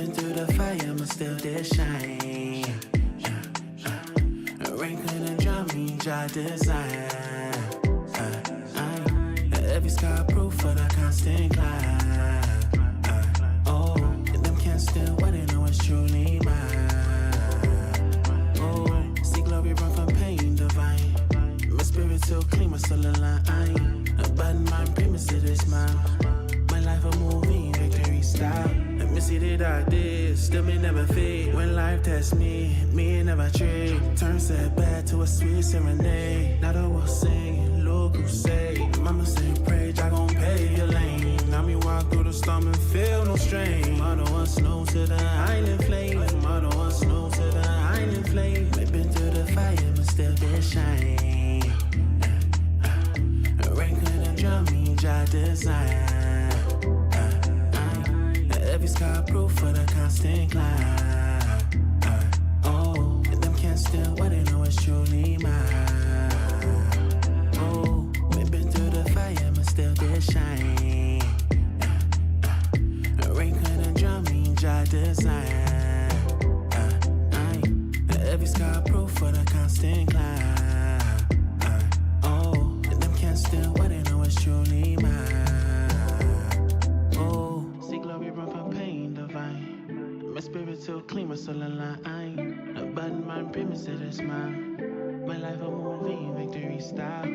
been through the fire, but still did shine. Rain couldn't drown me, dry design. Every sky proof for the constant climb. Oh, and them can't still what they know is truly mine. Oh, see glory run from pain divine. My spirit so clean, my soul aligned. But my premise it is mine. My life a movie, victory style. Let me see the dark days, still me never fade. When life tests me never trade. Turn setback to a sweet serenade. Now the world singing, Lord crusade. Mama say pray, I gon' pave your lane. Now me walk through the storm and feel no strain. Mother want snow to the island flame. Mother want snow to the island flame. We've been through the fire, but still did shine. Rain couldn't drown me, dry design. Every sky proof for the constant climb. Oh, and them can't steal what they know is truly mine. Oh, we've been through the fire, but still did shine. Rain couldn't drown me, dry design. Every sky proof for the constant climb. Oh, and them can't steal what they know is truly mine. Oh, see glory run from pain divine. My spirit so clean, my soul aligned. But my premise it is mine. My life a movie, victory style.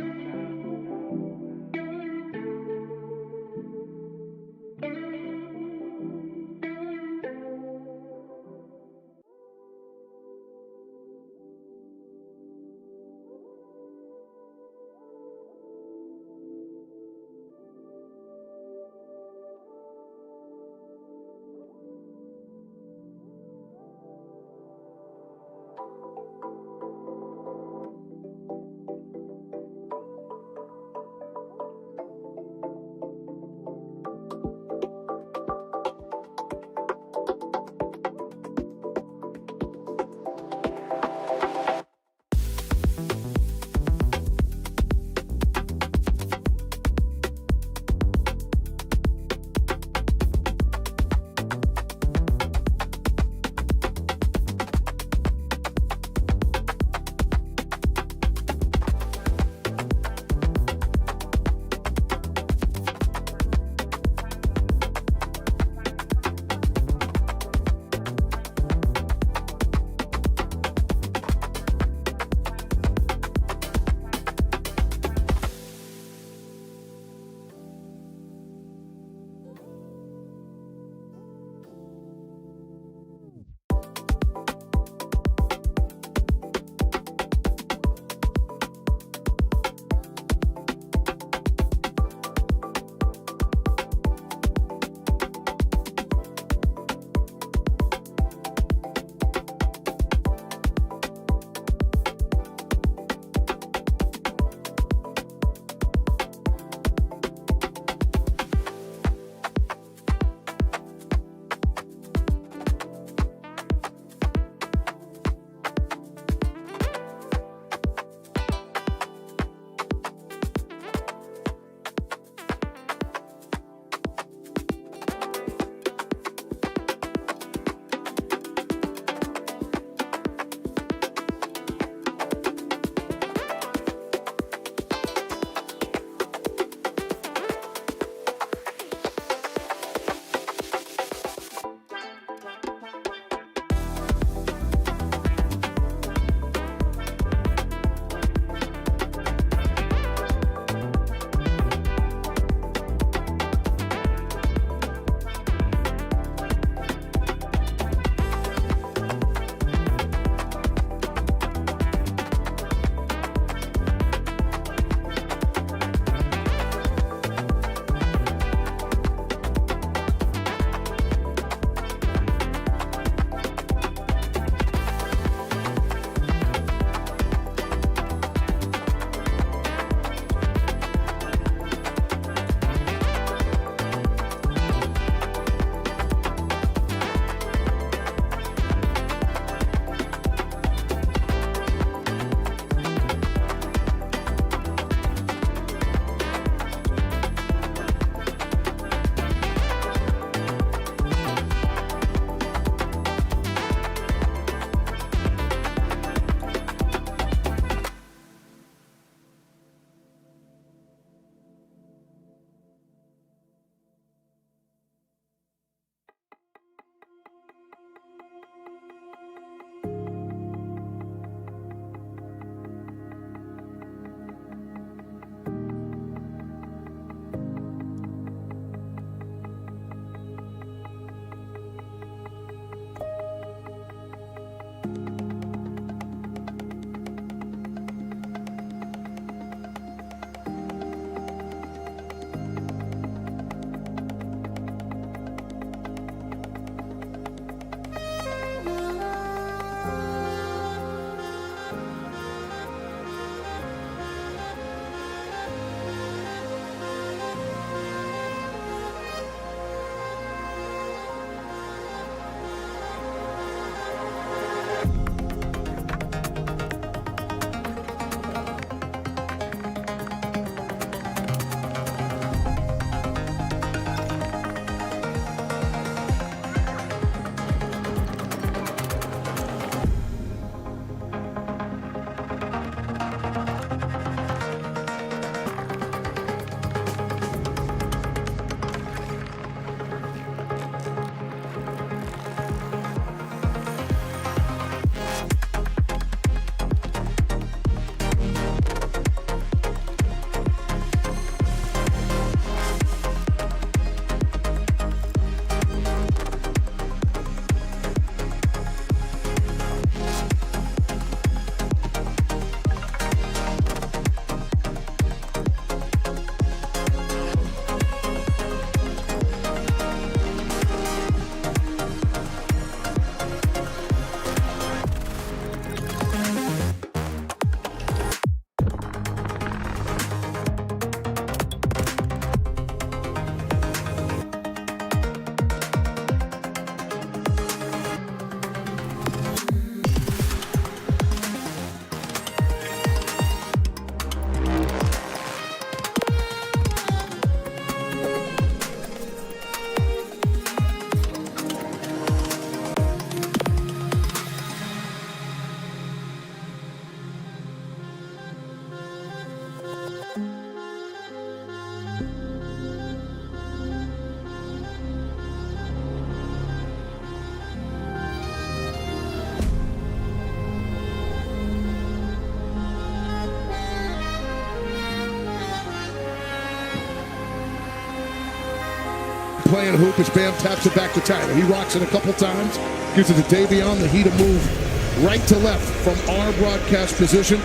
the hoop as Bam taps it back to Tyler. He rocks it a couple times, gives it to Davion. The Heat move right to left from our broadcast position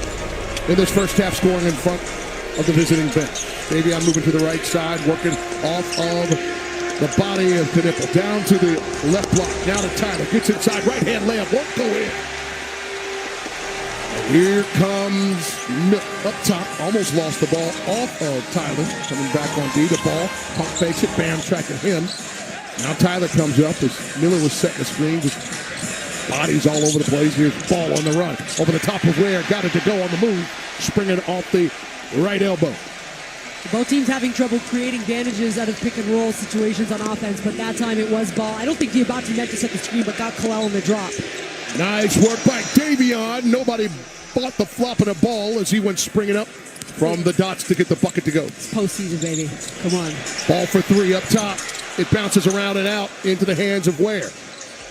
in this first half, scoring in front of the visiting bench. Davion moving to the right side, working off of the body of Knipple. Down to the left block. Now to Tyler. Gets inside. Right-hand layup. Won't go in. And here comes Miller up top. Almost lost the ball off of Tyler. Coming back on D. The ball. Pump fakes it. Bam tracking him. Now Tyler comes up as Miller was setting the screen. Just bodies all over the place. Here's the ball on the run. Over the top of Ware. Got it to go on the move. Springing off the right elbow. Both teams having trouble creating advantages out of pick and roll situations on offense, but that time it was ball. I don't think Diabate meant to set the screen, but got Kalel on the drop. Nice work by Davion. Nobody bought the flop of the ball as he went springing up from the dots to get the bucket to go. It's postseason, baby. Come on. Ball for three up top. It bounces around and out into the hands of Ware.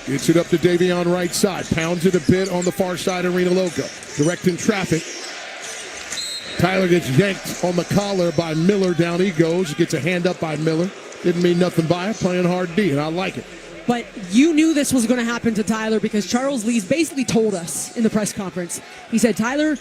Gets it up to Davion right side. Pounds it a bit on the far side of Rena Loca. Directing traffic. Tyler gets yanked on the collar by Miller. Down he goes. Gets a hand up by Miller. Didn't mean nothing by it. Playing hard D, and I like it. But you knew this was going to happen to Tyler because Charles Lees basically told us in the press conference. He said Tyler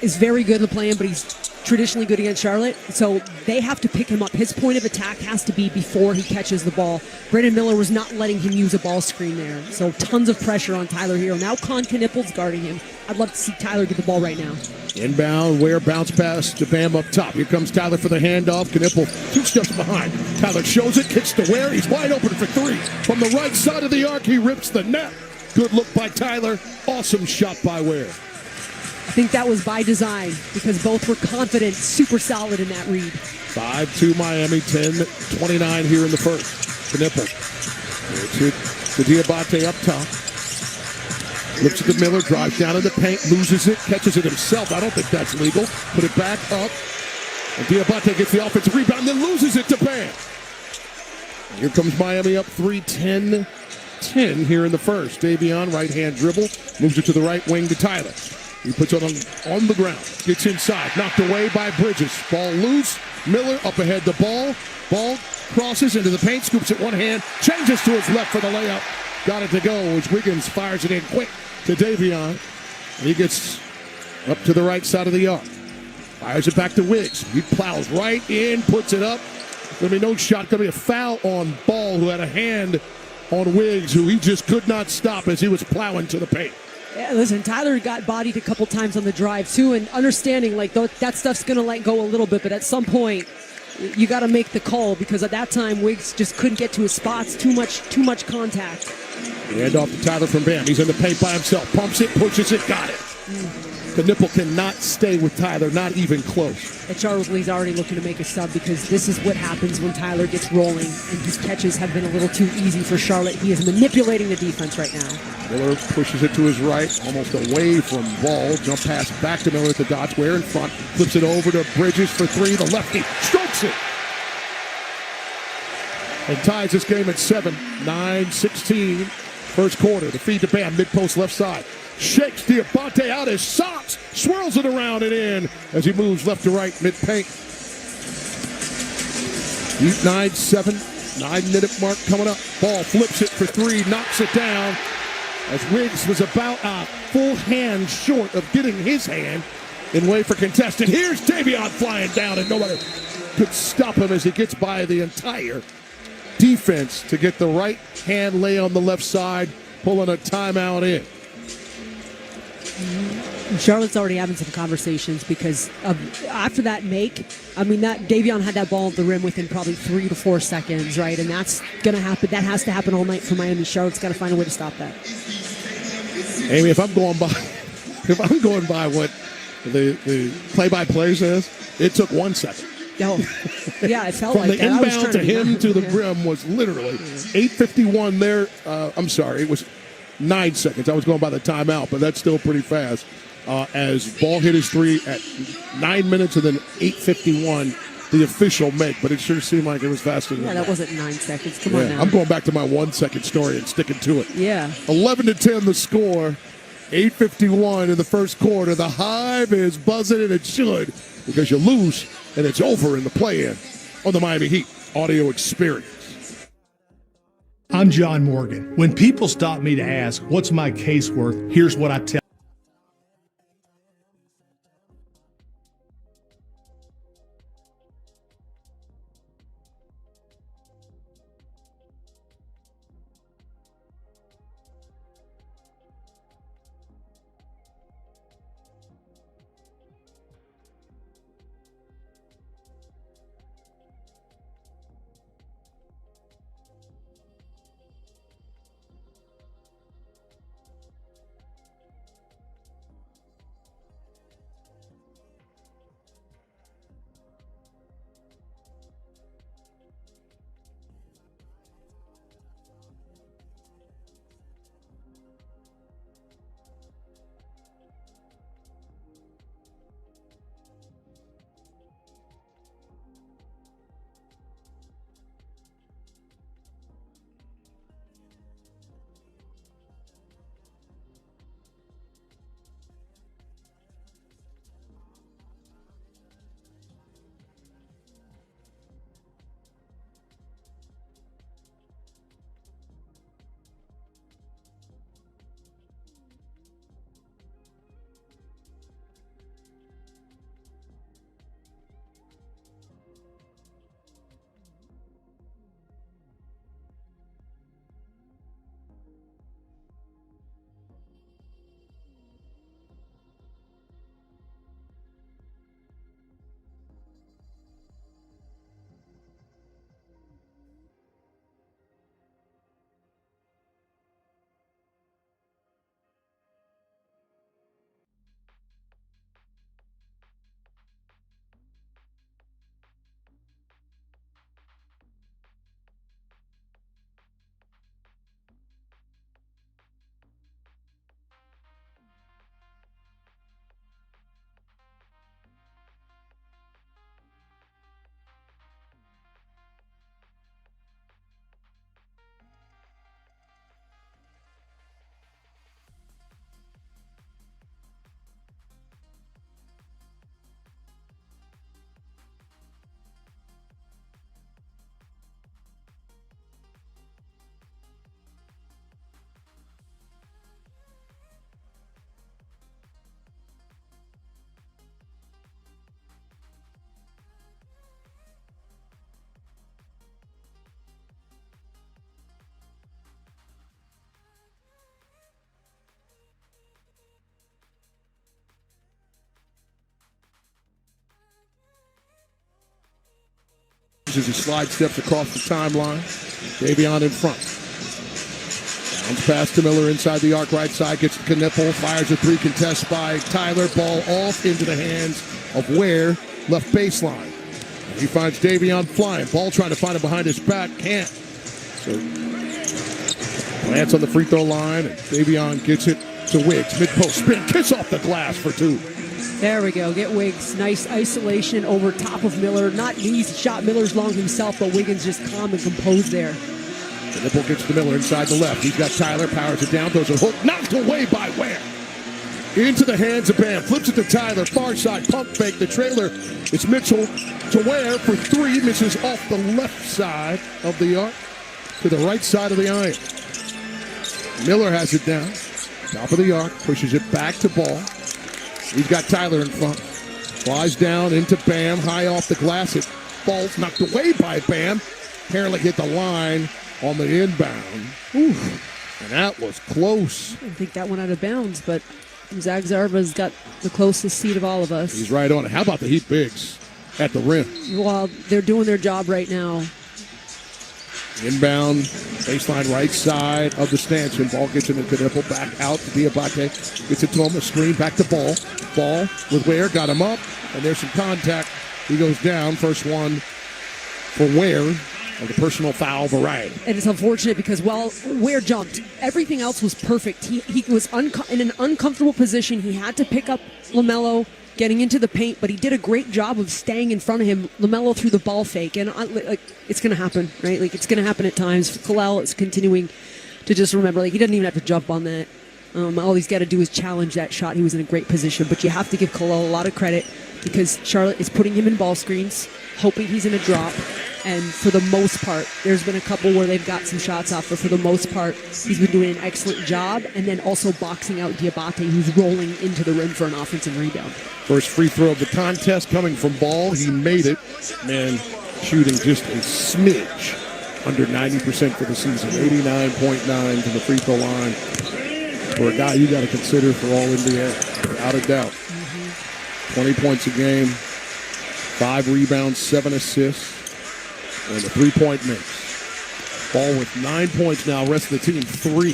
is very good at playing, but he's traditionally good against Charlotte. So they have to pick him up. His point of attack has to be before he catches the ball. Brandon Miller was not letting him use a ball screen there. So tons of pressure on Tyler here. Now Con Knippel's guarding him. I'd love to see Tyler get the ball right now. Inbound, Ware bounce pass to Bam up top. Here comes Tyler for the handoff. Knippel 2 steps behind. Tyler shows it, kicks to Ware. He's wide open for three. From the right side of the arc, he rips the net. Good look by Tyler. Awesome shot by Ware. I think that was by design because both were confident, super solid in that read. 5-2 Miami, 10-29 here in the first. Knippel. To Diabate up top. Looks at the Miller, drives down in the paint, loses it, catches it himself. I don't think that's legal. Put it back up. And Diabate gets the offensive rebound, then loses it to Bam. Here comes Miami up 3-10 here in the first. Davion, right-hand dribble, moves it to the right wing to Tyler. He puts it on the ground, gets inside, knocked away by Bridges. Ball loose, Miller up ahead the ball. Ball crosses into the paint, scoops it one hand, changes to his left for the layup. Got it to go as Wiggins fires it in quick to Davion. And he gets up to the right side of the arc. Fires it back to Wiggs. He plows right in, puts it up. Going to be no shot. Going to be a foul on Ball, who had a hand on Wiggs, who he just could not stop as he was plowing to the paint. Yeah, listen, Tyler got bodied a couple times on the drive, too, and understanding, like, that stuff's going to let go a little bit, but at some point, you got to make the call because at that time, Wiggs just couldn't get to his spots. Too much contact. Hand off to Tyler from Bam. He's in the paint by himself. Pumps it, pushes it, got it. Knippel cannot stay with Tyler, not even close. And Charles Lee's already looking to make a sub because this is what happens when Tyler gets rolling and his catches have been a little too easy for Charlotte. He is manipulating the defense right now. Miller pushes it to his right, almost away from Ball. Jump pass back to Miller at the dots. Ware in front, flips it over to Bridges for three. The lefty strokes it. And ties this game at 7, 9-16. First quarter, the feed to Bam, mid-post left side. Shakes Diabate out his socks, swirls it around and in as he moves left to right, mid-paint. 9-7, 9-minute mark coming up. Ball flips it for three, knocks it down as Wiggs was about a full hand short of getting his hand in way for contested. Here's Davion flying down and nobody could stop him as he gets by the entire defense to get the right hand lay on the left side, pulling a timeout in. Charlotte's already having some conversations because after that make, I mean, that Davion had that ball at the rim within probably 3 to 4 seconds, right? And that's going to happen. That has to happen all night for Miami. Charlotte's got to find a way to stop that. Amy, if I'm going by what the play-by-play says, it took 1 second. Oh, yeah, it felt from like the that. inbound to him to the rim was literally 8:51 there. I'm sorry, it was 9 seconds. I was going by the timeout, but that's still pretty fast. As Ball hit his three at 9 minutes and then 8:51, the official make. But it sure seemed like it was faster than that. Yeah, that wasn't 9 seconds. Come on now. I'm going back to my 1 second story and sticking to it. Yeah. 11-10 the score. 8:51 in the first quarter. The Hive is buzzing, and it should, because you lose, and it's over in the play-in on the Miami Heat Audio Experience. I'm John Morgan. When people stop me to ask, what's my case worth? Here's what I tell. As he slide steps across the timeline, Davion in front. Bounce pass to Miller inside the arc, right side, gets to Knipple, fires a three, contest by Tyler, ball off into the hands of Ware, left baseline. And he finds Davion flying, ball trying to find him behind his back, can't. So, Lance on the free throw line, and Davion gets it to Wiggs, mid-post, spin, kiss off the glass for two. There we go. Get Wiggs. Nice isolation over top of Miller. Not an easy shot. Miller's long himself, but Wiggins just calm and composed there. The nipple gets to Miller inside the left. He's got Tyler, powers it down, throws a hook, knocked away by Ware. Into the hands of Bam. Flips it to Tyler, far side, pump fake. The trailer, it's Mitchell to Ware for three. Misses off the left side of the arc to the right side of the iron. Miller has it down. Top of the arc, pushes it back to Ball. He's got Tyler in front. Flies down into Bam, high off the glass. It falls, knocked away by Bam. Apparently hit the line on the inbound. Oof. And that was close. I think that went out of bounds, but Zach Zarba's got the closest seat of all of us. He's right on it. How about the Heat bigs at the rim? Well, they're doing their job right now. Inbound, baseline right side of the stanchion. Ball gets into the nipple, back out to Diabate. Gets it to him, a screen, back to Ball. Ball with Ware, got him up, and there's some contact. He goes down. First one for Ware of the personal foul variety. And it's unfortunate because while Ware jumped, everything else was perfect. He was in an uncomfortable position. He had to pick up LaMelo getting into the paint, but he did a great job of staying in front of him. LaMelo threw the ball fake, and it's going to happen, right? Like, it's going to happen at times. Kalel is continuing to just remember, like, he doesn't even have to jump on that. All he's got to do is challenge that shot. He was in a great position, but you have to give Kalel a lot of credit because Charlotte is putting him in ball screens, hoping he's in a drop, And for the most part, there's been a couple where they've got some shots off, but for the most part, he's been doing an excellent job. And then also boxing out Diabate, who's rolling into the rim for an offensive rebound. First free throw of the contest coming from Ball. He made it. Man, shooting just a smidge under 90% for the season. 89.9 to the free throw line. For a guy you got to consider for all NBA, without a doubt. 20 points a game, 5 rebounds, 7 assists. And a 3-point mix. Ball with 9 points now. Rest of the team, 3.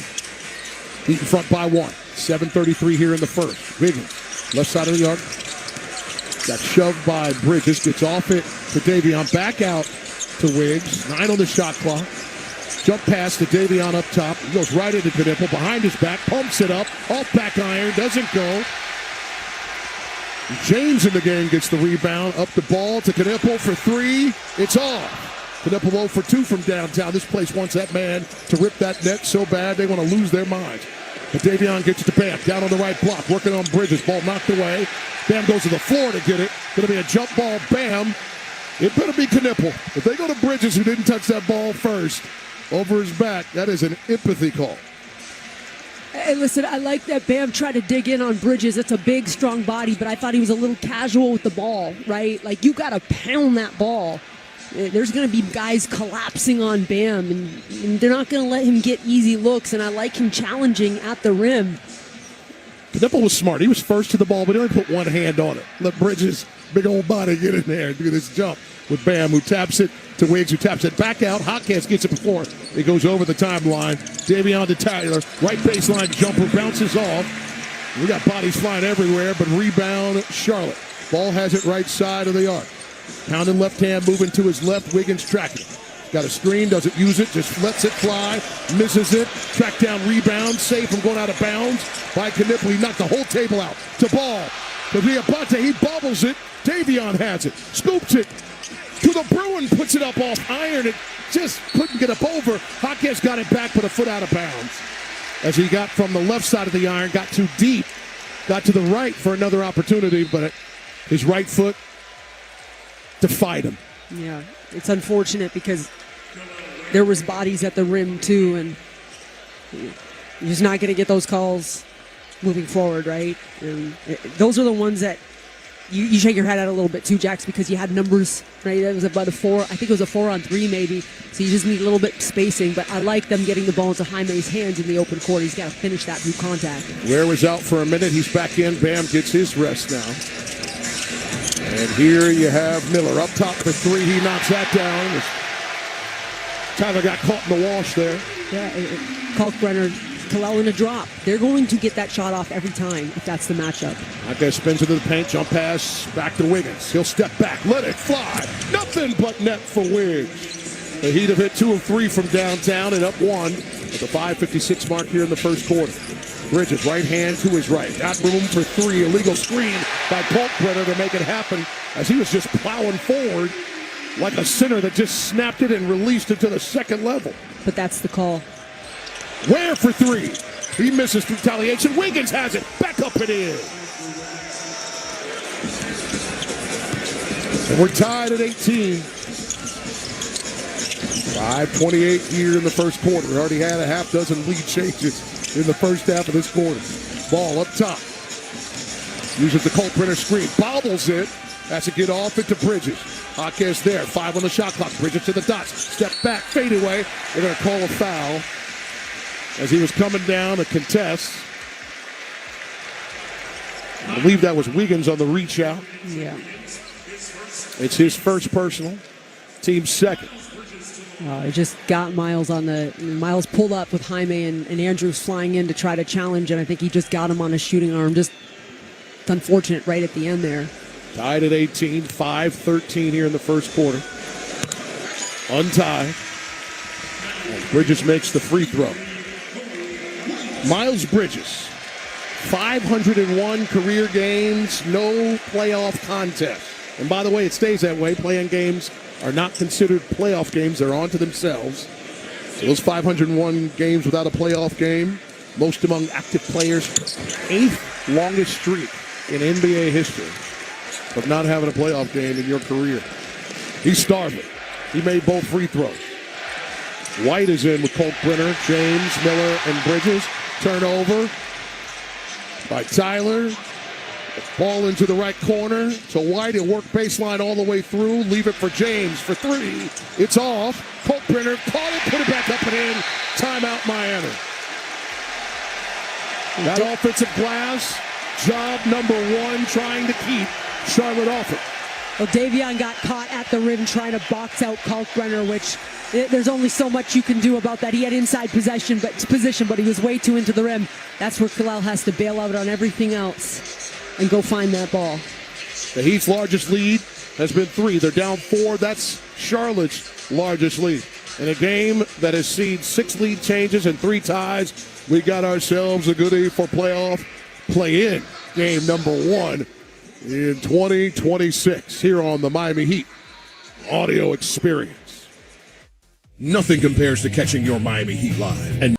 Heat in front by 1. 7:33 here in the first. Wiggins, left side of the arc. Got shoved by Bridges. Gets off it to Davion. Back out to Wiggs. 9 on the shot clock. Jump pass to Davion up top. He goes right into Knipple. Behind his back. Pumps it up. Off back iron. Doesn't go. James in the game gets the rebound. Up the ball to Knipple for 3. It's off. Knipple 0 for 2 from downtown. This place wants that man to rip that net so bad they want to lose their minds. But Davion gets it to Bam. Down on the right block. Working on Bridges. Ball knocked away. Bam goes to the floor to get it. Going to be a jump ball. Bam. It better be Knipple. If they go to Bridges, who didn't touch that ball first, over his back, that is an empathy call. Hey, listen, I like that Bam tried to dig in on Bridges. It's a big, strong body, but I thought he was a little casual with the ball, right? Like, you got to pound that ball. There's going to be guys collapsing on Bam, and they're not going to let him get easy looks, and I like him challenging at the rim. Knipple was smart. He was first to the ball, but he only put one hand on it. Let Bridges, big old body, get in there and do this jump with Bam, who taps it to Wiggs, who taps it back out. Hotcats gets it before it goes over the timeline. Davion to Tyler. Right baseline jumper bounces off. We got bodies flying everywhere, but rebound Charlotte. Ball has it right side of the arc. Pounding left hand, moving to his left. Wiggins tracking. Got a screen, doesn't use it, just lets it fly, misses it. Track down rebound, save from going out of bounds by Knipple. He knocked the whole table out. To Ball. To Diabate, he bobbles it. Davion has it. Scoops it. To the Bruin, puts it up off iron. It just couldn't get up over. Hotcats got it back, but a foot out of bounds. As he got from the left side of the iron, got too deep. Got to the right for another opportunity, but his right foot defied him. Yeah, it's unfortunate because there was bodies at the rim too, and you're just not going to get those calls moving forward, right? And those are the ones that you shake your head at a little bit too, Jax, because you had numbers, right? That was about a 4. I think it was a 4-on-3 maybe. So you just need a little bit spacing. But I like them getting the ball into Jaime's hands in the open court. He's got to finish that through contact. Ware was out for a minute. He's back in. Bam gets his rest now. And here you have Miller up top for 3. He knocks that down. Tyler got caught in the wash there. Yeah, Kalkbrenner, Kalel in a drop. They're going to get that shot off every time if that's the matchup. Okay, spins into the paint, jump pass, back to Wiggins. He'll step back, let it fly. Nothing but net for Wiggs. The Heat have hit 2 of 3 from downtown and up 1 at the 5:56 mark here in the first quarter. Bridges, right hand to his right. Got room for 3. Illegal screen by Kalkbrenner to make it happen as he was just plowing forward like a center that just snapped it and released it to the second level. But that's the call. Ware for 3. He misses retaliation. Wiggins has it. Back up and in. And we're tied at 18. 5:28 here in the first quarter. We already had a half dozen lead changes in the first half of this quarter. Ball up top. Uses the Kalkbrenner screen. Bobbles it. Has to get off it to Bridges. Hotcats there. 5 on the shot clock. Bridges to the dots. Step back. Fade away. They're going to call a foul as he was coming down to contest. I believe that was Wiggins on the reach out. Yeah. It's his first personal. Team's second. It just got Miles on the... Miles pulled up with Jaime and Andrews flying in to try to challenge, and I think he just got him on his shooting arm. Just it's unfortunate right at the end there. Tied at 18, 5-13 here in the first quarter. Untied. Bridges makes the free throw. Miles Bridges, 501 career games, no playoff contest. And by the way, it stays that way. Play-in games are not considered playoff games. They're on to themselves. So those 501 games without a playoff game, most among active players, 8th longest streak in NBA history of not having a playoff game in your career. He's starving. He made both free throws. White is in with Kalkbrenner, James, Miller, and Bridges. Turnover by Tyler. Ball into the right corner to White. He'll work baseline all the way through. Leave it for James for three. It's off. Kalkbrenner caught it, put it back up and in. Timeout Miami. That offensive glass, job number one, trying to keep Charlotte off it. Well, Davion got caught at the rim trying to box out Kalkbrenner, which there's only so much you can do about that. He had inside position, but he was way too into the rim. That's where Kalal has to bail out on everything else and go find that ball. The Heat's largest lead has been 3. They're down 4. That's Charlotte's largest lead. In a game that has seen 6 lead changes and 3 ties, we got ourselves a goodie for playoff play-in game number 1 in 2026 here on the Miami Heat audio experience. Nothing compares to catching your Miami Heat live. And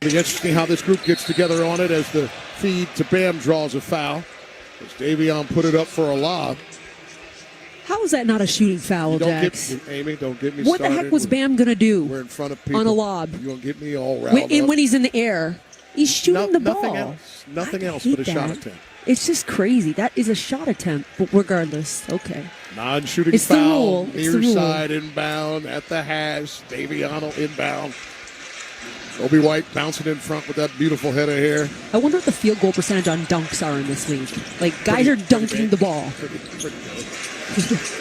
It'll be interesting how this group gets together on it as the feed to Bam draws a foul. As Davion put it up for a lob. How is that not a shooting foul, Jax? Amy, don't get me what started. the heck was Bam going to do We're in front of people. on a lob? You're going to get me all riled up. When he's in the air. He's shooting the ball. Nothing else but a shot attempt. It's just crazy. That is a shot attempt, but regardless, okay. Non-shooting it's foul, the rule. near side inbound at the hash. Davion inbound. Obi White bouncing in front with that beautiful head of hair. I wonder what the field goal percentage on dunks are in this league. Like, guys are dunking the ball. Pretty good.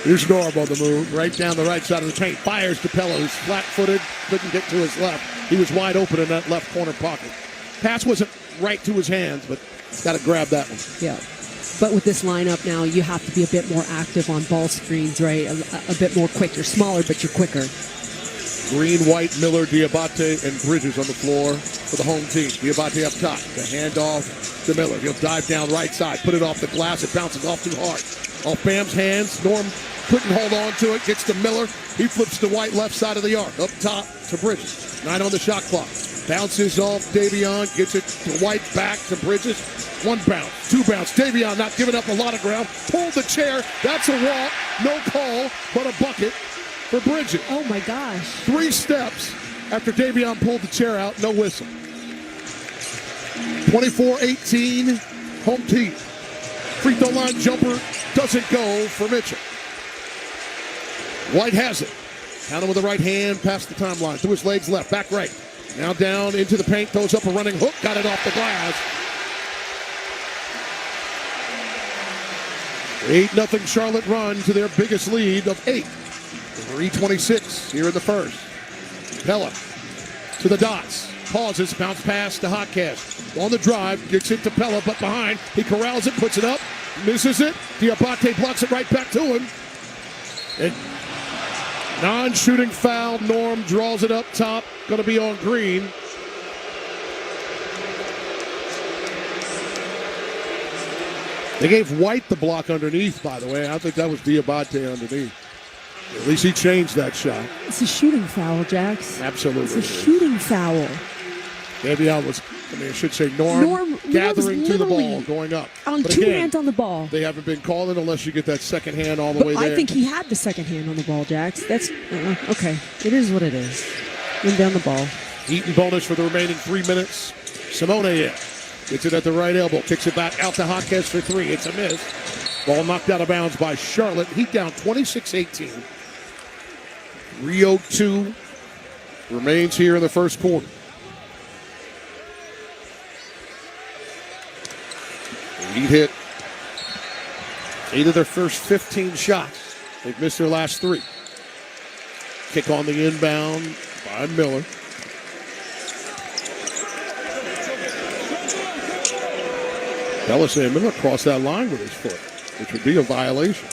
Here's Norm on the move, right down the right side of the paint. Fires Capella, who's flat-footed, couldn't get to his left. He was wide open in that left corner pocket. Pass wasn't right to his hands, but got to grab that one. Yeah. But with this lineup now, you have to be a bit more active on ball screens, right? A bit more quick. You're smaller, but you're quicker. Green, White, Miller, Diabate, and Bridges on the floor for the home team. Diabate up top. The handoff to Miller. He'll dive down right side, put it off the glass. It bounces off too hard. Off Bam's hands. Norm couldn't hold on to it. Gets to Miller. He flips to White, left side of the arc. Up top to Bridges. 9 on the shot clock. Bounces off Davion. Gets it to White, back to Bridges. 1 bounce, 2 bounce. Davion not giving up a lot of ground. Pulled the chair. That's a walk. No call, but a bucket for Bridges. Oh, my gosh. 3 steps after Davion pulled the chair out. No whistle. 24-18, home team. Free throw line jumper doesn't go for Mitchell. White has it. Counter with the right hand, past the timeline. Through his legs left, back right. Now down into the paint, throws up a running hook. Got it off the glass. 8-0 Charlotte run to their biggest lead of 8. 3:26 here in the first. Pella to the dots. Pauses, bounce pass to Hotcast. On the drive, gets it to Pella, but behind. He corrals it, puts it up, misses it. Diabate blocks it right back to him. And non-shooting foul. Norm draws it up top. Going to be on Green. They gave White the block underneath, by the way. I think that was Diabate underneath. At least he changed that shot. It's a shooting foul, Jax. Absolutely. It's a shooting foul. Davion was, I should say Norm gathering to the ball, going up. On but 2 again, hands on the ball. They haven't been calling unless you get that second hand all the way there. I think he had the second hand on the ball, Jax. That's, okay. It is what it is. Went down the ball. Eaton bonus for the remaining 3 minutes. Simone in. Gets it at the right elbow. Kicks it back out to Hotcast for 3. It's a miss. Ball knocked out of bounds by Charlotte. Heat down 26-18. 3:02 remains here in the first quarter. The Heat hit 8 of their first 15 shots. They've missed their last 3. Kick on the inbound by Miller. Pella saying Miller crossed that line with his foot, which would be a violation.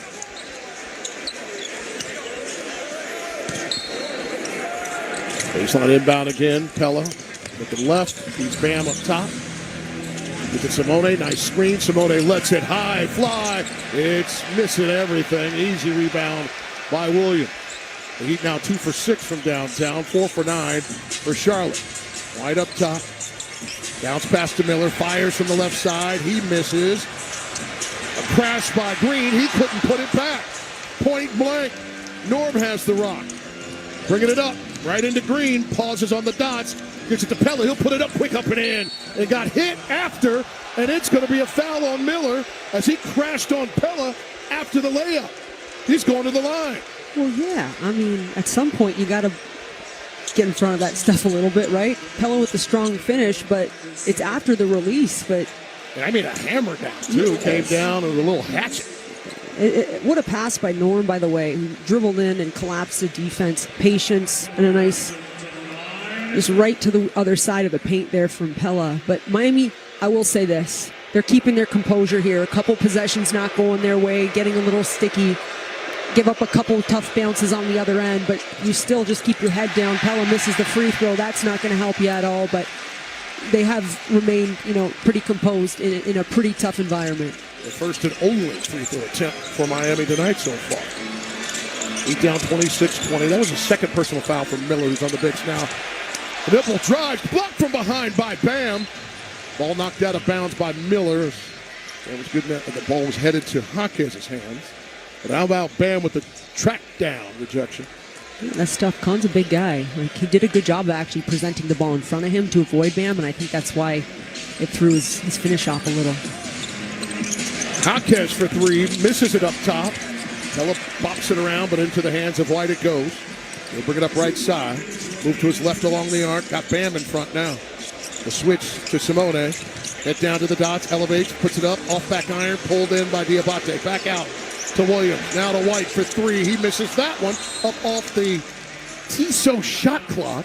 Baseline inbound again. Pella looking left. He's Bam up top. Look at Simone. Nice screen. Simone lets it high fly. It's missing everything. Easy rebound by Williams. The Heat now 2 for 6 from downtown. 4 for 9 for Charlotte. White up top. Bounce pass to Miller. Fires from the left side. He misses. A crash by Green. He couldn't put it back. Point blank. Norm has the rock. Bringing it up. Right into Green. Pauses on the dots. Gets it to Pella. He'll put it up quick up and in. And got hit after. And it's going to be a foul on Miller as he crashed on Pella after the layup. He's going to the line. Well, yeah. At some point you got to get in front of that stuff a little bit, right? Pella with the strong finish, but it's after the release. But a hammer down, too. Yes. Came down with a little hatchet. What a pass by Norm, by the way. He dribbled in and collapsed the defense. Patience and a nice, just right to the other side of the paint there from Pella. But Miami, I will say this. They're keeping their composure here. A couple possessions not going their way, getting a little sticky. Give up a couple tough bounces on the other end, but you still just keep your head down. Pella misses the free throw. That's not going to help you at all, but they have remained, pretty composed in a pretty tough environment. The first and only free throw attempt for Miami tonight so far. Heat down 26-20. That was a second personal foul from Miller, who's on the bench now. The nipple drives, blocked from behind by Bam. Ball knocked out of bounds by Miller. That was good. The ball was headed to Hawkins' hands. But how about Bam with the track down rejection? That's tough. Khan's a big guy. He did a good job of actually presenting the ball in front of him to avoid Bam, and I think that's why it threw his finish off a little. Hawkins for 3, misses it up top. Pella bops it around, but into the hands of White it goes. He'll bring it up right side. Move to his left along the arc. Got Bam in front now. The switch to Simone. Head down to the dots, elevates, puts it up, off back iron, pulled in by Diabate. Back out to Williams. Now to White for 3. He misses that one up off the Tissot shot clock.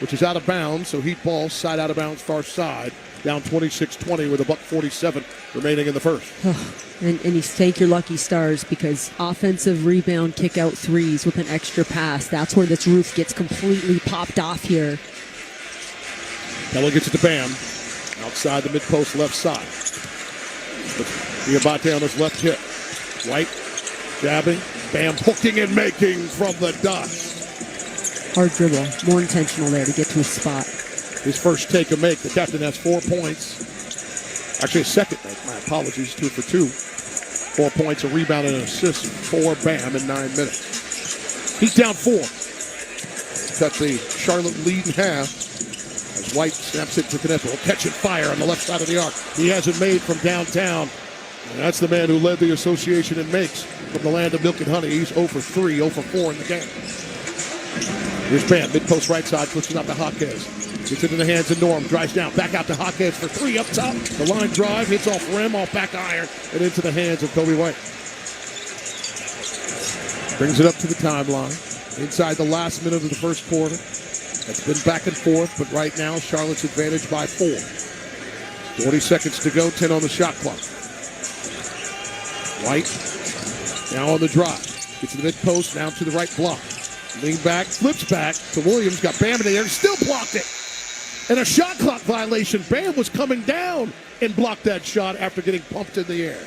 which is out of bounds. So Heat ball, side out of bounds, far side. Down 26-20 with $1:47 remaining in the first. And you thank your lucky stars because offensive rebound kick out threes with an extra pass. That's where this roof gets completely popped off here. Pella gets it to Bam. Outside the mid-post left side. Diabate on his left hip. White jabbing. Bam hooking and making from the dust. Hard dribble. More intentional there to get to his spot. His first take a make. The captain has 4 points. Actually, a second make. My apologies. 2 for 2. 4 points, a rebound, and an assist for Bam in 9 minutes. He's down 4. Cut the Charlotte lead in half. As White snaps it to Kneppel. Catching fire on the left side of the arc. He hasn't made from downtown. And that's the man who led the association in makes from the land of milk and honey. He's 0 for 3, 0 for 4 in the game. Here's Bam, mid-post right side, pushes out to Jaquez. Gets it in the hands of Norm, drives down, back out to Jaquez for 3 up top. The line drive, hits off rim, off back iron, and into the hands of Kobe White. Brings it up to the timeline. Inside the last minute of the first quarter. It's been back and forth, but right now, Charlotte's advantage by 4. 40 seconds to go, 10 on the shot clock. White, now on the drive. Gets to the mid-post, down to the right block. Lean back, flips back to Williams, got Bam in the air, still blocked it. And a shot clock violation. Bam was coming down and blocked that shot after getting pumped in the air.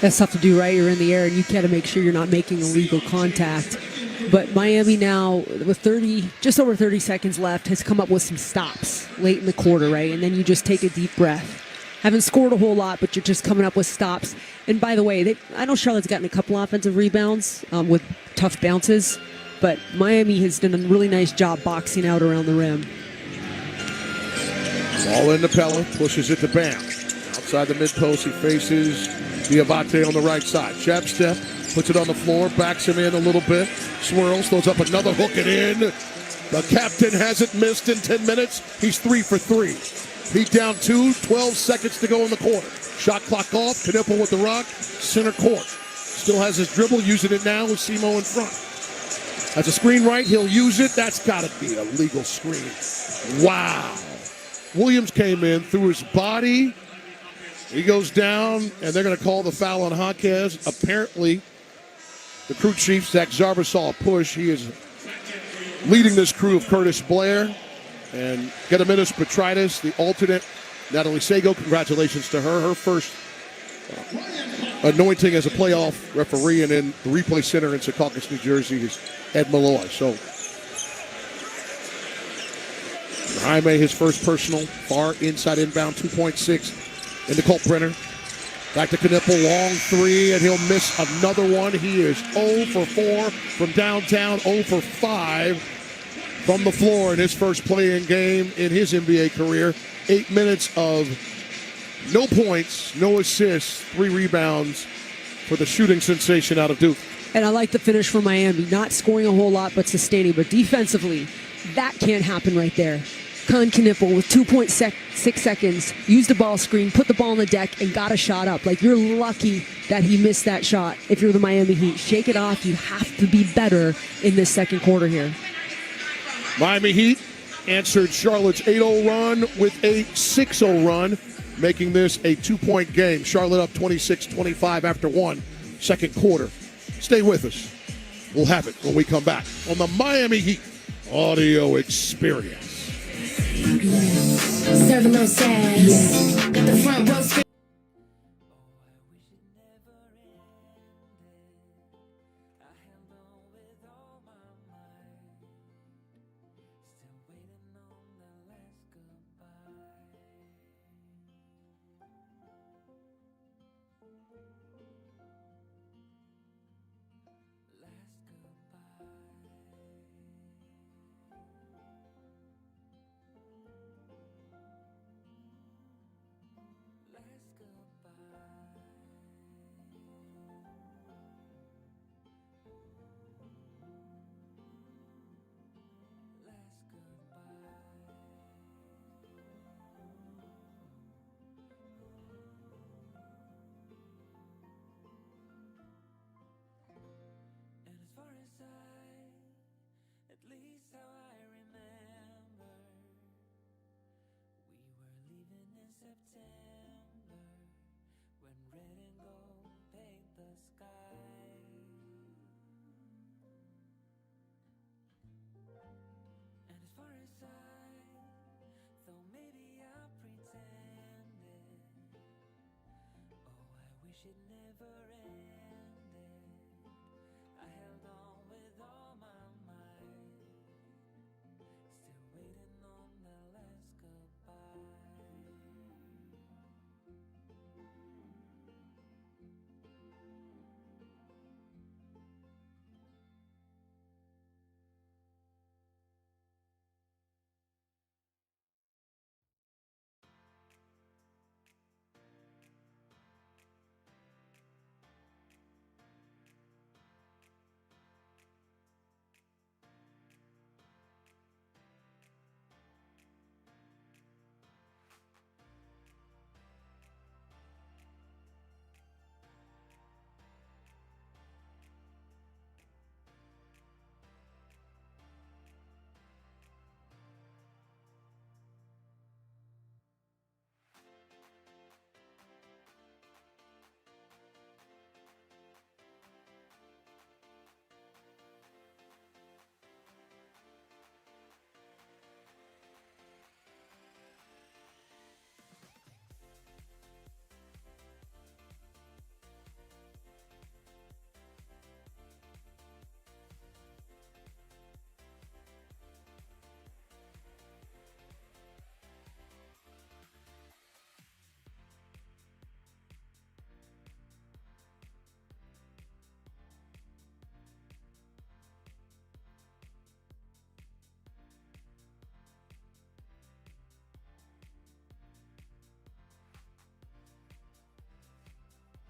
That's tough to do, right? You're in the air and you got to make sure you're not making illegal contact. But Miami now, with just over 30 seconds left, has come up with some stops late in the quarter, right? And then you just take a deep breath. Haven't scored a whole lot, but you're just coming up with stops. And by the way, I know Charlotte's gotten a couple offensive rebounds with tough bounces, but Miami has done a really nice job boxing out around the rim. Ball into Pella, pushes it to Bam. Outside the mid-post, he faces Diabate on the right side. Jab step, puts it on the floor, backs him in a little bit, swirls, throws up another hook and in. The captain hasn't missed in 10 minutes. He's 3 for 3. Heat down 2, 12 seconds to go in the quarter. Shot clock off, Kneppel with the rock, center court. Still has his dribble, using it now with Simo in front. Has a screen right, he'll use it. That's got to be a legal screen. Wow. Williams came in, threw his body. He goes down, and they're going to call the foul on Jaquez. Apparently, the crew chief, Zach Zarba, saw a push. He is leading this crew of Curtis Blair and Gediminas Petritis, the alternate. Natalie Sago, congratulations to her. Her first anointing as a playoff referee, and in the replay center in Secaucus, New Jersey, is Ed Malloy. So, Jaime, his first personal, far inside inbound, 2.6 into Colt Brenner. Back to Kneppel, long 3, and he'll miss another one. He is 0 for 4 from downtown, 0 for 5 from the floor in his first playing game in his NBA career. 8 minutes of no points, no assists, 3 rebounds for the shooting sensation out of Duke. And I like the finish for Miami. Not scoring a whole lot, but sustaining. But defensively, that can't happen right there. Kneppel with 2.6 seconds, used a ball screen, put the ball on the deck, and got a shot up. Like, you're lucky that he missed that shot if you're the Miami Heat. Shake it off. You have to be better in this second quarter here. Miami Heat answered Charlotte's 8-0 run with a 6-0 run, making this a 2-point game. Charlotte up 26-25 after 1 second quarter. Stay with us. We'll have it when we come back on the Miami Heat Audio Experience. Serving no sass. Got the front row screen. September, when red and gold paint the sky. And as far as though maybe I pretended, oh, I wish it never ended. I held on with all my might, still waiting on the last goodbye.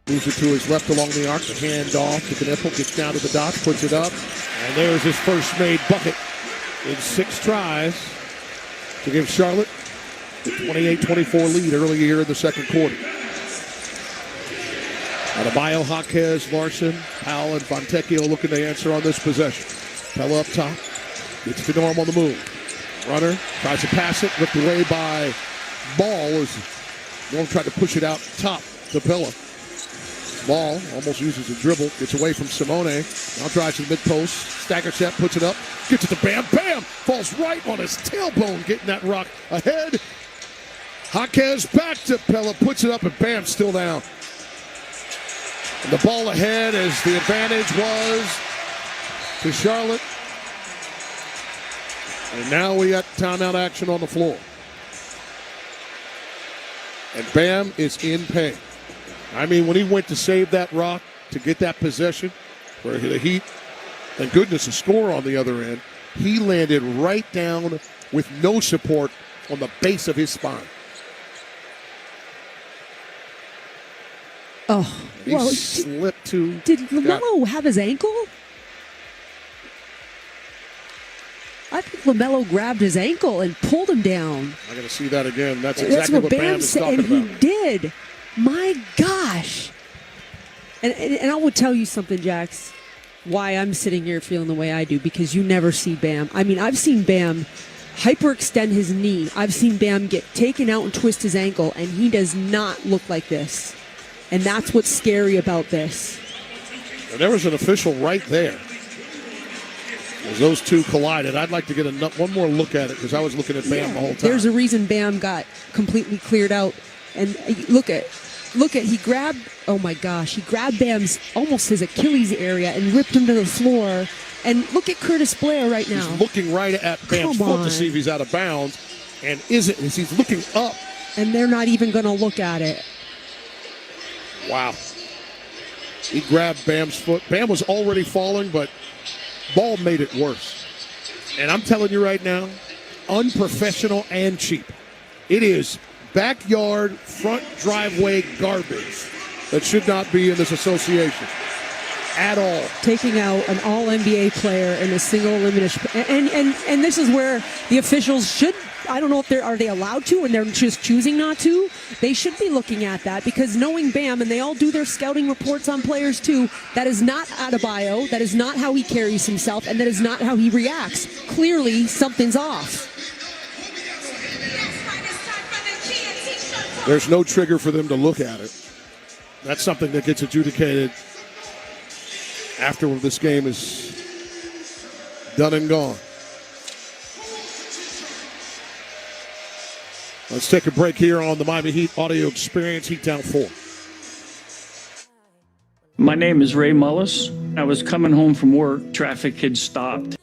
Moves it to his left along the arc. The handoff to Knipple. Gets down to the dots. Puts it up. And there's his first made bucket in 6 tries to give Charlotte the 28-24 lead early here in the second quarter. Adebayo, Jaquez, Larson, Powell, and Fontecchio looking to answer on this possession. Pella up top. Gets to Norm on the move. Runner tries to pass it. Ripped away by Ball as Norm tried to push it out top to Pella. Ball almost uses a dribble, gets away from Simone, now drives to the mid-post, stagger set, puts it up, gets it to Bam, Bam! Falls right on his tailbone, getting that rock ahead. Jaquez back to Pella, puts it up, and Bam still down. And the ball ahead as the advantage was to Charlotte. And now we got timeout action on the floor. And Bam is in pain. I mean, when he went to save that rock to get that possession, where the Heat, thank goodness, a score on the other end, he landed right down with no support on the base of his spine. Oh, he slipped to. Did LaMelo have his ankle? I think LaMelo grabbed his ankle and pulled him down. I got to see that again. That's exactly what Bam is talking about. And he did. My gosh. And I will tell you something, Jax, why I'm sitting here feeling the way I do, because you never see Bam. I mean, I've seen Bam hyperextend his knee. I've seen Bam get taken out and twist his ankle, and he does not look like this. And that's what's scary about this. And there was an official right there as those two collided. I'd like to get one more look at it because I was looking at Bam the whole time. There's a reason Bam got completely cleared out. And look at, he grabbed, oh my gosh, he grabbed Bam's, almost his Achilles area and ripped him to the floor. And look at Curtis Blair right now. He's looking right at Bam's foot to see if he's out of bounds. And isn't, as he's looking up. And they're not even going to look at it. Wow. He grabbed Bam's foot. Bam was already falling, but Ball made it worse. And I'm telling you right now, unprofessional and cheap. It is backyard, front driveway garbage that should not be in this association at all. Taking out an all-NBA player in a single elimination. And this is where the officials should, I don't know if are they allowed to, and they're just choosing not to. They should be looking at that, because knowing Bam, and they all do their scouting reports on players too, that is not Adebayo, that is not how he carries himself, and that is not how he reacts. Clearly, something's off. There's no trigger for them to look at it. That's something that gets adjudicated after this game is done and gone. Let's take a break here on the Miami Heat audio experience. Heat down 4. My name is Ray Mullis. I was coming home from work. Traffic had stopped.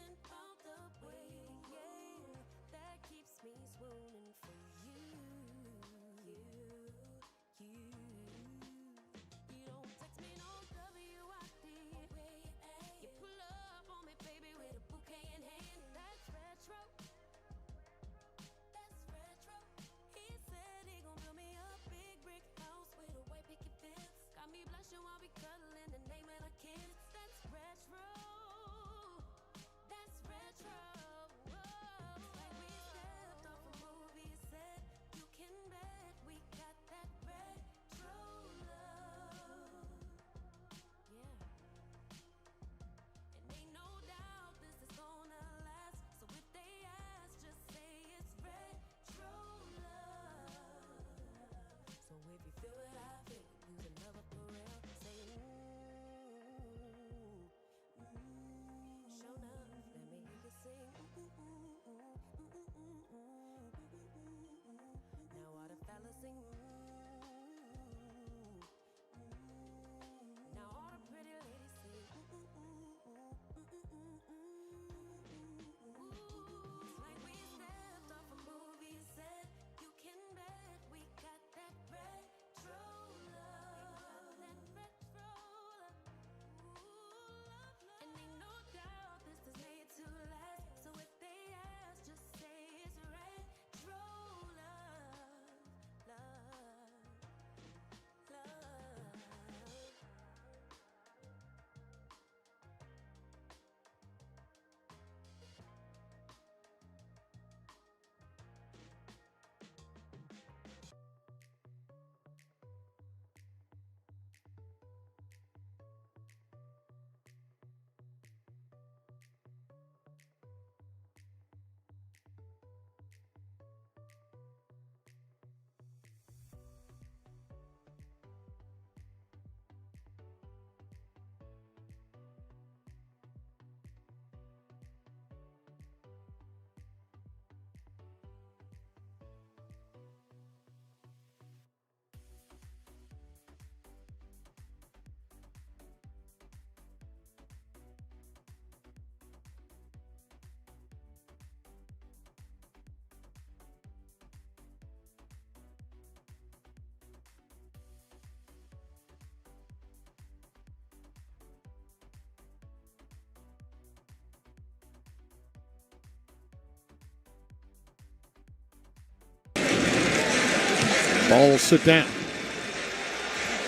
Ball will sit down.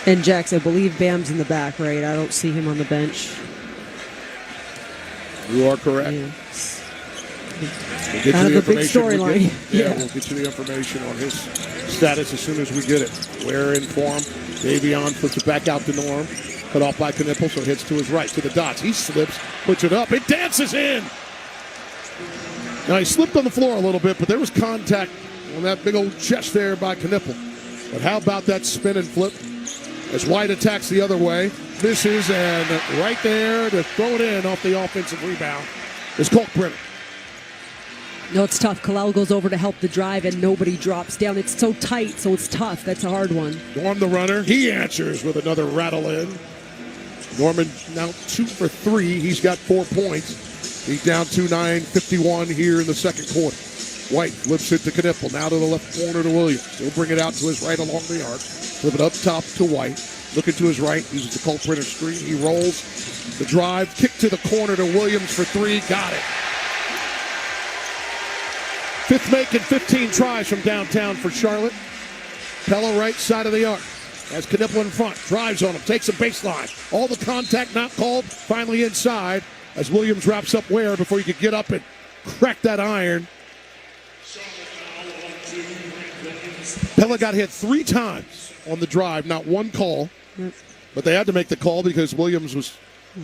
And Jax, I believe Bam's in the back, right? I don't see him on the bench. You are correct. Yeah. We'll get Kind you the of a big information. storyline. Yeah, Yeah. we'll get you the information on his status as soon as we get it. Where in form, Davion puts it back out to Norm. Cut off by Knipple, so hits to his right, to the dots. He slips, puts it up, it dances in! Now, he slipped on the floor a little bit, but there was contact on that big old chest there by Knipple. But how about that spin and flip? As White attacks the other way, misses, and right there to throw it in off the offensive rebound is Colt Brennan. No, it's tough. Kalal goes over to help the drive, and nobody drops down. It's so tight, so it's tough. That's a hard one. Norm the runner. He answers with another rattle in. Norman now 2 for 3. He's got 4 points. He's down 2-9, 51 here in the second quarter. White flips it to Knipple. Now to the left corner to Williams. He'll bring it out to his right along the arc. Flip it up top to White. Looking to his right. Uses the Colt Brennan screen. He rolls the drive. Kick to the corner to Williams for 3. Got it. Fifth make and 15 tries from downtown for Charlotte. Pella right side of the arc. Has Knipple in front. Drives on him. Takes a baseline. All the contact not called. Finally inside as Williams wraps up Ware before he could get up and crack that iron. Pella got hit 3 times on the drive. Not one call. But they had to make the call because Williams was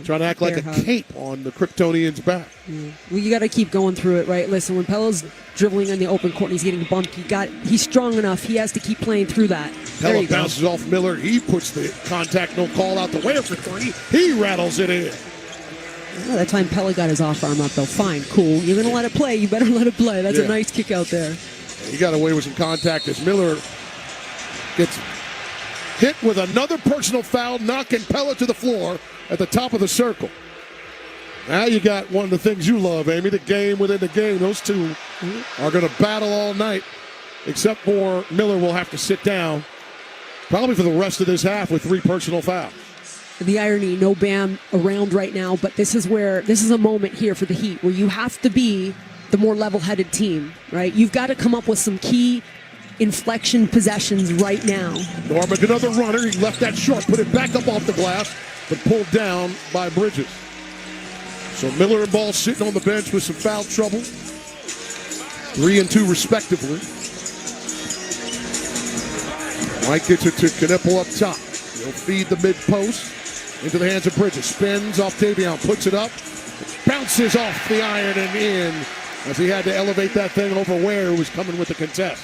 Trying to act like Bear a hug. cape on the Kryptonian's back. Well, you got to keep going through it, right? Listen, when Pelo's dribbling in the open court and he's getting bumped, he's strong enough. He has to keep playing through that. There Pella you go. bounces off Miller. He puts the contact, no call out the way for three. He rattles it in. Well, that time Pella got his off arm up, though. Fine, cool. You're going to let it play. You better let it play. That's Yeah. a nice kick out there. He got away with some contact as Miller gets hit with another personal foul, knocking Pella to the floor at the top of the circle. Now you got one of the things you love, Amy, the game within the game. Those two are going to battle all night, except for Miller will have to sit down probably for the rest of this half with 3 personal fouls. The irony, no Bam around right now, but this is a moment here for the Heat where you have to be the more level-headed team, right? You've got to come up with some key inflection possessions right now. Norman, another runner. He left that short, put it back up off the glass, but pulled down by Bridges. So Miller and Ball sitting on the bench with some foul trouble. 3 and 2 respectively. White gets it to Knippel up top. He'll feed the mid-post into the hands of Bridges. Spins off Davion, puts it up. Bounces off the iron and in as he had to elevate that thing over Ware, who was coming with the contest.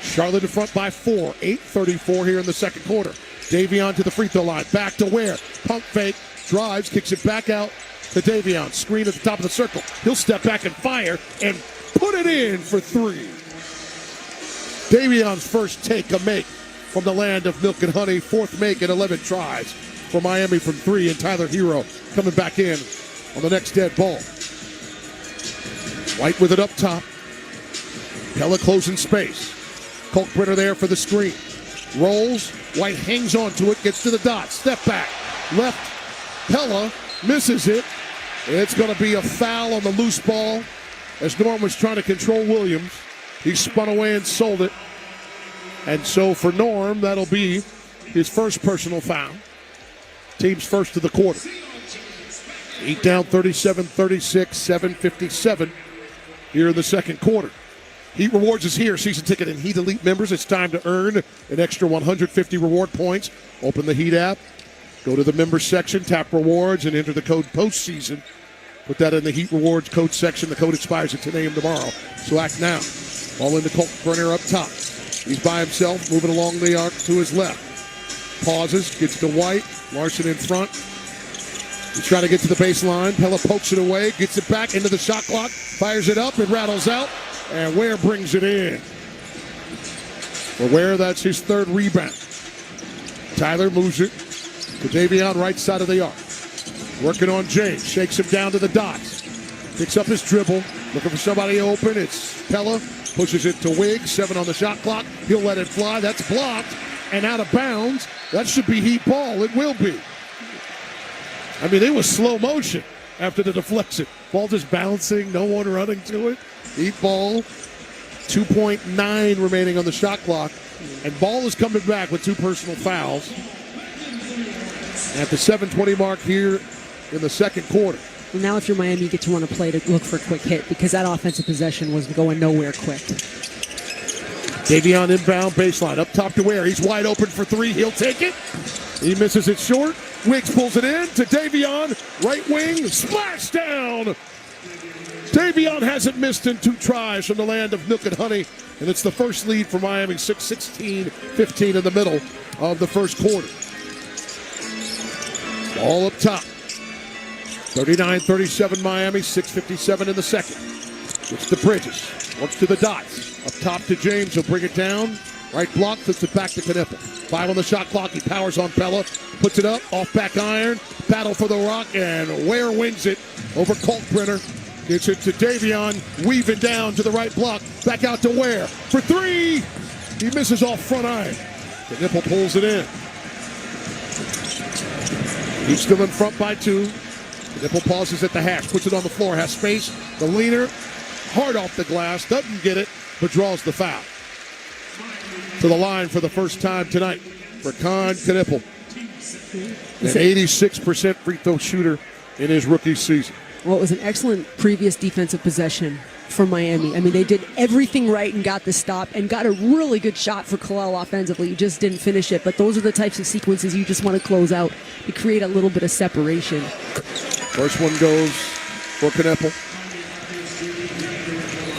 Charlotte in front by 4. 8:34 here in the second quarter. Davion to the free throw line. Back to Ware. Pump fake. Drives. Kicks it back out to Davion. Screen at the top of the circle. He'll step back and fire and put it in for 3. Davion's first take a make from the land of milk and honey. 4th make in 11 tries for Miami from 3. And Tyler Hero coming back in on the next dead ball. White with it up top. Pella closing space. Kalkbrenner there for the screen. Rolls. White hangs on to it. Gets to the dot. Step back. Left. Pella misses it. It's going to be a foul on the loose ball as Norm was trying to control Williams. He spun away and sold it. And so for Norm, that'll be his first personal foul. Team's first of the quarter. Heat down 37-36, 7:57 here in the second quarter. Heat Rewards is here. Season ticket and Heat Elite members. It's time to earn an extra 150 reward points. Open the Heat app. Go to the members section, tap rewards, and enter the code postseason. Put that in the Heat Rewards code section. The code expires at 10 a.m. tomorrow. So act now. Ball into Kalkbrenner up top. He's by himself, moving along the arc to his left. Pauses, gets to White. Larson in front. He's trying to get to the baseline. Pella pokes it away, gets it back into the shot clock, fires it up, it rattles out, and Ware brings it in. For Ware, that's his 3rd rebound. Tyler moves it to Davion, right side of the arc. Working on James, shakes him down to the dots. Picks up his dribble, looking for somebody open. It's Pella, pushes it to Wiggs, 7 on the shot clock. He'll let it fly, that's blocked, and out of bounds. That should be Heat ball, it will be. I mean, it was slow motion after the deflection. Ball just bouncing, no one running to it. Heat ball, 2.9 remaining on the shot clock. And Ball is coming back with 2 personal fouls at the 7:20 mark here in the second quarter. Well, now if you're Miami, you get to want to play to look for a quick hit because that offensive possession was going nowhere quick. Davion inbound baseline, up top to Ware. He's wide open for 3. He'll take it. He misses it short. Wiggs pulls it in to Davion. Right wing, splash down. Davion hasn't missed in 2 tries from the land of milk and honey. And it's the first lead for Miami, 16-15 in the middle of the first quarter. Ball up top. 39-37 Miami, 6:57 in the second. Gets to Bridges. Works to the dots. Up top to James. He'll bring it down. Right block, flips it back to Knippel. 5 on the shot clock. He powers on Pella. Puts it up. Off back iron. Battle for the rock. And Ware wins it over Kalkbrenner. Gets it to Davion. Weaving down to the right block. Back out to Ware. For 3. He misses off front iron. Knippel pulls it in. He's still in front by 2. Knippel pauses at the hash. Puts it on the floor. Has space. The leaner. Hard off the glass. Doesn't get it. But draws the foul. To the line for the first time tonight for Con Knippel. An 86% free throw shooter in his rookie season. Well, it was an excellent previous defensive possession for Miami. I mean, they did everything right and got the stop and got a really good shot for Kalel offensively. You just didn't finish it. But those are the types of sequences you just want to close out to create a little bit of separation. First one goes for Kneppel.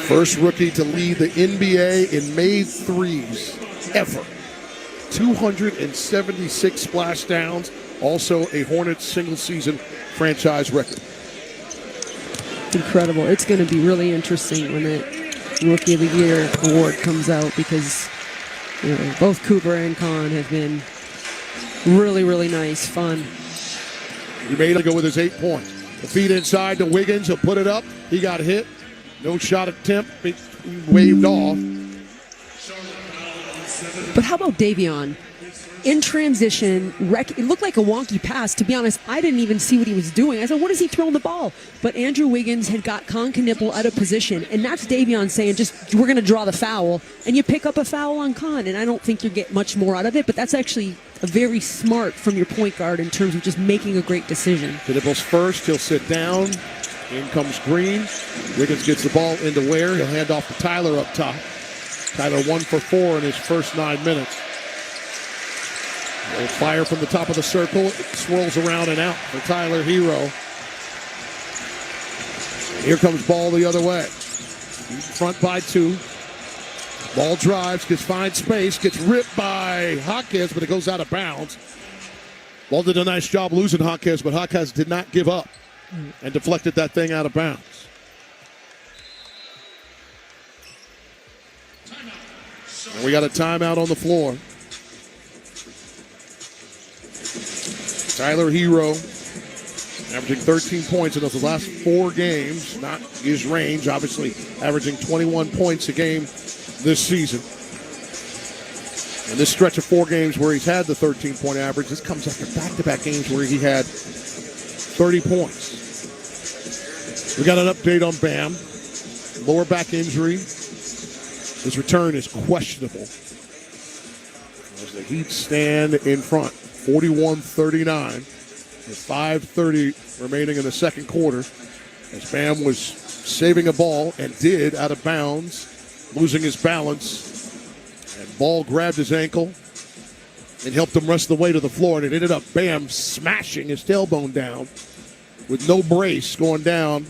First rookie to lead the NBA in made threes ever. 276 splashdowns. Also a Hornets single-season franchise record. Incredible. It's going to be really interesting when that Rookie of the Year award comes out because both Cooper and Kahn have been really, really nice, fun. He made it go with his 8 points. The feed inside to Wiggins. He'll put it up. He got hit. No shot attempt. He waved off. But how about Davion? In transition, it looked like a wonky pass. To be honest, I didn't even see what he was doing. I said, what is he throwing the ball? But Andrew Wiggins had got Kahn Knippel out of position, and that's Davion saying, we're going to draw the foul, and you pick up a foul on Kahn, and I don't think you get much more out of it, but that's actually a very smart from your point guard in terms of just making a great decision. Knippel's first. He'll sit down. In comes Green. Wiggins gets the ball into Ware. He'll hand off to Tyler up top. Tyler 1 for 4 in his first 9 minutes. They'll fire from the top of the circle. It swirls around and out for Tyler Hero. Here comes ball the other way. Front by 2. Ball drives, finds space, gets ripped by Jaquez, but it goes out of bounds. Ball did a nice job losing Jaquez, but Jaquez did not give up and deflected that thing out of bounds. And we got a timeout on the floor. Tyler Hero averaging 13 points in those last 4 games, not his range, obviously averaging 21 points a game this season. And this stretch of 4 games where he's had the 13-point average, this comes after back-to-back games where he had 30 points. We got an update on Bam. Lower back injury. His return is questionable. As the Heat stand in front, 41-39, with 5:30 remaining in the second quarter. As Bam was saving a ball and did out of bounds, losing his balance. And ball grabbed his ankle and helped him rest the way to the floor. And it ended up Bam smashing his tailbone down with no brace going down.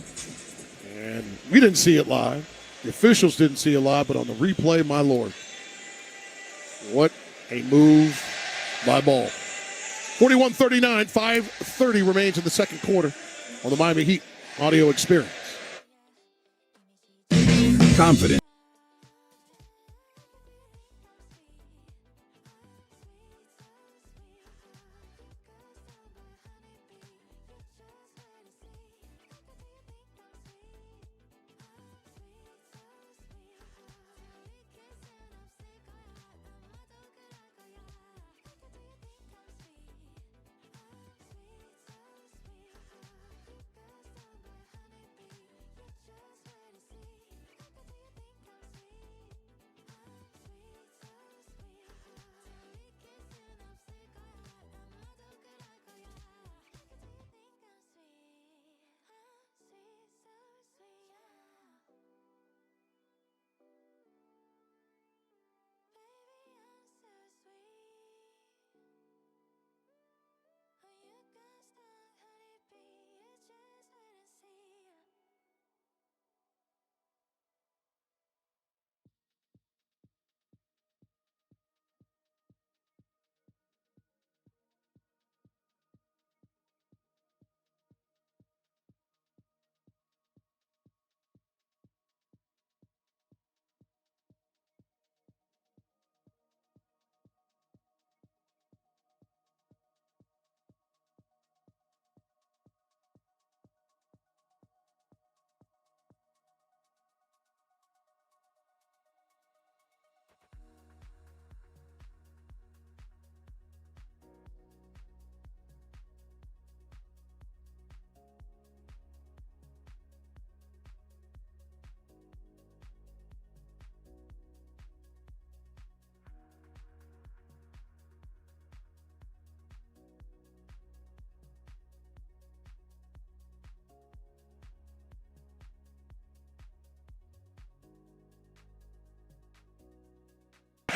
And we didn't see it live. The officials didn't see it live, but on the replay, my Lord. What a move by Ball. 41-39, 5:30 remains in the second quarter on the Miami Heat audio experience. Confident.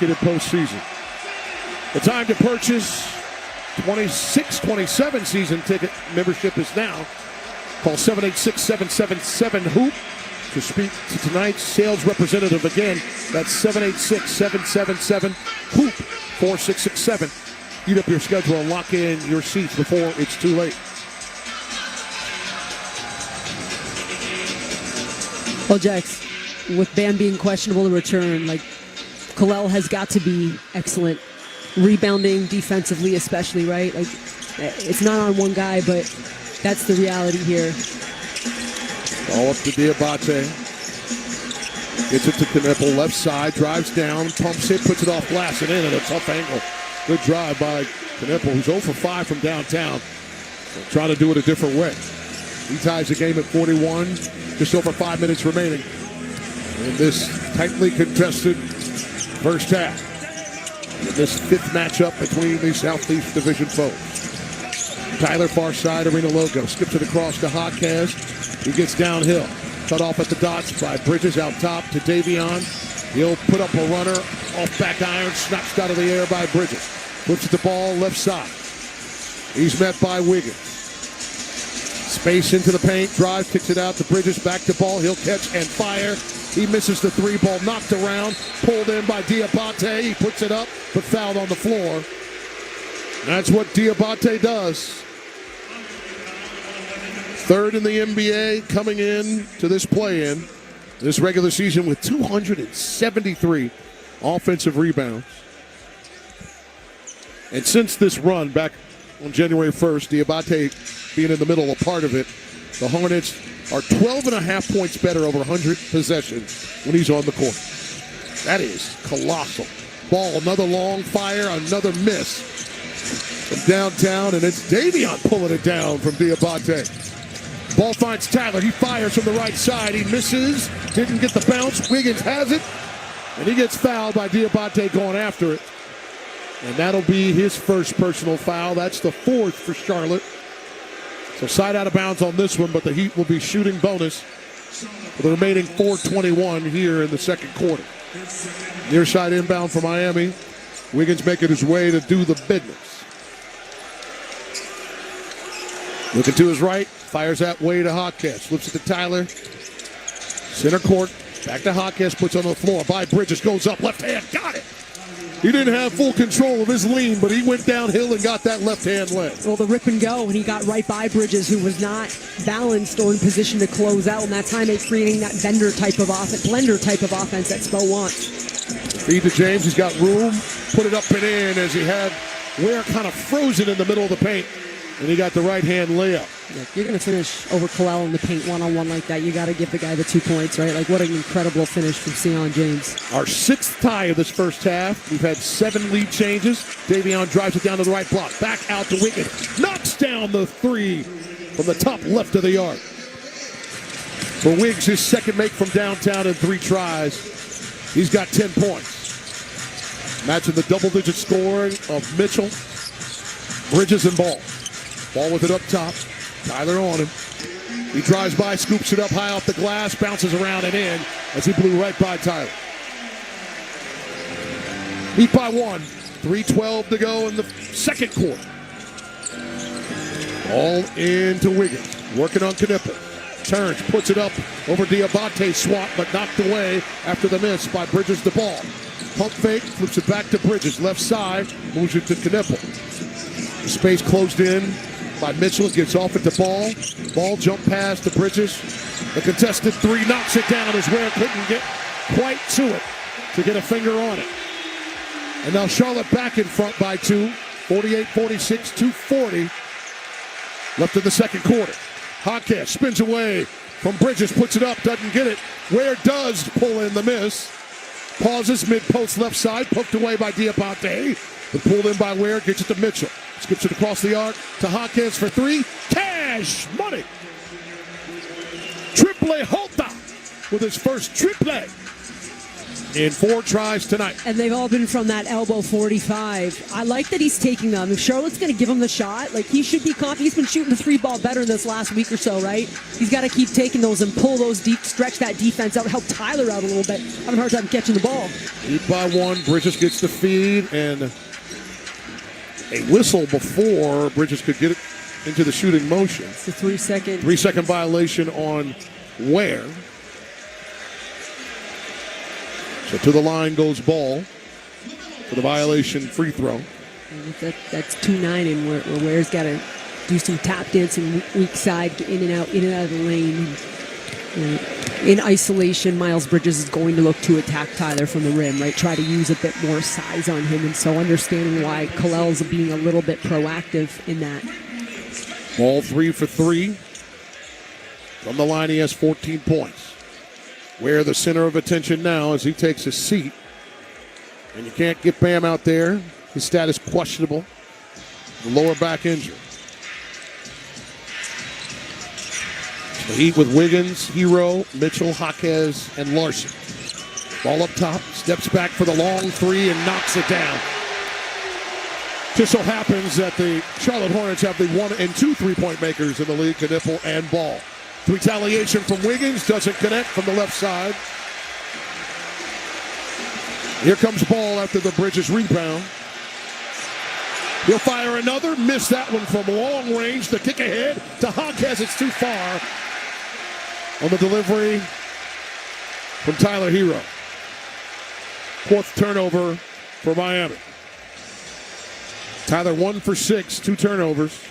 consecutive postseason. The time to purchase 26-27 season ticket membership is now. Call 786-777-HOOP to speak to tonight's sales representative. Again, that's 786-777-HOOP 4667. Eat up your schedule and lock in your seats before it's too late. Well, Jax, with Bam being questionable to return, like, Kalel has got to be excellent. Rebounding defensively, especially, right? Like, it's not on one guy, but that's the reality here. All up to Diabate. Gets it to Knippel, left side, drives down, pumps it, puts it off glass and in at a tough angle. Good drive by Knippel, who's 0 for 5 from downtown. Trying to do it a different way. He ties the game at 41, just over 5 minutes remaining in this tightly contested first half. In this fifth matchup between the Southeast Division foes. Tyler, far side, arena logo. Skips it across to Hawkes. He gets downhill. Cut off at the dots by Bridges out top to Davion. He'll put up a runner. Off back iron. Snatched out of the air by Bridges. Flips the ball left side. He's met by Wiggins. Space into the paint. Drive. Kicks it out to Bridges. Back to ball. He'll catch and fire. He misses the three ball. Knocked around. Pulled in by Diabate. He puts it up, but fouled on the floor. That's what Diabate does. Third in the NBA, coming in to this play-in, this regular season with 273 offensive rebounds. And since this run back on January 1st, Diabate being in the middle, a part of it, the Hornets are 12.5 points better over 100 possessions when he's on the court. That is colossal. Ball, another long fire, another miss from downtown, and it's Davion pulling it down from Diabate. Ball finds Tyler. He fires from the right side. He misses. Didn't get the bounce. Wiggins has it. And he gets fouled by Diabate going after it. And that'll be his first personal foul. That's the fourth for Charlotte. So side out of bounds on this one, but the Heat will be shooting bonus for the remaining 4:21 here in the second quarter. Near side inbound for Miami. Wiggins making his way to do the business. Looking to his right, fires that way to Hawkes. Flips it to Tyler. Center court, back to Hawkes, puts on the floor. By Bridges, goes up, left hand, got it. He didn't have full control of his lean, but he went downhill and got that left hand leg. Well, the rip and go, and he got right by Bridges, who was not balanced or in position to close out, and that time it's creating that blender type of offense that Spo wants. Feed to James, he's got room, put it up and in as he had Ware kind of frozen in the middle of the paint. And he got the right-hand layup. Look, you're going to finish over Kalel in the paint one-on-one like that. You got to give the guy the 2 points, right? Like, what an incredible finish from Sion James. Our sixth tie of this first half. We've had 7 lead changes. Davion drives it down to the right block. Back out to Wiggins. Knocks down the three from the top left of the arc. For Wiggs, his second make from downtown in 3 tries. He's got 10 points. Matching the double-digit scoring of Mitchell, Bridges, and Ball. Ball with it up top. Tyler on him. He drives by, scoops it up high off the glass, bounces around and in as he blew right by Tyler. Heat by 1. 3:12 to go in the second quarter. All into Wiggins. Working on Knippel. Turns, puts it up over Diabate. Swat, but knocked away after the miss by Bridges the ball. Pump fake, flips it back to Bridges. Left side, moves it to Knippel. Space closed in by Mitchell, gets off at the ball. Ball jump pass to Bridges. The contested 3 knocks it down as Ware couldn't get quite to it to get a finger on it. And now Charlotte back in front by 2. 48-46, 2:40 left in the second quarter. Hawkes spins away from Bridges, puts it up, doesn't get it. Ware does pull in the miss. Pauses mid-post left side, poked away by Diabate. But pulled in by Ware, gets it to Mitchell. Skips it across the arc to Hawkes for 3. Cash money. Triple Holta with his first triple. in 4 tries tonight. And they've all been from that elbow 45. I like that he's taking them. If Charlotte's going to give him the shot, like he should be confident. He's been shooting the 3-ball better this last week or so, right? He's got to keep taking those and pull those deep, stretch that defense out, help Tyler out a little bit. Having a hard time catching the ball. Lead by 1. Bridges gets the feed and a whistle before Bridges could get it into the shooting motion. It's a 3-second. 3-second violation on Ware. So to the line goes Ball for the violation free throw. That's 2-9, and where Ware's got to do some tap dancing weak side, in and out of the lane. In isolation, Miles Bridges is going to look to attack Tyler from the rim, right? Try to use a bit more size on him, and so understanding why Kalel's being a little bit proactive in that. Ball 3 for 3. From the line, he has 14 points. Where the center of attention now as he takes a seat. And you can't get Bam out there. His status questionable. The lower back injury. The Heat with Wiggins, Hero, Mitchell, Jaquez, and Larson. Ball up top. Steps back for the long 3 and knocks it down. Just so happens that the Charlotte Hornets have the 1 and 2 3-point makers in the league, Knipple and Ball. Retaliation from Wiggins, doesn't connect from the left side. Here comes Ball after the Bridges rebound. He'll fire another, miss that one from long range. The kick ahead to Jaquez, it's too far. On the delivery from Tyler Hero. 4th turnover for Miami. Tyler 1 for 6, 2 turnovers.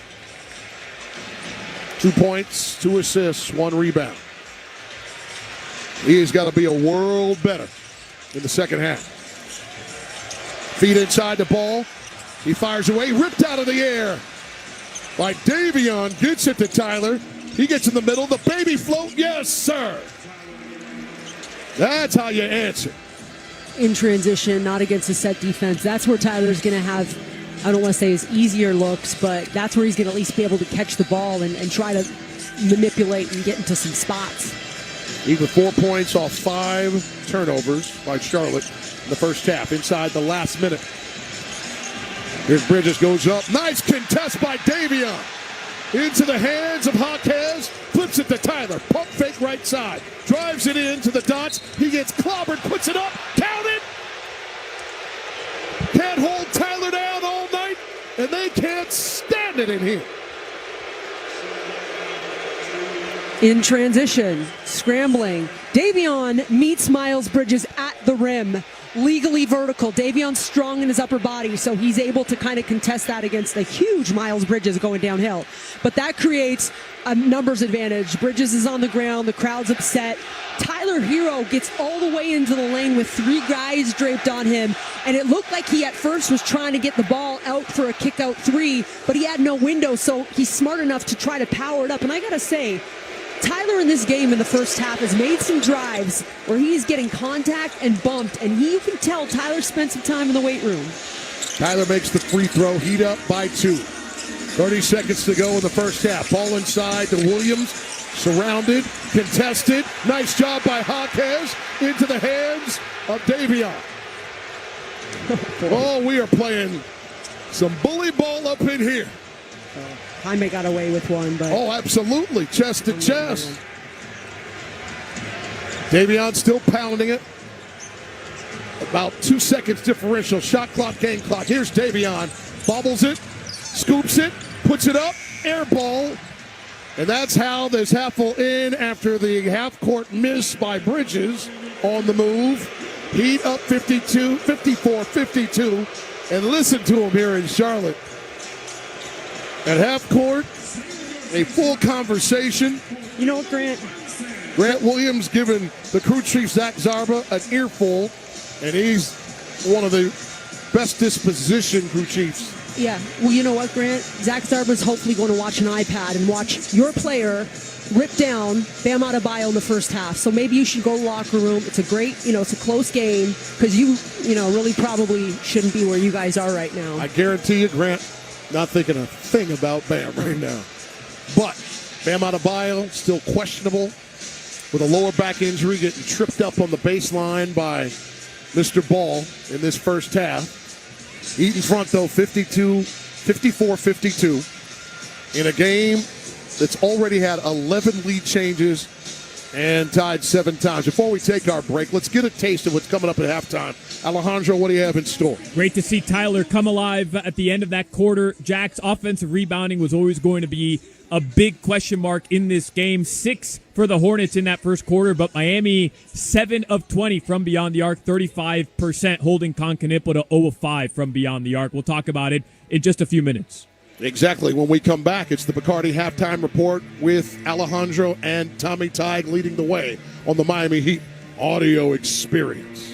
2 points, 2 assists, 1 rebound. He's got to be a world better in the second half. Feet inside the ball. He fires away, ripped out of the air by Davion. Gets it to Tyler. He gets in the middle. The baby float. Yes, sir. That's how you answer. In transition, not against a set defense. That's where Tyler's going to have, I don't want to say his easier looks, but that's where he's going to at least be able to catch the ball and try to manipulate and get into some spots. Even 4 points off 5 turnovers by Charlotte in the first half, inside the last minute. Here's Bridges, goes up. Nice contest by Davion. Into the hands of Jaquez. Flips it to Tyler. Pump fake right side. Drives it into the dots. He gets clobbered, puts it up. Count it! Can't hold Tyler down all night, and they can't stand it in here. In transition, scrambling. Davion meets Miles Bridges at the rim. Legally vertical. Davion's strong in his upper body, so he's able to kind of contest that against the huge Miles Bridges going downhill. But that creates a numbers advantage. Bridges is on the ground. The crowd's upset. Tyler Hero gets all the way into the lane with 3 guys draped on him, and it looked like he at first was trying to get the ball out for a kick-out 3, but he had no window, so he's smart enough to try to power it up. And I got to say, Tyler in this game in the first half has made some drives where he's getting contact and bumped, and you can tell Tyler spent some time in the weight room. Tyler makes the free throw, Heat up by 2. 30 seconds to go in the first half. Ball inside to Williams, surrounded, contested. Nice job by Jaquez into the hands of Davion. Oh, we are playing some bully ball up in here. Jaime got away with one, but... Oh, absolutely. Chest to chest. Davion still pounding it. About 2 seconds differential. Shot clock, game clock. Here's Davion. Bobbles it, scoops it, puts it up, air ball. And that's how this half will end after the half-court miss by Bridges on the move. Heat up 54-52. And listen to him here in Charlotte. At half court, a full conversation. You know what, Grant? Grant Williams giving the crew chief, Zach Zarba, an earful, and he's one of the best dispositioned crew chiefs. Yeah, well, you know what, Grant? Zach Zarba's hopefully going to watch an iPad and watch your player rip down Bam Adebayo in the first half. So maybe you should go to the locker room. It's a great, it's a close game because you really probably shouldn't be where you guys are right now. I guarantee you, Grant, not thinking a thing about Bam right now. But Bam Adebayo still questionable with a lower back injury, getting tripped up on the baseline by Mr. Ball in this first half. Heat in front, though, 54-52 in a game that's already had 11 lead changes and tied 7 times. Before we take our break, let's get a taste of what's coming up at halftime. Alejandro, what do you have in store? Great to see Tyler come alive at the end of that quarter. Jack's offensive rebounding was always going to be a big question mark in this game. 6 for the Hornets in that first quarter, but Miami 7 of 20 from beyond the arc, 35%, holding Concanipo to 0 of 5 from beyond the arc. We'll talk about it in just a few minutes. Exactly. When we come back, it's the Bacardi Halftime Report with Alejandro and Tommy Tighe leading the way on the Miami Heat audio experience.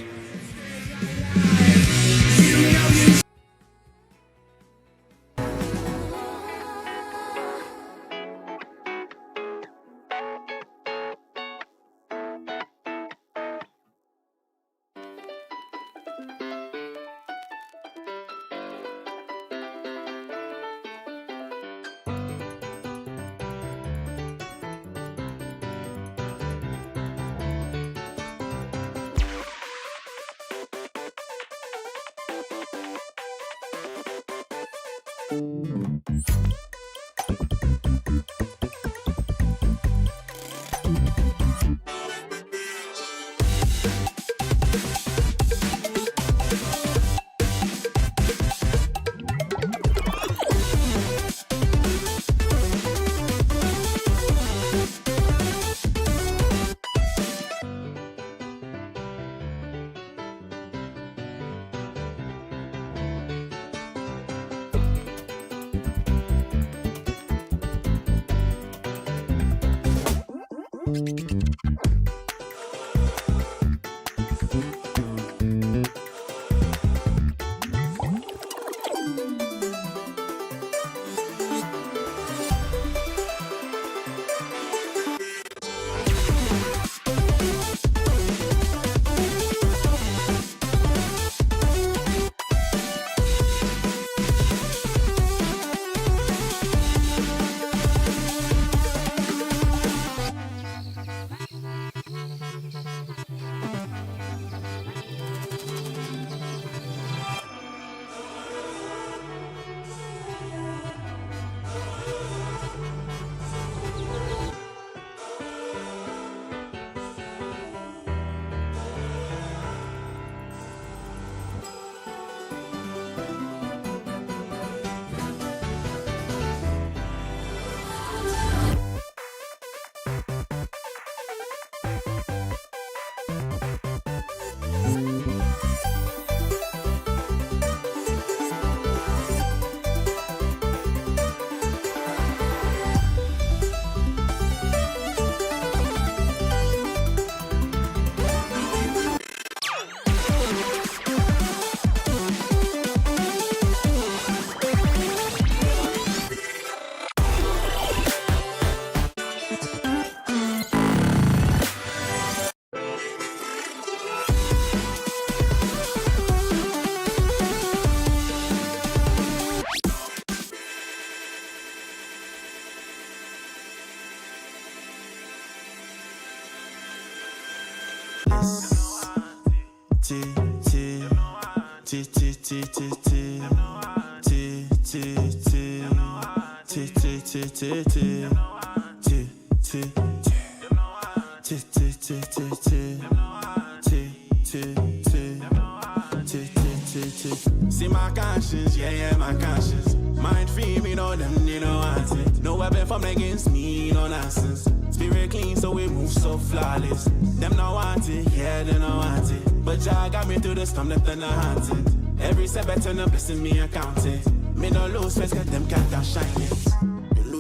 See my conscience, yeah, my conscience. Mind free, me know them, they don't want it. No weapon formed against me, no nonsense. Spirit clean, so we move so flawless. Them not want it, yeah, they don't want it. But Jah got me through the storm, that they not haunted. Every setback turn up, blessing me account it. Me no lose face, cause them can't shine it.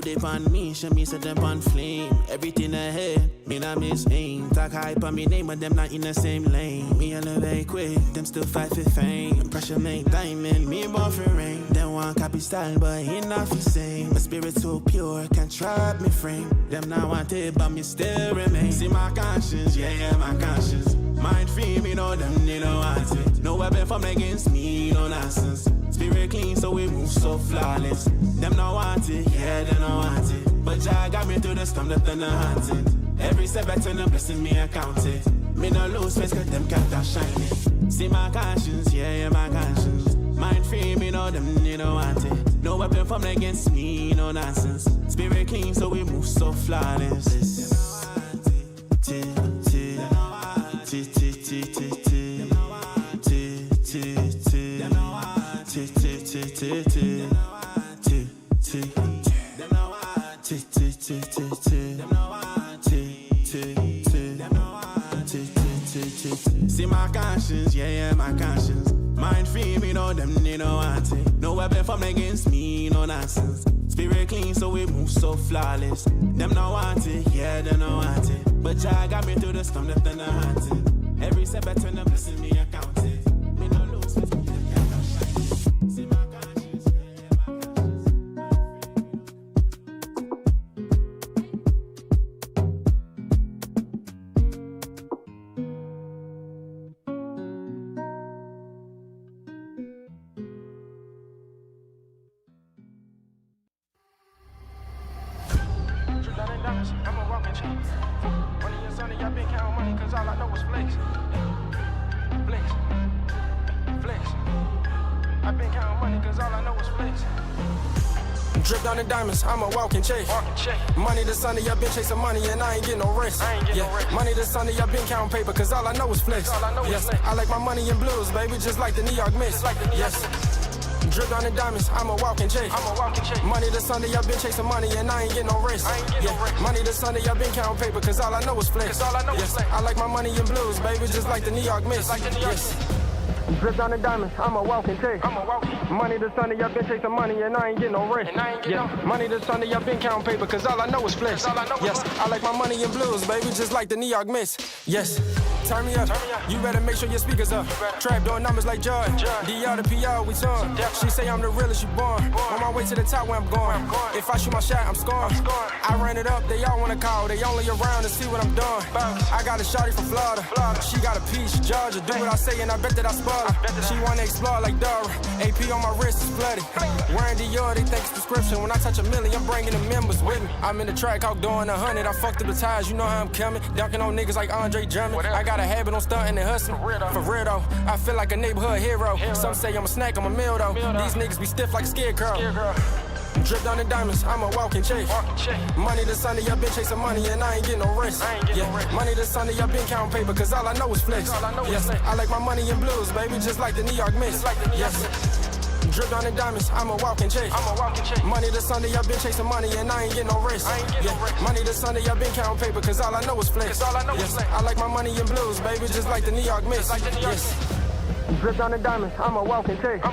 They on me, show me set them on flame. Everything ahead, me not miss aim. Talk hype on me name, but them not in the same lane. Me elevate quick, them still fight for fame. Pressure make diamond, me born for rain. Them want copy style, but he not the same. My spirit so pure, can't trap me frame. Them not want it, but me still remain. See my conscience, yeah, my conscience. Mind free, me know them, they don't want it. No weapon formed against me, no nonsense. Spirit clean, so we move so flawless. Them not want it, yeah, they don't want it. But Jah got me through the storm, that they not haunted. Every setback turn up, blessing me account it. Me no lose face, cause them can't shine it. See my conscience, yeah, my conscience. Mind free, me know them, you don't want it. No weapon formed against me, no nonsense. Spirit clean, so we move so flawless. See my conscience, yeah, my conscience. Mind free, me know them, they don't want it. No weapon formed against me, no nonsense. Spirit clean, so we move so flawless. Them not want it, yeah, they don't want it. But Jah got me through the storm, left and I want it. Every step I turn up, blessing me, I count it. Me no lose, with me, I can't fight. See my conscience, yeah, my I'm a walking check. One of your son, y'all been counting money, cause all I know is flex. Flex. Flex. I've been counting money, cause all I know is flex. Drip down in diamonds, I'm a walking check. Money to Sunday, y'all been chasing money and I ain't getting no rest. Money to Sunday, y'all been counting paper, cause all I know is flex. Yes, I like my money in blues, baby, just like the New York Mets. Yes. Drip down in diamonds, I'm a walking check. Money to Sunday, I've been chasing money and I ain't getting no rest. Money to Sunday, I've been counting paper, cause all I know is flex. Yes, I like my money in blues, baby, just like the New York Mets. Yes. Drip down in diamonds, I'm a walking check. Money to Sunday, I've been chasing money and I ain't getting no rest. Money to Sunday, I've been counting paper, cause all I know is flex. Yes, I like my money in blues, baby, just like the New York Mets. Yes. Turn me up. You better make sure your speakers up. Trap doing numbers like Joy. DR to PR, we turn. She say I'm the realest you born. On my way to the top where I'm going. If I shoot my shot, I'm scoring. I ran it up, they all wanna call. They only around to see what I'm doing. I got a shawty from Florida. She got a peach, Georgia. Do what I say and I bet that I spoil her. She wanna explore like Dora. AP on my wrist is bloody. Wearing Dior, they think it's prescription. When I touch a million, I'm bringing the members with me. I'm in the track, out doing 100. I fucked up the tires, you know how I'm coming. Dunking on niggas like Andre Drummond. I got a habit on stunting and hustling. For real though, I feel like a neighborhood hero. Some say I'm a snack, I'm a meal though. These niggas be stiff like a scarecrow. Drip down in diamonds, I'm a walking check. Money to Sunday, I've been chasing money and I ain't getting no rest. Money to Sunday, I've been counting paper, cause all I know is flex. Yes, I like my money in blues, baby, just like the New York Mets. Yes. Drip down in diamonds, I'm a walking check. Money to Sunday, I've been chasing money and I ain't getting no rest. Money to Sunday, I've been counting paper, cause all I know is flex. Yes, I like my money in blues, baby, just like the New York Mets. Yes. Drip down in diamonds, I'm a walking check.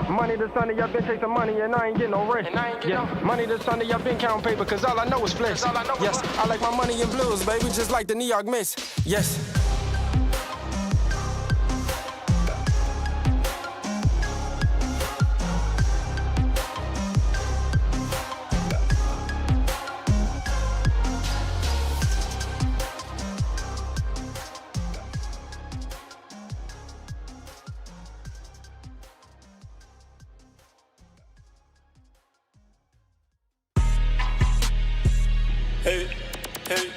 Money to Sunday, I've been chasing money and I ain't getting no rest. Money to Sunday, I've been counting paper, cause all I know is flex. Yes, I like my money in blues, baby, just like the New York Mets. Yes. Hey, hey,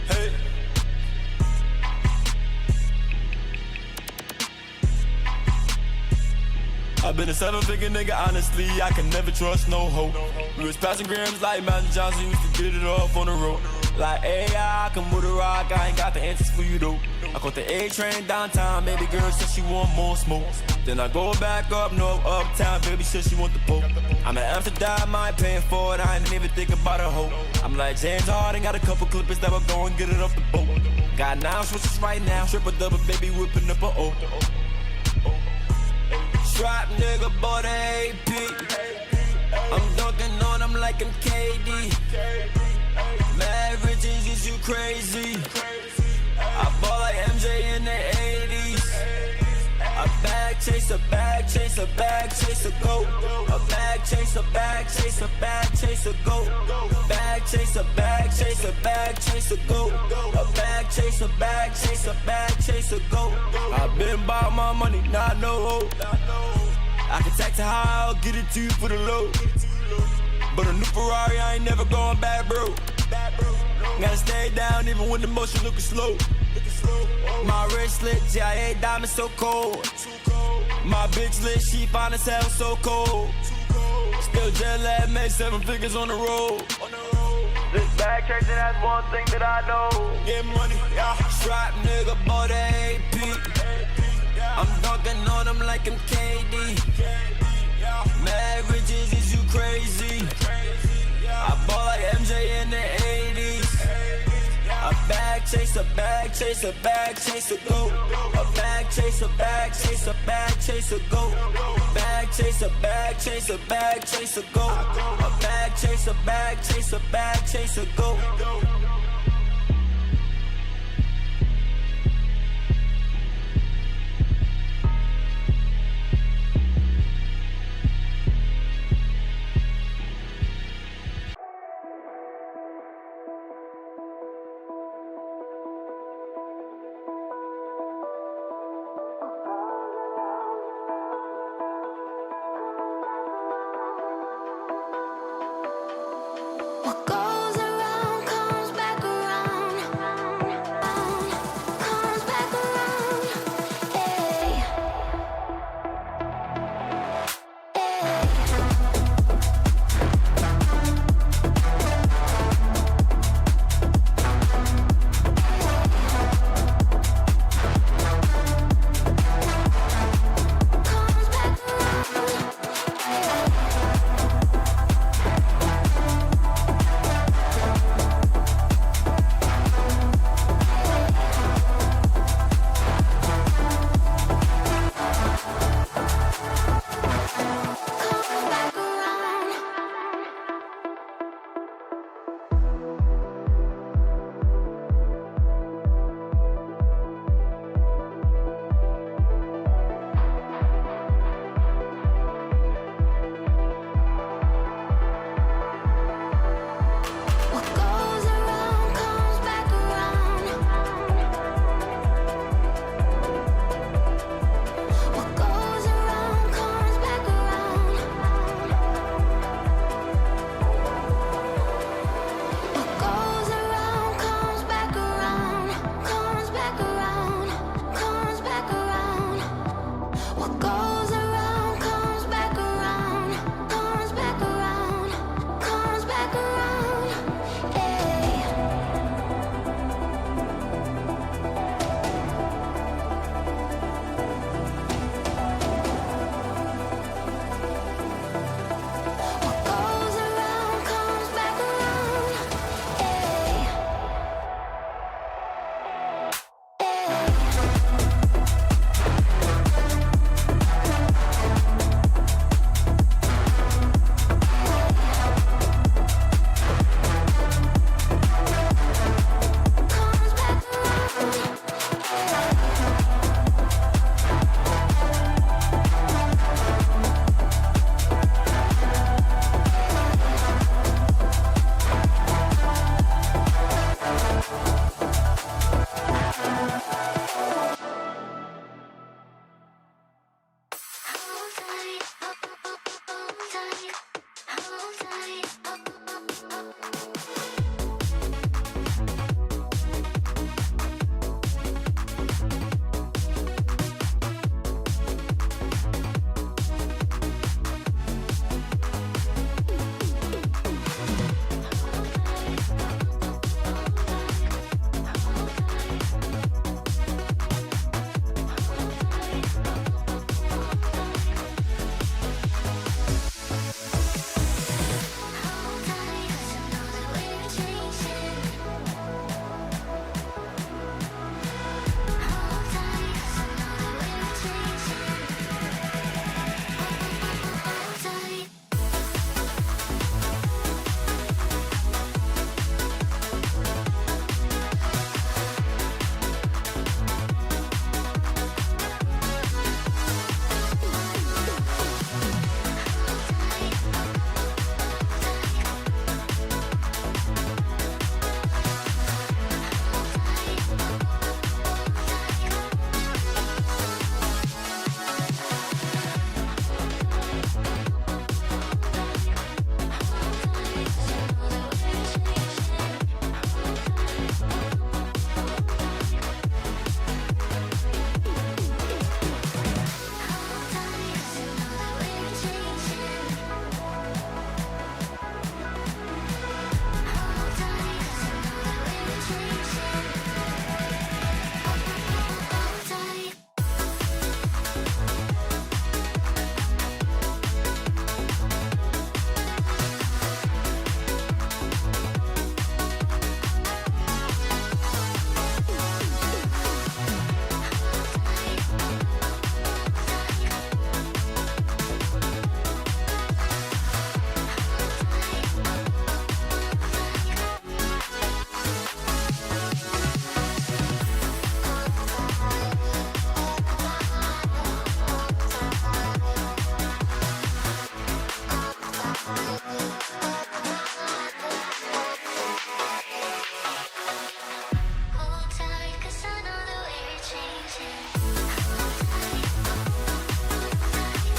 hey. I've been a 7-figure nigga, honestly, I can never trust no hoe. We was passing grams like Magic Johnson, used to get it off on the road. Like AI, I can move the rock, I ain't got the answers for you though. I caught the A train downtown, baby girl said she want more smoke. Then I go back up north, uptown, baby said she want the poke. I'm in Amsterdam, I ain't paying for it, I ain't even think about a hoe. I'm like James Harden, got a couple clippers that will go and get it off the boat. Got 9 switches right now, triple double, baby whipping up a O. Strap nigga bought a AP. I'm dunking on him like I'm KD. Mad riches, is you crazy? I bought like MJ in the 80s. A bag chase, a bag chase, a bag chase, a go. A bag chase, a bag chase, a bag chase, a go. Bag chase, a bag chase, a bag chase, a go. A bag chase, a bag chase, a bag chase, a go. I've been about my money, not no hope. I can tax it high, I'll get it to you for the low. But a new Ferrari, I ain't never going back, bro. Gotta stay down even when the motion looking slow. My wrist lit, GIA diamond so cold. My bitch lit, she fine as hell, so cold. Still jet lag, made 7 figures on the road. This bag chasing, that's one thing that I know. Get money, yeah. Strap nigga, bought a AP. I'm dunking on them like I'm KD. Mad riches, is you crazy? I ball like MJ in the 80s. A bag chase, a bag chase, a bag chase, a go. A bag chase, a bag chase, a bag chase, a go. Bag chase, a bag chase, a bag chase, a go. A bag chase, a bag chase, a bag chase, a go. What goes around comes back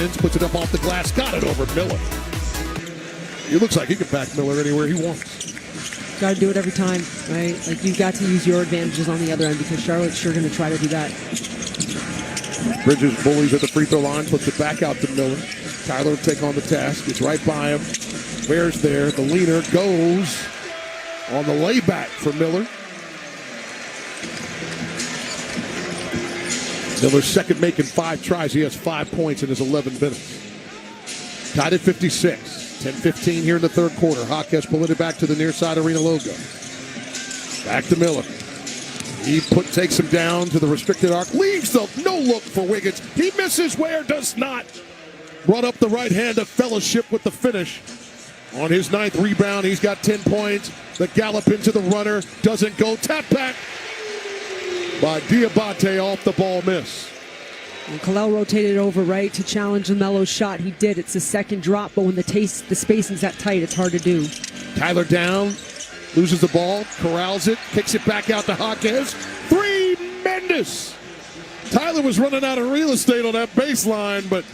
spins, puts it up off the glass, got it over Miller. He looks like he can back Miller anywhere he wants. Got to do it every time, right? Like, you've got to use your advantages on the other end because Charlotte's sure going to try to do that. Bridges bullies at the free throw line, puts it back out to Miller. Tyler will take on the task. It's right by him. Bears there. The leaner goes on the layback for Miller. Miller's second making 5 tries. He has 5 points in his 11 minutes. Tied at 56. 10-15 here in the third quarter. Hawkes pulling it back to the near side arena logo. Back to Miller. He takes him down to the restricted arc. Leaves the no look for Wiggins. He misses. Ware does not. Run up the right hand of fellowship with the finish. On his 9th rebound, he's got 10 points. The gallop into the runner doesn't go. Tap back by Diabate off the ball miss. And Kalel rotated over right to challenge LaMelo's shot. He did. It's his second drop, but when the spacing's that tight, it's hard to do. Tyler down, loses the ball, corrals it, kicks it back out to Hawkes. Tremendous! Tyler was running out of real estate on that baseline, but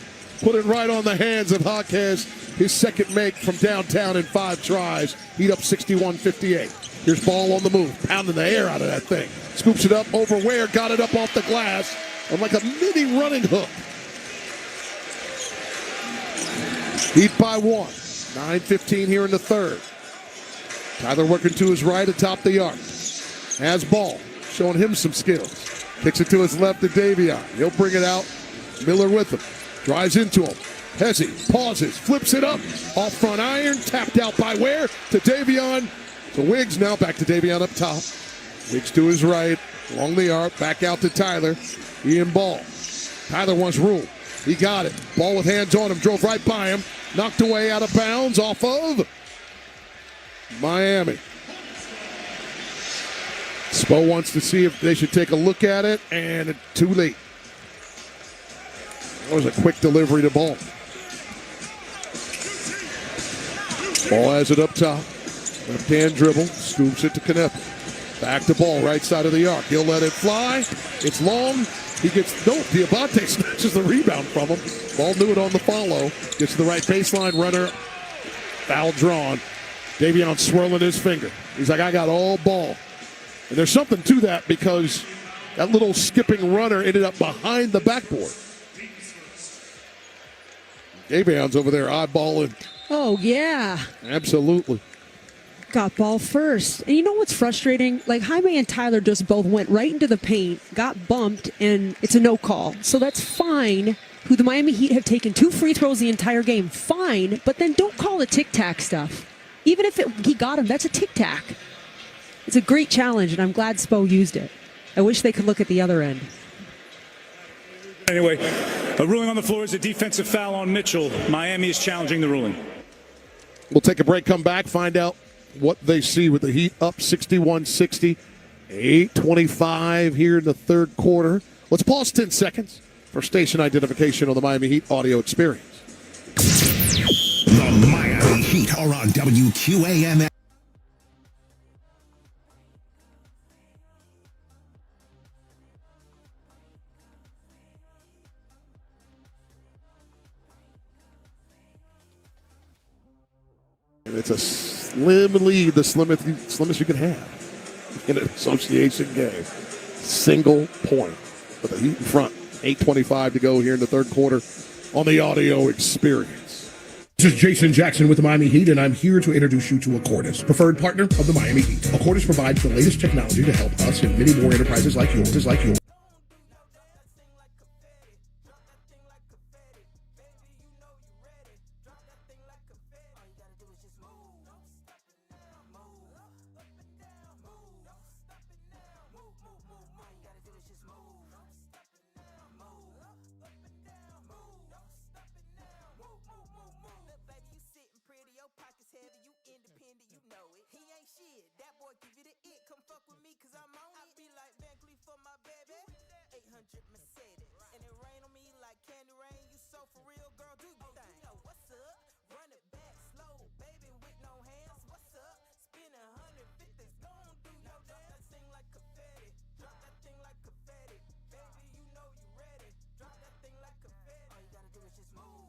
put it right on the hands of Hawkes. His second make from downtown in 5 tries. Heat up 61-58. Here's ball on the move, pounding the air out of that thing. Scoops it up over Ware, got it up off the glass. And like a mini running hook. Heat by 1. 9:15 here in the third. Tyler working to his right atop the arc. Has ball, showing him some skills. Kicks it to his left to Davion. He'll bring it out. Miller with him. Drives into him. Hezzy pauses, flips it up. Off front iron, tapped out by Ware to Davion. To Wiggs now, back to Davion up top. Wiggs to his right, along the arc, back out to Tyler. Ian Ball. Tyler wants room. He got it. Ball with hands on him. Drove right by him. Knocked away out of bounds off of Miami. Spo wants to see if they should take a look at it, and too late. That was a quick delivery to Ball. Ball has it up top. Left hand dribble. Scoops it to Kneppel. Back to Ball, right side of the arc. He'll let it fly. It's long. He gets, Diabate snatches the rebound from him. Ball knew it on the follow. Gets to the right baseline, runner. Foul drawn. Davion swirling his finger. He's like, I got all ball. And there's something to that because that little skipping runner ended up behind the backboard. Davion's over there eyeballing. Oh, yeah. Absolutely. Got ball first. And you know what's frustrating? Like, Jaime and Tyler just both went right into the paint, got bumped, and it's a no call. So that's fine. Who the Miami Heat have taken 2 free throws the entire game. Fine, but then don't call the tic-tac stuff. Even if he got him, that's a tic-tac. It's a great challenge, and I'm glad Spo used it. I wish they could look at the other end. Anyway, a ruling on the floor is a defensive foul on Mitchell. Miami is challenging the ruling. We'll take a break, come back, find out what they see with the Heat up 61-60. 8:25 here in the third quarter. Let's pause 10 seconds for station identification on the Miami Heat audio experience. The Miami Heat are on WQAM. It's a slim lead, the slimmest you can have in an association game. Single point. But the Heat in front. 8:25 to go here in the third quarter on the audio experience. This is Jason Jackson with the Miami Heat, and I'm here to introduce you to Accordis, preferred partner of the Miami Heat. Accordis provides the latest technology to help us and many more enterprises like yours. Baby, you know you ready. Drop that thing like confetti. All you gotta do is just move.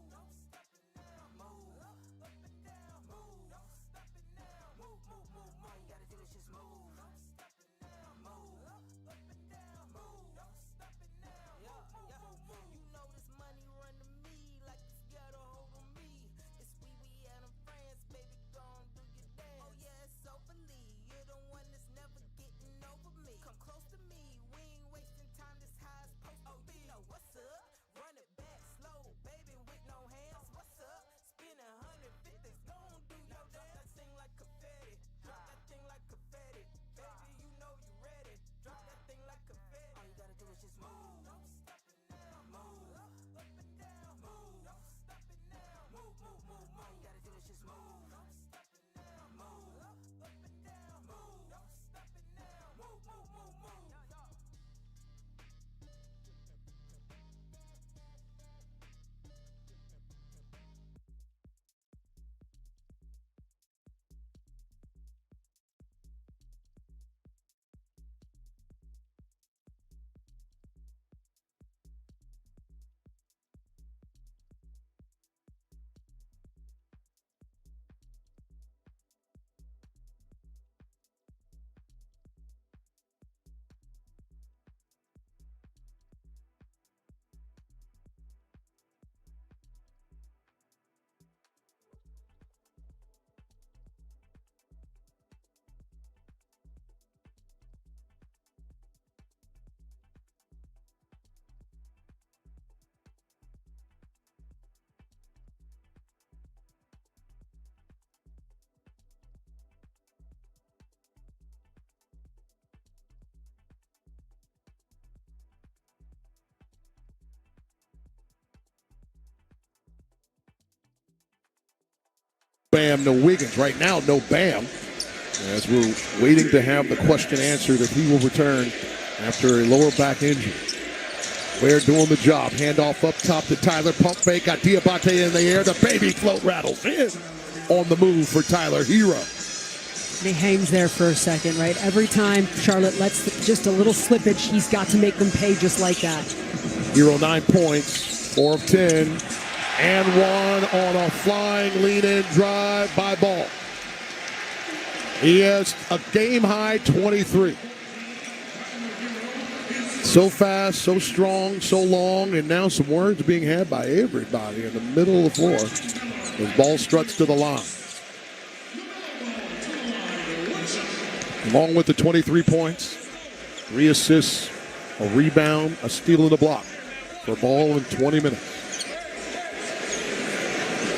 Bam, no Wiggins. Right now, no Bam. As we're waiting to have the question answered if he will return after a lower back injury. Ware doing the job. Handoff up top to Tyler. Pump fake. Got Diabate in the air. The baby float rattles in. On the move for Tyler Hero. And he hangs there for a second, right? Every time Charlotte lets just a little slippage, he's got to make them pay just like that. Hero 9 points, 4 of 10, and 1 on a flying lead-in drive by Ball. He has a game-high 23. So fast, so strong, so long, and now some words being had by everybody in the middle of the floor as Ball struts to the line. Along with the 23 points, 3 assists, a rebound, a steal and a block for Ball in 20 minutes.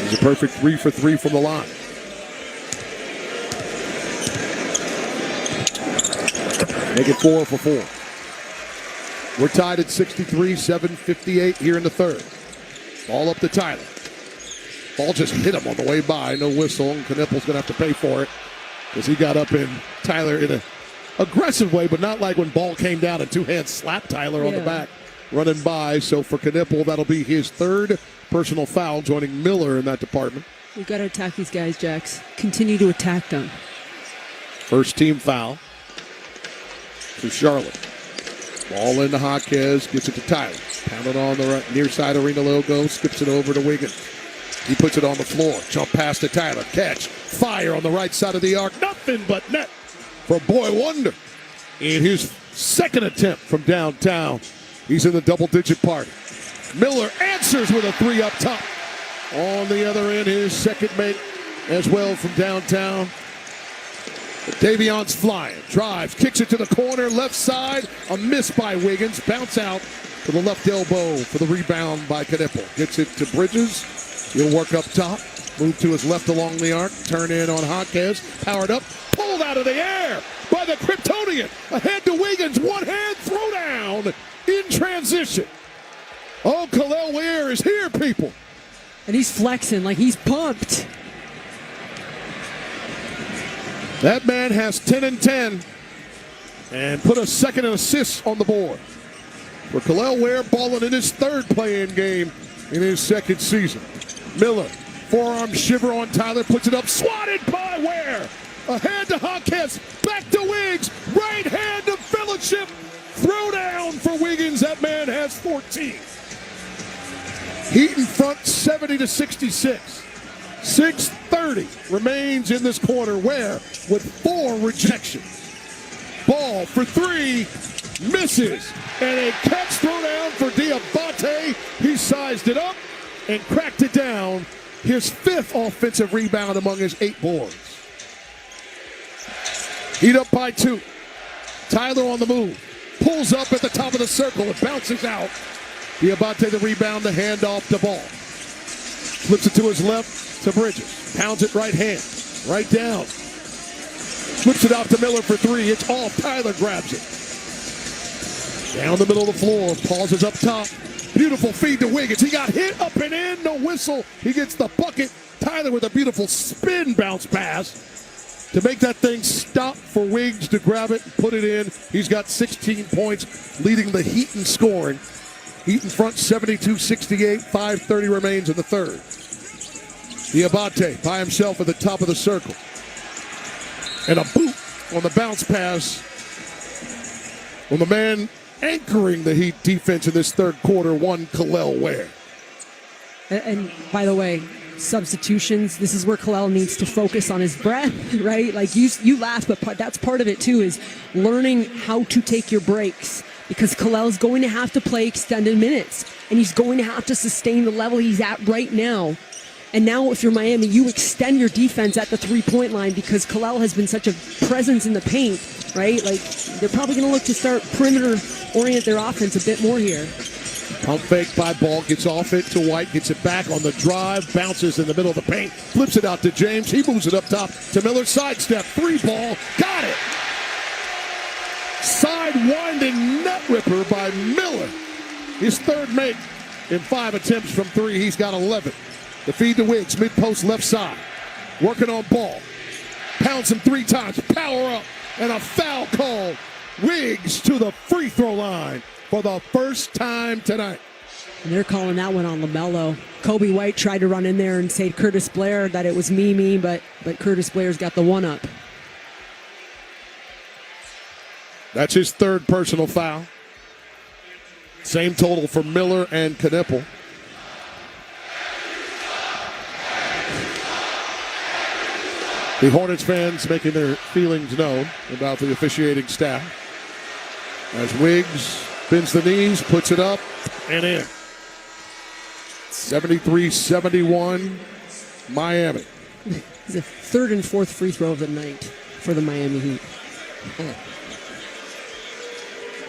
He's a perfect 3 for 3 from the line. Make it 4 for 4. We're tied at 63, 7:58 here in the third. Ball up to Tyler. Ball just hit him on the way by. No whistle, and Knippel's going to have to pay for it because he got up in Tyler in an aggressive way, but not like when Ball came down and two-hand slapped Tyler on the back running by. So for Knippel, that'll be his third personal foul, joining Miller in that department. We've got to attack these guys, Jax. Continue to attack them. First team foul to Charlotte. Ball into Jaquez, gets it to Tyler. Pounded on the right, near side arena logo, skips it over to Wiggins. He puts it on the floor. Jump pass to Tyler. Catch. Fire on the right side of the arc. Nothing but net for Boy Wonder. In his second attempt from downtown. He's in the double-digit party. Miller answers with a 3 up top. On the other end, his second make as well from downtown. Davion's flying. Drives. Kicks it to the corner. Left side. A miss by Wiggins. Bounce out to the left elbow for the rebound by Knippel. Gets it to Bridges. He'll work up top, move to his left along the arc, turn in on Jaquez, powered up, pulled out of the air by the Kryptonian. Ahead to Wiggins, one hand throw down in transition. Oh, Kel'el Ware is here, people. And he's flexing like he's pumped. That man has 10 and 10 and put a second assist on the board. For Kel'el Ware balling in his third play-in game in his second season. Miller, forearm shiver on Tyler, puts it up, swatted by Ware. Ahead to Jaquez, back to Wiggs, right hand to Fellowship. Throw down for Wiggins, that man has 14. Heat in front 70-66. 6:30 remains in this quarter. Ware with 4 rejections. Ball for 3, misses, and a catch throw down for Diabate. He sized it up and cracked it down. His 5th offensive rebound among his 8 boards. Heat up by 2. Tyler on the move. Pulls up at the top of the circle. It bounces out. Diabate the rebound, the handoff to Ball. Flips it to his left to Bridges. Pounds it right hand. Right down. Flips it out to Miller for 3. It's off. Tyler grabs it. Down the middle of the floor. Pauses up top. Beautiful feed to Wiggins. He got hit up and in. No whistle. He gets the bucket. Tyler with a beautiful spin bounce pass to make that thing stop for Wiggs to grab it and put it in. He's got 16 points, leading the Heat in scoring. Heat in front 72-68. 5:30 remains in the third. Diabate by himself at the top of the circle. And a boot on the bounce pass on the man anchoring the Heat defense in this third quarter, one Kel'el Ware. And by the way, substitutions, this is where Kel'el needs to focus on his breath, right? Like you laugh, but that's part of it too, is learning how to take your breaks, because Kel'el is going to have to play extended minutes, and he's going to have to sustain the level he's at right now. And now if you're Miami, you extend your defense at the three-point line, because Kel'el has been such a presence in the paint, right? Like, they're probably going to look to start perimeter-orient their offense a bit more here. Pump fake by Ball, gets off it to White, gets it back on the drive, bounces in the middle of the paint, flips it out to James. He moves it up top to Miller, sidestep, 3-ball, got it! Side-winding net ripper by Miller. His third make in 5 attempts from 3. He's got 11. The feed to Wiggs, mid-post left side. working on ball. Pounds him 3 times. Power up. And a foul call. Wiggs to the free throw line for the first time tonight. And they're calling that one on LaMelo. Kobe White tried to run in there and say to Curtis Blair that it was me, but Curtis Blair's got the one up. That's his 3rd personal foul. Same total for Miller and Knipple. The Hornets fans making their feelings known about the officiating staff. As Wiggs bends the knees, puts it up, and in. 73-71, Miami. It's the 3rd and 4th free throw of the night for the Miami Heat.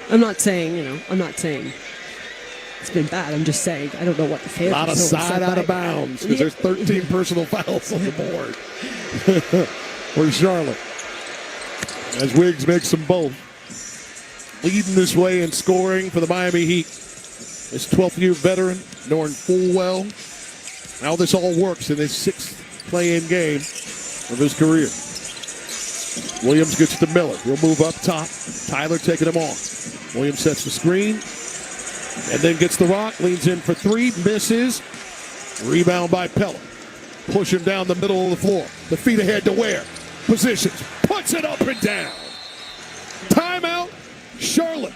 I'm not saying it's been bad. I'm just saying I don't know what the fans. A lot of side out of bounds because there's 13 personal fouls on the board for Charlotte. As Wiggs makes them both. Leading this way in scoring for the Miami Heat. This 12th-year veteran, knowing full well how this all works in his 6th play-in game of his career. Williams gets to Miller. He'll move up top. Tyler taking him off. Williams sets the screen and then gets the rock. Leans in for 3. Misses. Rebound by Pella. Push him down the middle of the floor. The feet ahead to Ware. Positions. Puts it up and down. Timeout. Charlotte.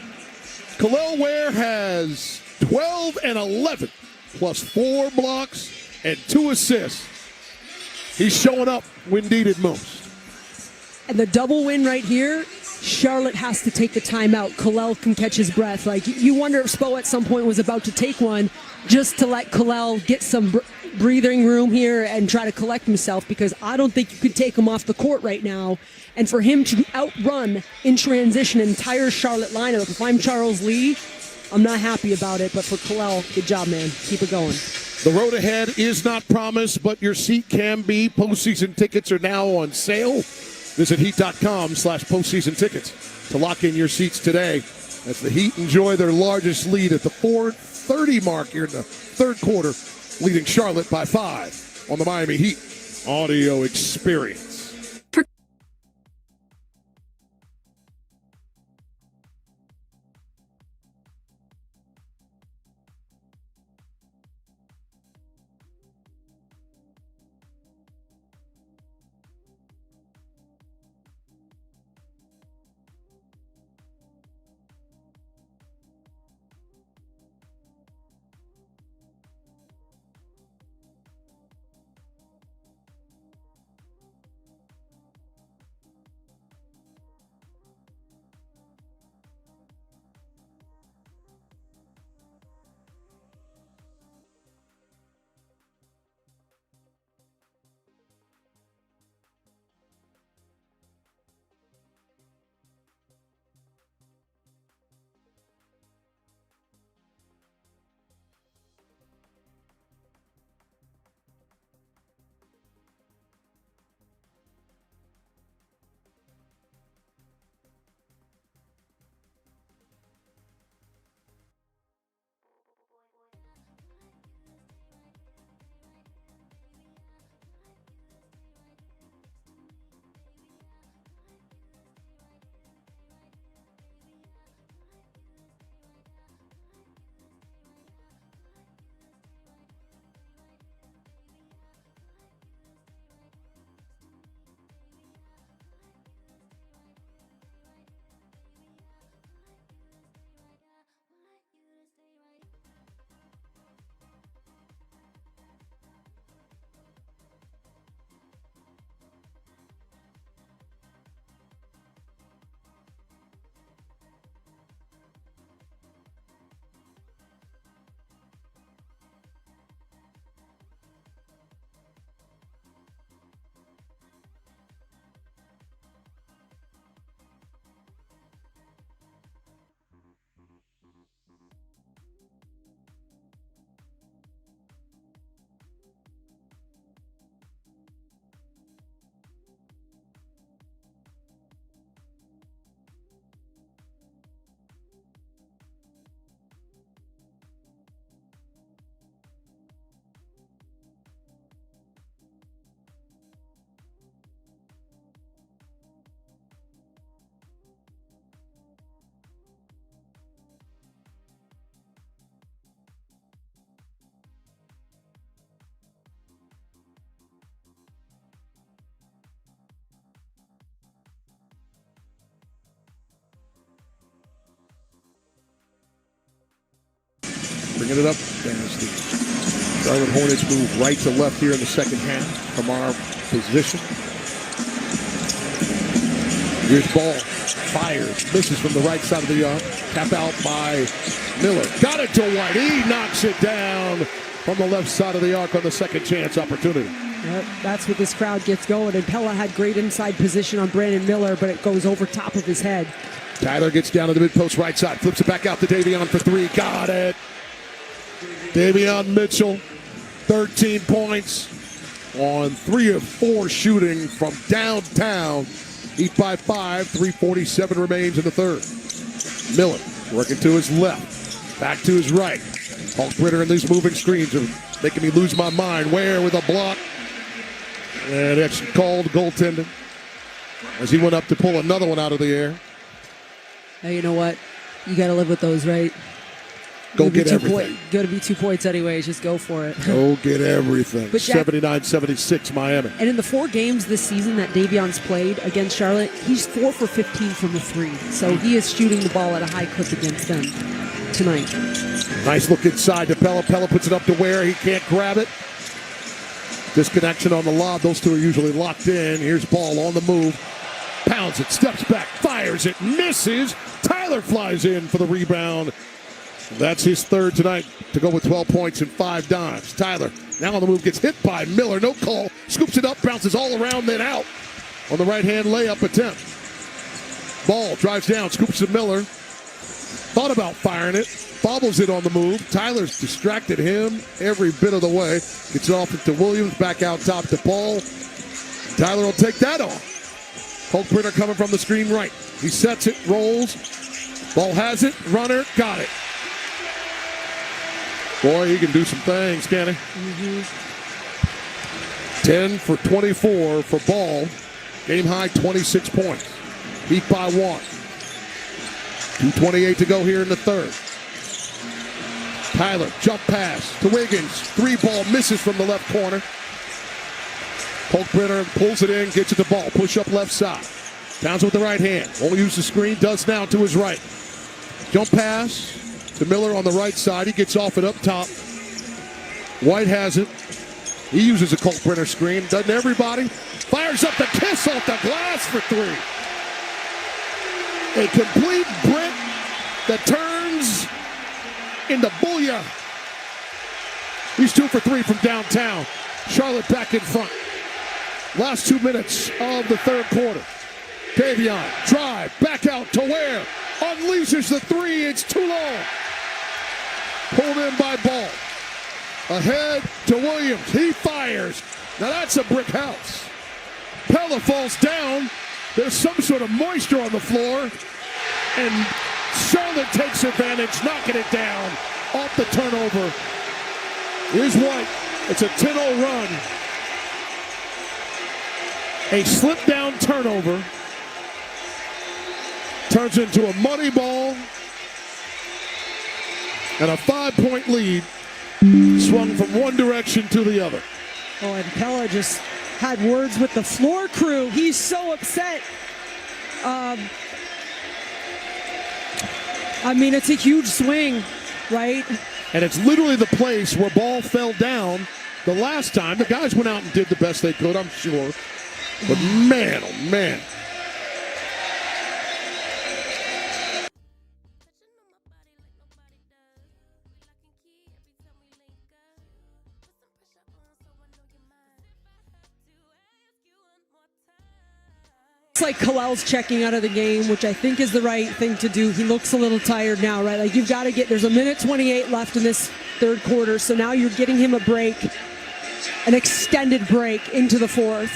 Khalil Ware has 12 and 11 plus 4 blocks and 2 assists. He's showing up when needed most. And the double win right here, Charlotte has to take the timeout. Khalil can catch his breath. Like, you wonder if Spo at some point was about to take one just to let Khalil get some breathing room here and try to collect himself, because I don't think you could take him off the court right now. And for him to outrun in transition an entire Charlotte lineup, if I'm Charles Lee, I'm not happy about it. But for Khalil, good job, man. Keep it going. The road ahead is not promised, but your seat can be. Postseason tickets are now on sale. Visit Heat.com/postseason tickets to lock in your seats today as the Heat enjoy their largest lead at the 4:30 mark here in the 3rd quarter, leading Charlotte by 5 on the Miami Heat audio experience. bringing it up as the Charlotte Hornets move right to left here in the second half from our position. Here's ball. Fires. Misses from the right side of the arc. Tap out by Miller. Got it to White. He knocks it down from the left side of the arc on the second chance opportunity. Yep, that's what this crowd gets going. And Pella had great inside position on Brandon Miller, but it goes over top of his head. Tyler gets down to the mid-post right side. Flips it back out to Davion for three. Got it. Davion Mitchell, 13 points on 3 of 4 shooting from downtown. Heat by 5. 3:47 remains in the third. Miller working to his left. Back to his right. Hulkbritter and these moving screens are making me lose my mind. Ware with a block. And it's called goaltending as he went up to pull another one out of the air. Hey, you know what? You got to live with those, right? Go get everything. Going to be 2 points anyways. Just go for it. Go get everything. But Jack, 79-76 Miami. And in the 4 games this season that Davion's played against Charlotte, he's 4 for 15 from the 3. So he is shooting the ball at a high clip against them tonight. Nice look inside to Pella. Pella puts it up to Ware. He can't grab it. Disconnection on the lob. Those two are usually locked in. Here's ball on the move. Pounds it, steps back, fires it, misses. Tyler flies in for the rebound. That's his third tonight to go with 12 points and 5 dimes. Tyler now on the move, gets hit by Miller. No call. Scoops it up, bounces all around, then out on the right-hand layup attempt. Ball drives down, scoops to Miller. Thought about firing it. Bobbles it on the move. Tyler's distracted him every bit of the way. Gets it off into Williams. Back out top to Paul. Tyler will take that off. Hulkbritter coming from the screen right. He sets it, rolls. Ball has it. Runner, got it. Boy, he can do some things, can he? 10 for 24 for Ball. Game high 26 points. Heat by 1. 2:28 to go here in the third. Tyler, jump pass to Wiggins. 3-ball misses from the left corner. Hulkbritter pulls it in, gets it to Ball. Push up left side. Downs with the right hand. Won't use the screen, does now to his right. Jump pass to Miller on the right side. He gets off it up top. White has it. He uses a Hulkbritter screen. Doesn't everybody? Fires up the kiss off the glass for 3. A complete brick that turns into booyah. He's 2 for 3 from downtown. Charlotte back in front. Last 2 minutes of the third quarter. Davion, drive, back out to Ware. Unleashes the 3, it's too long. Pulled in by Ball. Ahead to Williams, he fires. Now that's a brick house. Pella falls down. There's some sort of moisture on the floor. And Charlotte takes advantage, knocking it down off the turnover. Here's White. It's a 10-0 run. A slip down turnover turns into a money ball and a 5-point lead swung from one direction to the other. Oh, and Pella just had words with the floor crew. He's so upset. I mean, it's a huge swing, right? And it's literally the place where Ball fell down the last time. The guys went out and did the best they could, I'm sure. But man, oh man. Looks like Kalal's checking out of the game, which I think is the right thing to do. He looks a little tired now, right? Like you've got to get, there's a minute 28 left in this third quarter, so now you're getting him a break, an extended break into the fourth.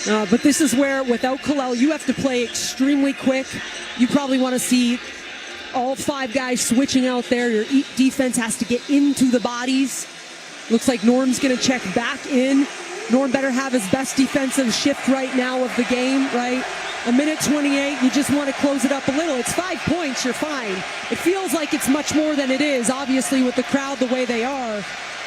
But this is where, without Kalal, you have to play extremely quick. You probably want to see all 5 guys switching out there. Your defense has to get into the bodies. Looks like Norm's going to check back in. Norm better have his best defensive shift right now of the game, right? A minute 28, you just want to close it up a little. It's 5 points, you're fine. It feels like it's much more than it is, obviously, with the crowd the way they are.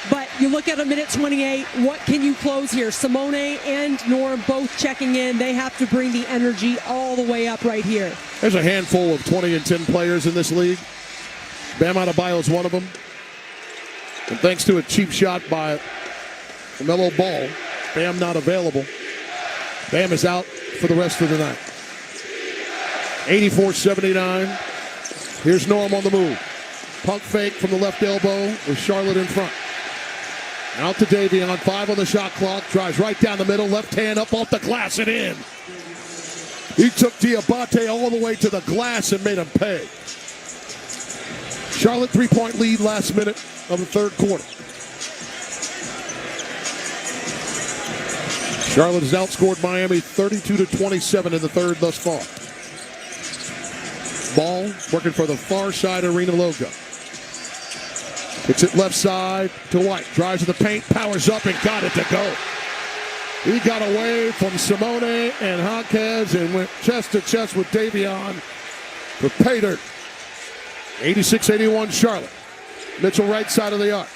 But you look at a minute 28, what can you close here? Simone and Norm both checking in. They have to bring the energy all the way up right here. There's a handful of 20 and 10 players in this league. Bam Adebayo is one of them. And thanks to a cheap shot by LaMelo Ball, Bam not available. Bam is out for the rest of the night. 84-79. Here's Norm on the move. Pump fake from the left elbow with Charlotte in front. Out to Davion, 5 on the shot clock. Drives right down the middle, left hand up off the glass and in. He took Diabate all the way to the glass and made him pay. Charlotte 3-point lead last minute of the third quarter. Charlotte has outscored Miami 32-27 in the third thus far. Ball working for the far side arena logo. It's it left side to White. Drives to the paint, powers up, and got it to go. He got away from Simone and Jaquez and went chest to chest with Davion for pay dirt. 86-81 Charlotte. Mitchell right side of the arc.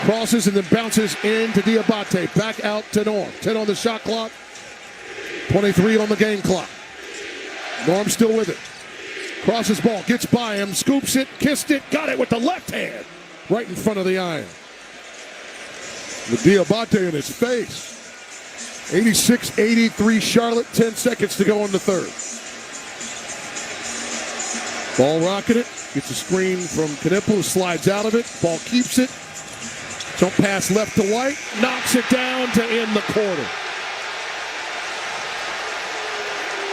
Crosses and then bounces into Diabate. Back out to Norm. 10 on the shot clock. 23 on the game clock. Norm still with it. Crosses ball, gets by him, scoops it, kissed it, got it with the left hand. Right in front of the iron. With Diabate in his face. 86-83 Charlotte, 10 seconds to go in the third. Ball rocking it, gets a screen from Knipple, slides out of it, ball keeps it. Jump pass left to White, knocks it down to end the quarter.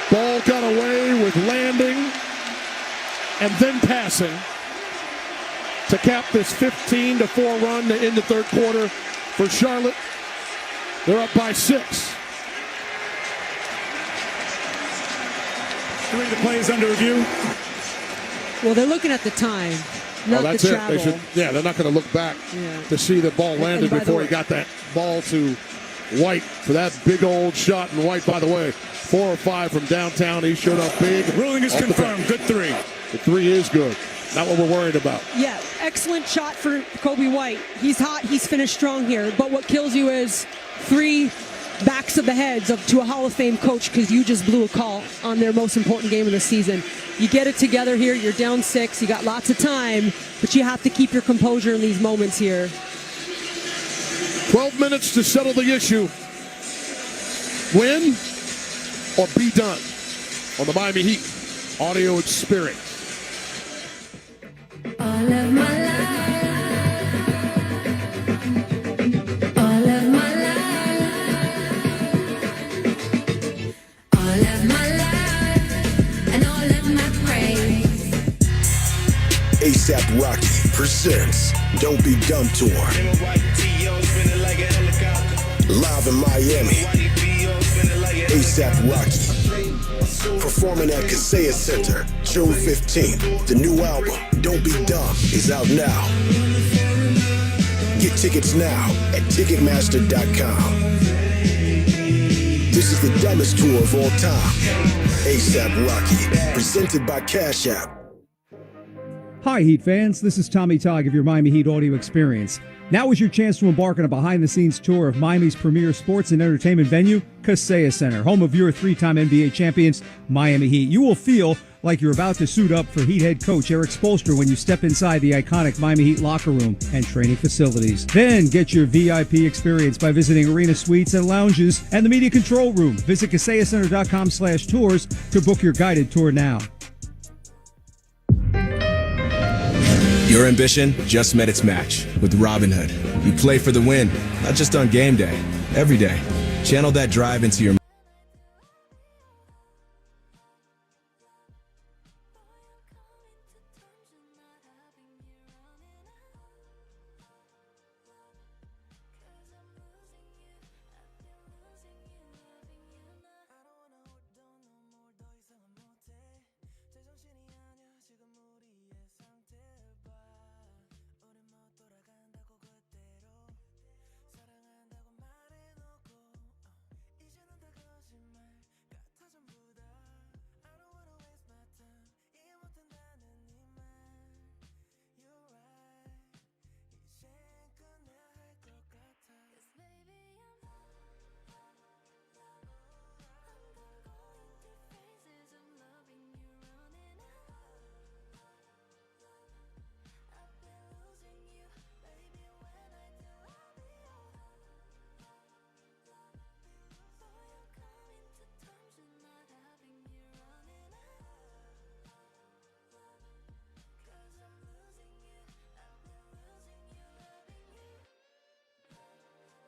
Ball got away with landing and then passing to cap this 15-4 run to end the third quarter for Charlotte. They're up by 6. 3 to play is under review. Well, they're looking at the time, not that's the it. travel. They're not going to look back to see the ball landed before he got that ball to White for that big old shot. And White, by the way, 4 or 5 from downtown. He showed up big. Ruling is confirmed. Good 3. The 3 is good. Not what we're worried about. Yeah, excellent shot for Kobe White. He's hot. He's finished strong here. But what kills you is 3 backs of the heads to a Hall of Fame coach because you just blew a call on their most important game of the season. You get it together here. You're down 6. You got lots of time, but you have to keep your composure in these moments here. 12 minutes to settle the issue. Win or be done on the Miami Heat audio experience. All of my life. All of my life. All of my life. And all of my praise. ASAP Rocky presents Don't Be Dumb Tour. Live in Miami. ASAP Rocky. Performing at Kaseya Center, June 15th. The new album, Don't Be Dumb, is out now. Get tickets now at Ticketmaster.com. This is the dumbest tour of all time. ASAP Rocky, presented by Cash App. Hi, Heat fans. This is Tommy Togg of your Miami Heat audio experience. Now is your chance to embark on a behind-the-scenes tour of Miami's premier sports and entertainment venue, Kaseya Center, home of your 3-time NBA champions, Miami Heat. You will feel like you're about to suit up for Heat head coach Eric Spoelstra when you step inside the iconic Miami Heat locker room and training facilities. Then get your VIP experience by visiting arena suites and lounges and the media control room. Visit KaseyaCenter.com/tours to book your guided tour now. Your ambition just met its match with Robinhood. You play for the win, not just on game day, every day. Channel that drive into your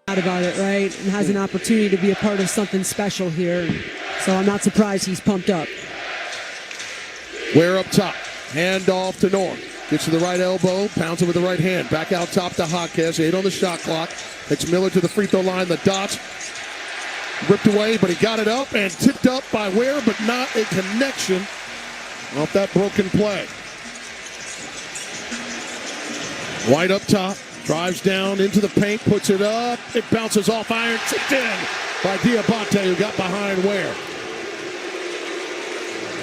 about it, right? And has an opportunity to be a part of something special here. So I'm not surprised he's pumped up. Ware up top. Hand off to Norm. Gets to the right elbow. Pounds it with the right hand. Back out top to Jaquez. 8 on the shot clock. Takes Miller to the free throw line. The dots. Ripped away, but he got it up and tipped up by Ware, but not a connection off that broken play. White up top. Drives down into the paint. Puts it up. It bounces off iron. Tipped in by Diabate, who got behind Ware.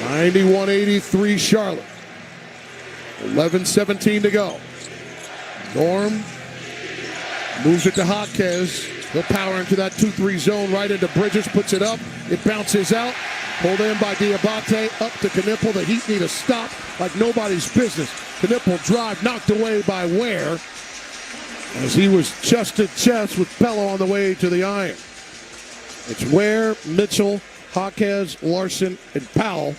91-83 Charlotte. 11-17 to go. Norm moves it to Jaquez. He'll power into that 2-3 zone right into Bridges. Puts it up. It bounces out. Pulled in by Diabate. Up to Knipple. The Heat need a stop like nobody's business. Knipple drive knocked away by Ware as he was chest to chest with Pello on the way to the iron. It's Ware, Mitchell, Jaquez, Larson, and Powell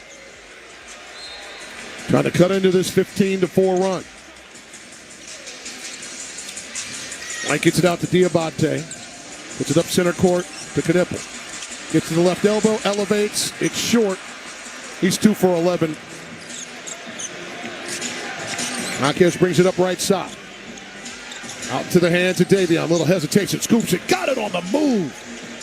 trying to cut into this 15-4 run. White gets it out to Diabate. Puts it up center court to Knipple. Gets to the left elbow, elevates. It's short. He's 2 for 11. Jaquez brings it up right side. Out to the hands of Davion. Little hesitation. Scoops it. Got it on the move.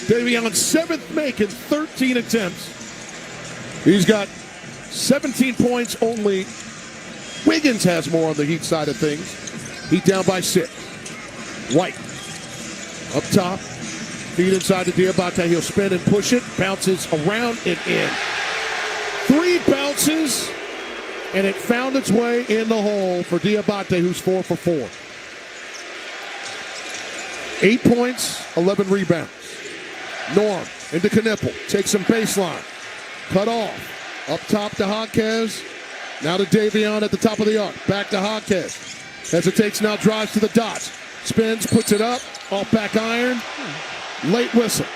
Davion, 7th make in 13 attempts. He's got 17 points only. Wiggins has more on the Heat side of things. Heat down by 6. White up top. Feed inside to Diabate. He'll spin and push it. Bounces around and in. 3 bounces. And it found its way in the hole for Diabate, who's 4 for 4. 8 points, 11 rebounds. Norm into Knipple. Takes some baseline. Cut off. Up top to Jaquez. Now to Davion at the top of the arc. Back to Jaquez. Hesitates now, drives to the dots. Spins, puts it up. Off back iron. Late whistle.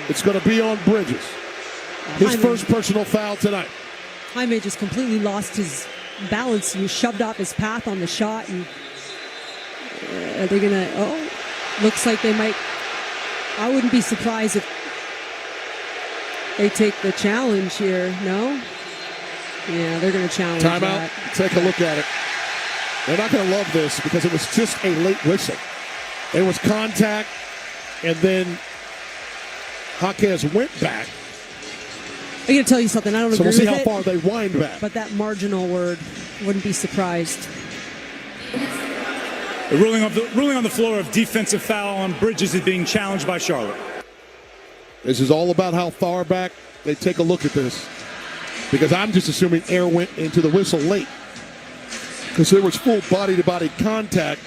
It's going to be on Bridges. His first personal foul tonight. Jaime just completely lost his balance. He was shoved off his path on the shot. And are they going to... Oh, looks like they might... I wouldn't be surprised if they take the challenge here. No? Yeah, they're going to challenge Timeout. that. Take a look at it. They're not going to love this because it was just a late whistle. There was contact, and then Jaquez went back. I'm going to tell you something. I don't agree with it. So we'll see how far they wind back. But that marginal word, wouldn't be surprised. The ruling on the floor of defensive foul on Bridges is being challenged by Charlotte. This is all about how far back they take a look at this. Because I'm just assuming air went into the whistle late. Because there was full body-to-body contact,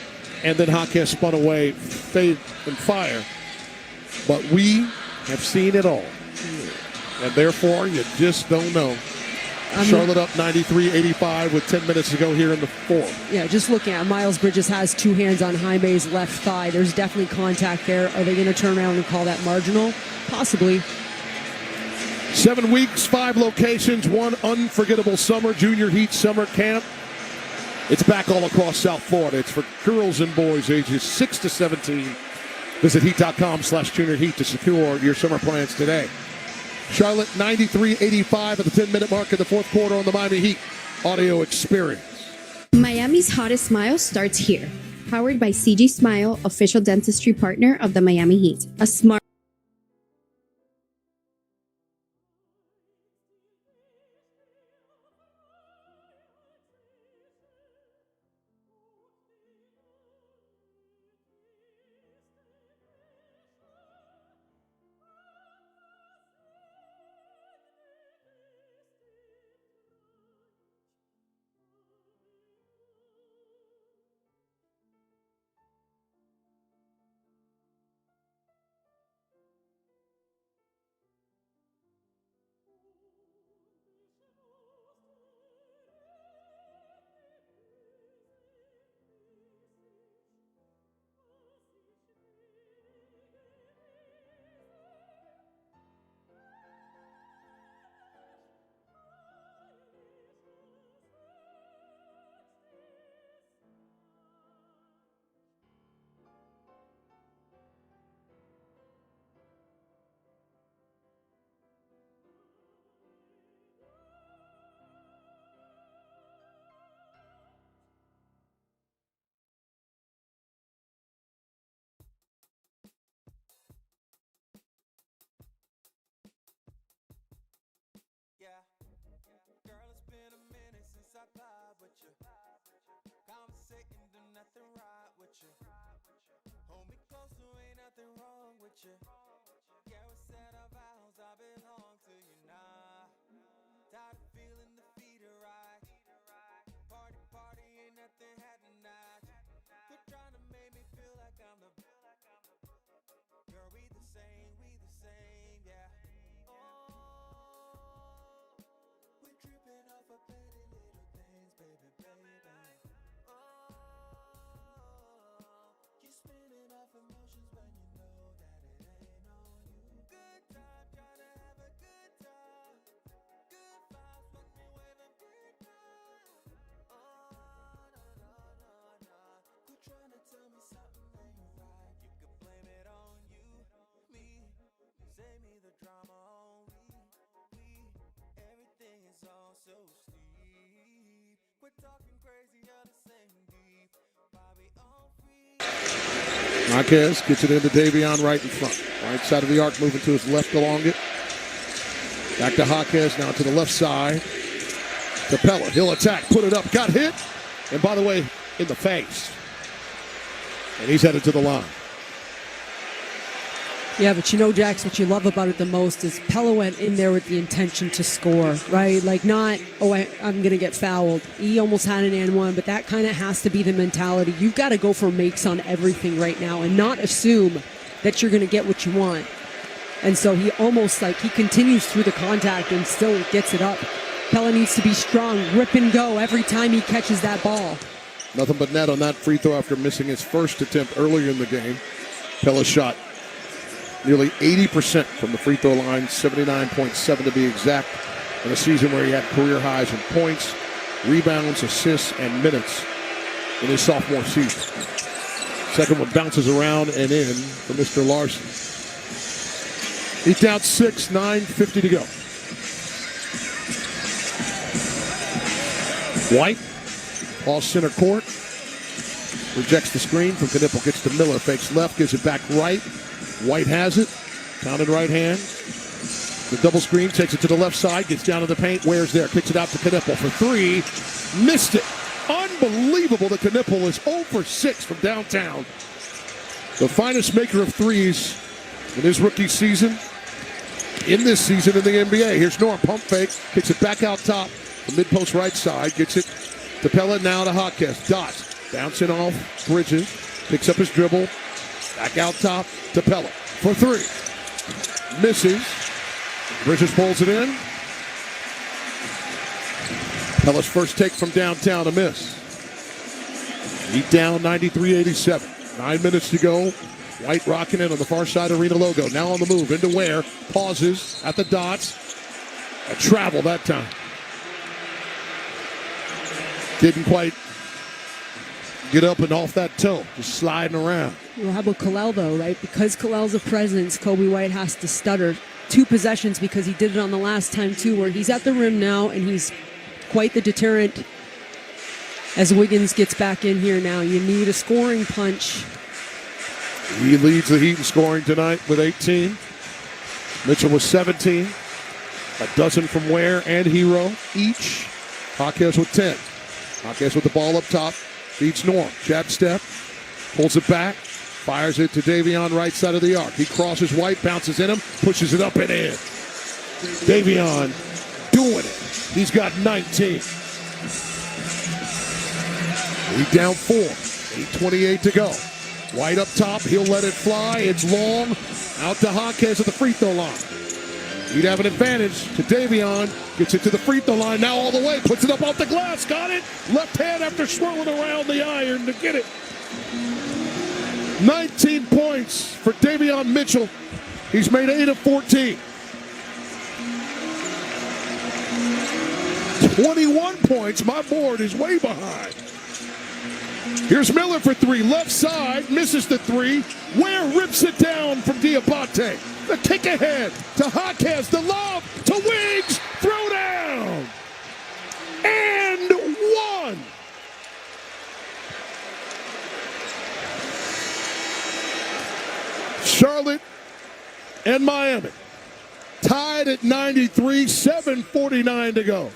and then Jaquez spun away, fade, and fire. But we have seen it all. And therefore, you just don't know. Charlotte up 93-85 with 10 minutes to go here in the fourth. Yeah, just looking at Miles Bridges has 2 hands on Jaime's left thigh. There's definitely contact there. Are they going to turn around and call that marginal? Possibly. 7 weeks, 5 locations, 1 unforgettable summer, Junior Heat summer camp. It's back all across South Florida. It's for girls and boys ages 6 to 17. Visit heat.com/Junior Heat to secure your summer plans today. Charlotte 93-85 at the 10-minute mark in the fourth quarter on the Miami Heat audio experience. Miami's hottest smile starts here. Powered by CG Smile, official dentistry partner of the Miami Heat. A smart with you. Yeah, we said our vows, I belong to you now. Tired of feeling defeated, right? Party, ain't nothing happening now. Quit trying to make me feel like I'm the girl, we the same, yeah. Oh, we're tripping off of petty little things, baby. Oh, you're spinning off emotions when you know that it ain't on you. Good time, trying to have a good time. Good vibes, watch me waving big time. Oh, no. Quit trying to tell me something ain't right. You could blame it on you, me. Save me the drama on we. Everything is all so steep. Quit talking crazy, you're the same deep. Bobby on free. Marquez gets it into Davion right in front. Right side of the arc, moving to his left along it. Back to Jaquez, now to the left side. Capella, he'll attack, put it up, got hit. And by the way, in the face. And he's headed to the line. Yeah, but Jax, what you love about it the most is Pella went in there with the intention to score, right? Like not, I'm going to get fouled. He almost had an and one, but that kind of has to be the mentality. You've got to go for makes on everything right now and not assume that you're going to get what you want. And so he almost he continues through the contact and still gets it up. Pella needs to be strong, rip and go every time he catches that ball. Nothing but net on that free throw after missing his first attempt earlier in the game. Pella shot nearly 80% from the free throw line, 79.7 to be exact, in a season where he had career highs in points, rebounds, assists, and minutes in his sophomore season. Second one bounces around and in for Mr. Larson. He's down 6, 9:50 to go. White, ball center court, rejects the screen from Knipple, gets to Miller, fakes left, gives it back right. White has it, counted right hand. The double screen takes it to the left side, gets down to the paint, wears there, kicks it out to Knipple for three, missed it. Unbelievable that Knipple is 0 for 6 from downtown. The finest maker of threes in his rookie season, in this season in the NBA. Here's Norm, pump fake, kicks it back out top, the mid-post right side, gets it to Pella, now to Jaquez. Dots, bouncing off Bridges, picks up his dribble, back out top to Pella for three. Misses. Bridges pulls it in. Pella's first take from downtown, a miss. Heat down 93-87. 9 minutes to go. White rocking it on the far side arena logo. Now on the move into Ware. Pauses at the dots. A travel that time. Didn't quite get up and off that toe. Just sliding around. Well, how about Kalel, though, right? Because Kalel's a presence, Kobe White has to stutter. 2 possessions because he did it on the last time, too, where he's at the rim now, and he's quite the deterrent as Wiggins gets back in here now. You need a scoring punch. He leads the Heat in scoring tonight with 18. Mitchell with 17. A dozen from Ware and Hero each. Jaquez with 10. Jaquez with the ball up top. Beats Norm. Jab step. Pulls it back. Fires it to Davion right side of the arc. He crosses White. Bounces in him. Pushes it up and in. Davion doing it. He's got 19. Heat down 4. 8:28 to go. White up top. He'll let it fly. It's long. Out to Jaquez at the free throw line. He'd have an advantage to Davion. Gets it to the free throw line. Now all the way. Puts it up off the glass. Got it. Left hand after swirling around the iron to get it. 19 points for Davion Mitchell. He's made 8 of 14. 21 points. My board is way behind. Here's Miller for 3. Left side. Misses the 3. Ware rips it down from Diabate. The kick ahead to Jaquez. The lob to Wiggs. Throw down. And 1. Charlotte and Miami tied at 93, 7:49 to go.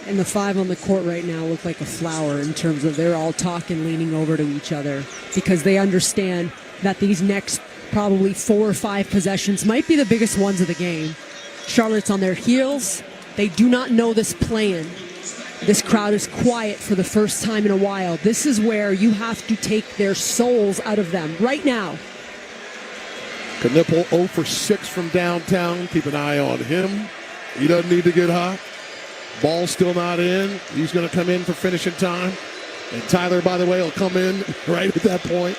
And the 5 on the court right now look like a flower in terms of they're all talking, leaning over to each other because they understand that these next probably 4 or 5 possessions, might be the biggest ones of the game. Charlotte's on their heels. They do not know this plan. This crowd is quiet for the first time in a while. This is where you have to take their souls out of them right now. Knipple 0 for 6 from downtown. Keep an eye on him. He doesn't need to get hot. Ball still not in. He's going to come in for finishing time. And Tyler, by the way, will come in right at that point.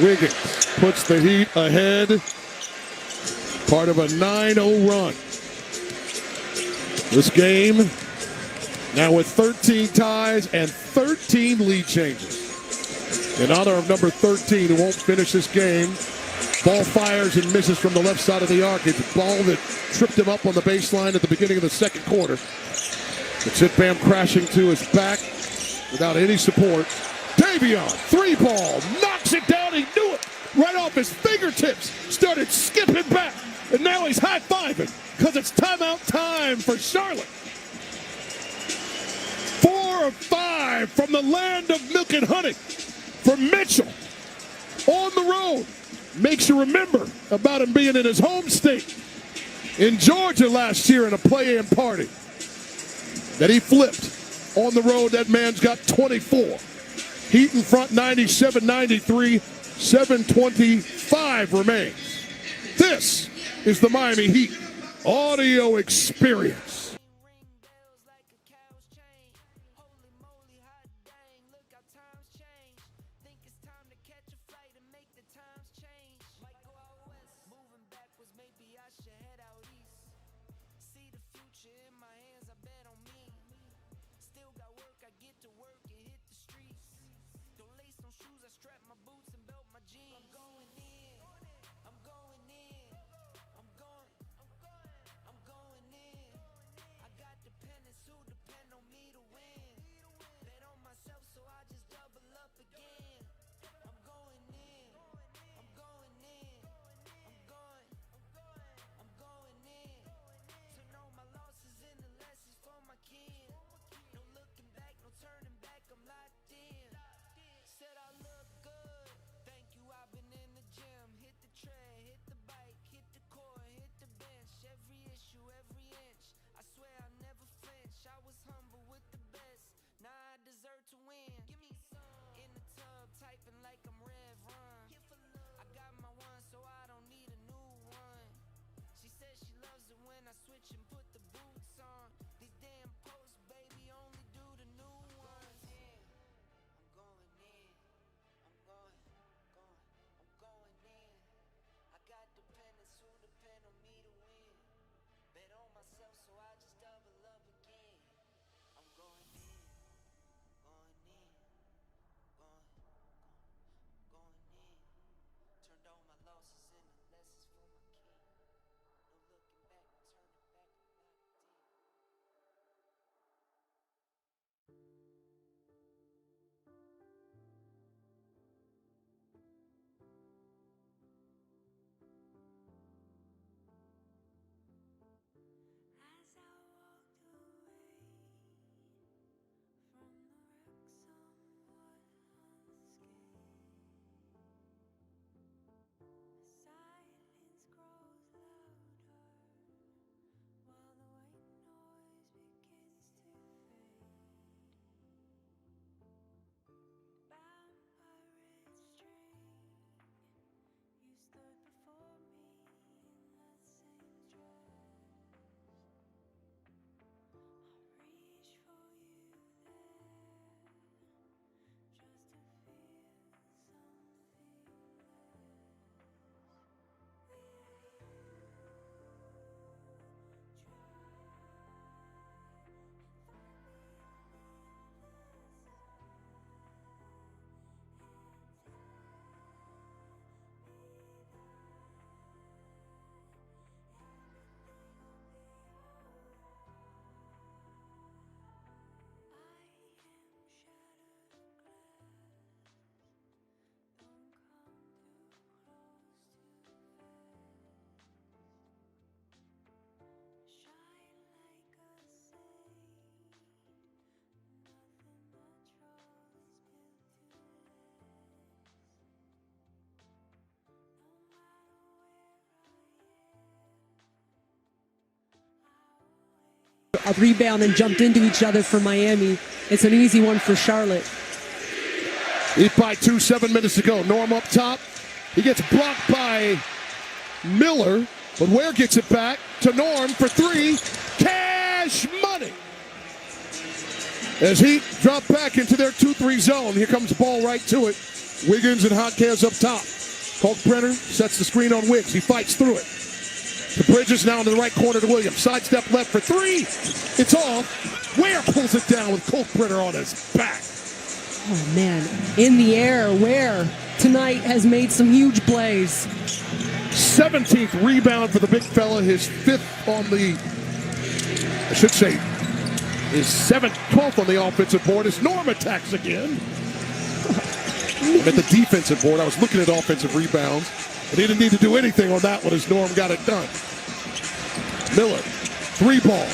Wiggins puts the Heat ahead. Part of a 9-0 run. This game now with 13 ties and 13 lead changes. In honor of number 13, who won't finish this game, ball fires and misses from the left side of the arc. It's a ball that tripped him up on the baseline at the beginning of the second quarter. It's hit Bam crashing to his back without any support. Davion, 3-ball, knocks it down. He knew it right off his fingertips. Started skipping back, and now he's high-fiving because it's timeout time for Charlotte. 4 of 5 from the land of milk and honey for Mitchell on the road. Makes you remember about him being in his home state in Georgia last year in a play-in party that he flipped on the road. That man's got 24. Heat in front 97-93, 7:25 remains. This is the Miami Heat audio experience. in a rebound and jumped into each other for Miami. It's an easy one for Charlotte. Lead by 2, 7 minutes to go. Norm up top. He gets blocked by Miller, but Ware gets it back to Norm for 3. Cash money. As Heat drop back into their 2-3 zone. Here comes the ball right to it. Wiggins and Hotcaz up top. Kalkbrenner sets the screen on Wiggs. He fights through it. To Bridges now into the right corner to Williams. Sidestep left for 3. It's off. Ware pulls it down with Kalkbrenner on his back. Oh, man. In the air, Ware tonight has made some huge plays. 17th rebound for the big fella. His 5th on the, I should say, his 12th on the offensive board. As Norm attacks again. I'm at the defensive board. I was looking at offensive rebounds, but he didn't need to do anything on that one as Norm got it done. Miller, 3 ball.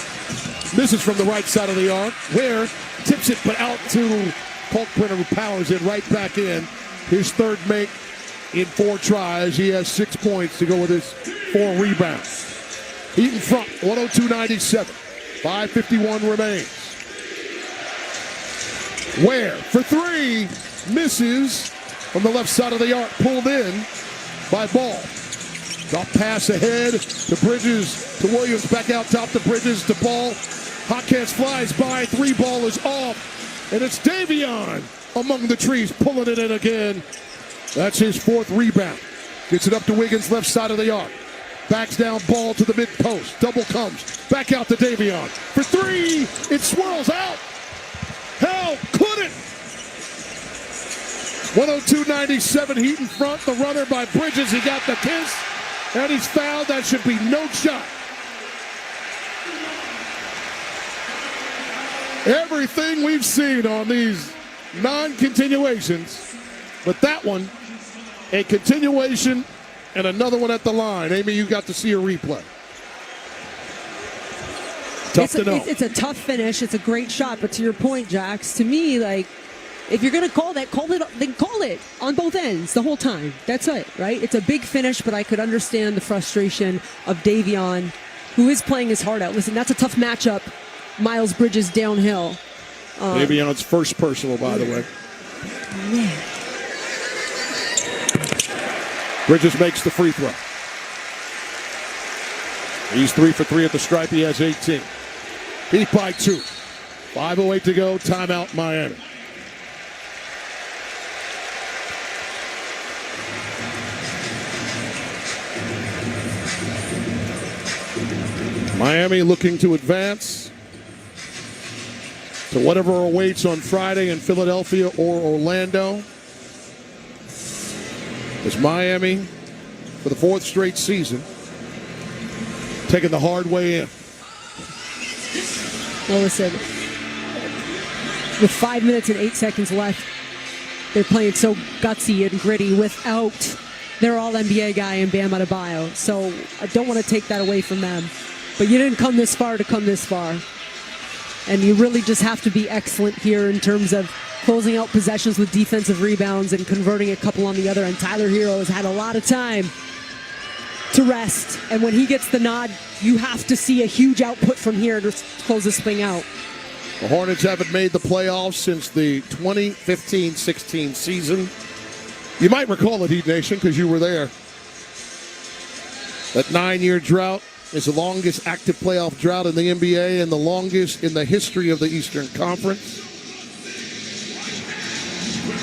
Misses from the right side of the arc. Ware tips it, but out to Kalkbrenner, who powers it right back in. His 3rd make in 4 tries. He has 6 points to go with his 4 rebounds. Heat in front, 102-97. 5:51 remains. Ware for 3. Misses from the left side of the arc. Pulled in by Ball. Drop pass ahead to Bridges, to Williams. Back out top to Bridges, to Ball. Hotcaz flies by. 3 ball is off. And it's Davion among the trees, pulling it in again. That's his 4th rebound. Gets it up to Wiggins, left side of the arc. Backs down, Ball to the mid-post. Double comes. Back out to Davion. For 3, it swirls out. How could it? 102-97, Heat in front. The runner by Bridges. He got the kiss, and he's fouled. That should be no shot. Everything we've seen on these non-continuations, but that one, a continuation and another one at the line. Amy, you got to see a replay. Tough to know. It's a tough finish. It's a great shot, but to your point, Jax, to me, like, if you're going to call that, then call it on both ends the whole time. That's it, right? It's a big finish, but I could understand the frustration of Davion, who is playing his heart out. Listen, that's a tough matchup. Miles Bridges downhill. Davion's first personal, by the way. Man. Bridges makes the free throw. He's 3 for 3 at the stripe. He has 18. Heat by 2. 5:08 to go. Timeout, Miami. Miami looking to advance to whatever awaits on Friday in Philadelphia or Orlando. As Miami, for the 4th straight season, taking the hard way in. Well, listen, with 5 minutes and 8 seconds left, they're playing so gutsy and gritty without their All-NBA guy in Bam Adebayo. So I don't want to take that away from them. But you didn't come this far to come this far. And you really just have to be excellent here in terms of closing out possessions with defensive rebounds and converting a couple on the other. And Tyler Hero has had a lot of time to rest. And when he gets the nod, you have to see a huge output from here to close this thing out. The Hornets haven't made the playoffs since the 2015-16 season. You might recall it, Heat Nation, because you were there. That 9-year drought is the longest active playoff drought in the NBA and the longest in the history of the Eastern Conference.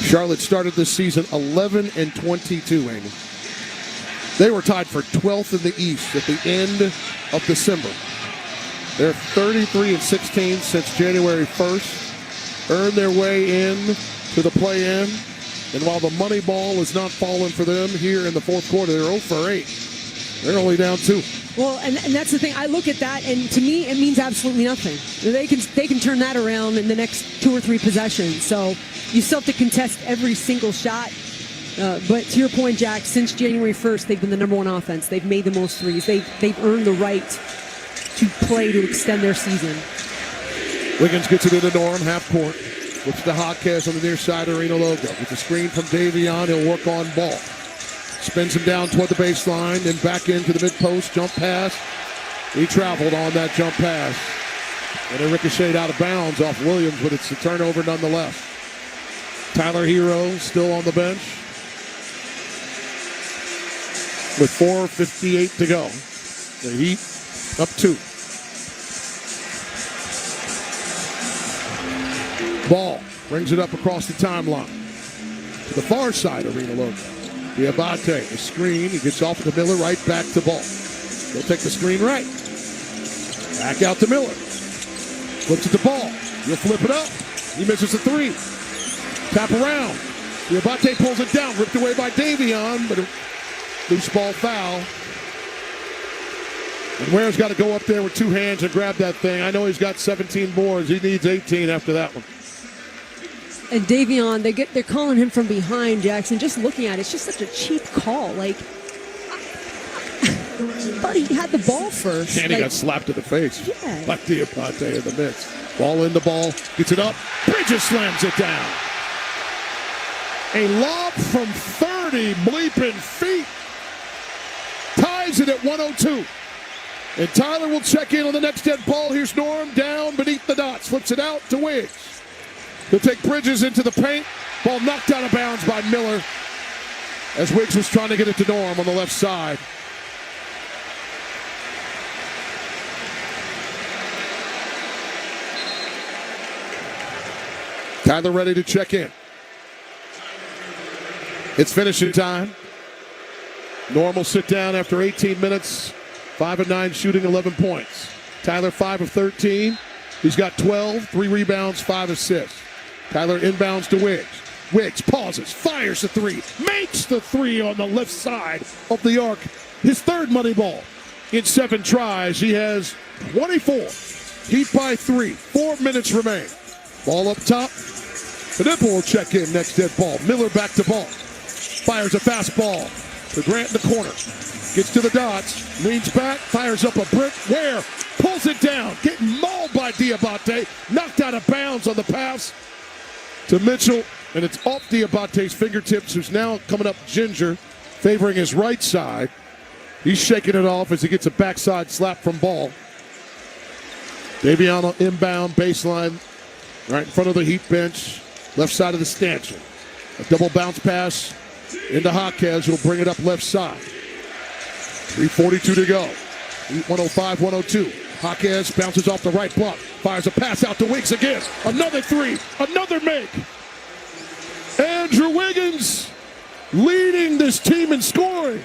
Charlotte started this season 11-22, Amy. They were tied for 12th in the East at the end of December. They're 33-16 since January 1st. Earned their way in to the play-in. And while the money ball is not falling for them here in the 4th quarter, they're 0 for 8. They're only down 2. Well, and that's the thing. I look at that, and to me, it means absolutely nothing. They can turn that around in the next 2 or 3 possessions. So you still have to contest every single shot. But to your point, Jack, since January 1st, they've been the number 1 offense. They've made the most threes. They've earned the right to play to extend their season. Wiggins gets it into Norm, half court. Looks to Hotcaz on the near side of Reno logo. With the screen from Davion, he'll work on Ball. Spins him down toward the baseline, then back into the mid-post, jump pass. He traveled on that jump pass. And it ricocheted out of bounds off Williams, but it's a turnover nonetheless. Tyler Hero still on the bench with 4:58 to go. The Heat up 2. Ball brings it up across the timeline to the far side arena logo. Diabate, the screen. He gets off to Miller, right back to Ball. He'll take the screen right. Back out to Miller. Flips it to Ball. He'll flip it up. He misses a 3. Tap around. Diabate pulls it down. Ripped away by Davion, but a loose ball foul. And Ware's got to go up there with 2 hands and grab that thing. I know he's got 17 boards. He needs 18 after that one. And Davion, they're calling him from behind, Jackson. Just looking at it, it's just such a cheap call. Like, but he had the ball first. And he got slapped in the face. Yeah. By Diabate in the midst. Ball in the ball. Gets it up. Bridges slams it down. A lob from 30 bleeping feet. Ties it at 102. And Tyler will check in on the next dead ball. Here's Norm down beneath the dots. Flips it out to Wiggs. He'll take Bridges into the paint. Ball knocked out of bounds by Miller as Wiggs was trying to get it to Norm on the left side. Tyler ready to check in. It's finishing time. Norm will sit down after 18 minutes. 5 of 9 shooting, 11 points. Tyler 5 of 13. He's got 12, 3 rebounds, 5 assists. Tyler inbounds to Wiggs. Wiggs pauses, fires the 3, makes the 3 on the left side of the arc. His third money ball in 7 tries. He has 24. Heat by 3. 4 minutes remain. Ball up top. Knipple will check in next dead ball. Miller back to Ball. Fires a fastball to Grant in the corner. Gets to the dots, leans back, fires up a brick. Ware pulls it down, getting mauled by Diabate. Knocked out of bounds on the pass to Mitchell, and it's off Diabate's fingertips, who's now coming up ginger, favoring his right side. He's shaking it off as he gets a backside slap from Ball. Davion inbound baseline, right in front of the Heat bench, left side of the stanchion. A double bounce pass into Jaquez, who'll bring it up left side. 3:42 to go. Heat 105-102. Jaquez bounces off the right block. Fires a pass out to Wiggs again. Another 3. Another make. Andrew Wiggins leading this team in scoring.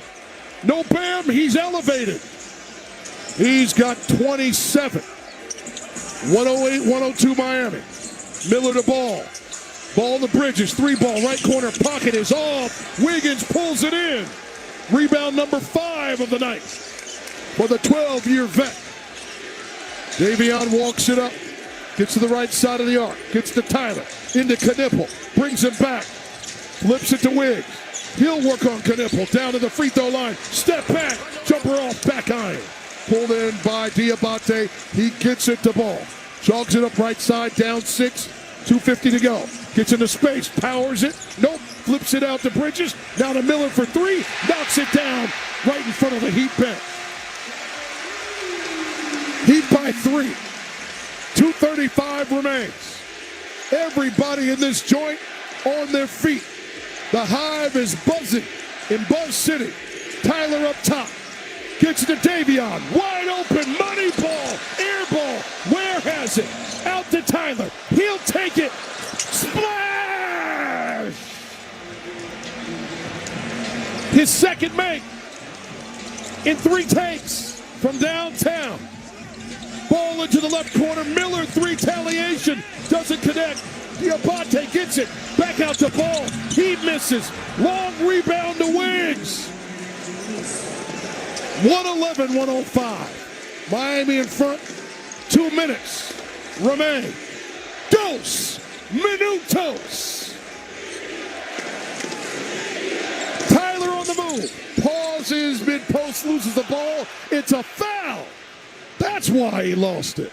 No Bam, he's elevated. He's got 27. 108-102 Miami. Miller to Ball. Ball to Bridges. 3 ball. Right corner pocket is off. Wiggins pulls it in. Rebound number 5 of the night for the 12-year vet. Davion walks it up. Gets to the right side of the arc. Gets to Tyler. Into Knipple. Brings him back. Flips it to Wiggs. He'll work on Knipple. Down to the free throw line. Step back. Jumper off. Back iron. Pulled in by Diabate. He gets it to Ball. Jogs it up right side. Down 6. 2:50 to go. Gets into space. Powers it. Nope. Flips it out to Bridges. Now to Miller for 3. Knocks it down right in front of the Heat bench. Heat by 3. 2:35 remains. Everybody in this joint on their feet. The Hive is buzzing in Buzz City. Tyler up top. Gets it to Davion. Wide open. Money ball. Air ball. Ware has it. Out to Tyler. He'll take it. Splash! His second make in 3 takes from downtown. Ball into the left corner. Miller 3 retaliation. Doesn't connect. Diabate gets it. Back out to Ball. He misses. Long rebound to Wiggs. 111-105. Miami in front. 2 minutes remain. Dos minutos. Tyler on the move. Pauses mid-post, loses the ball. It's a foul. That's why he lost it.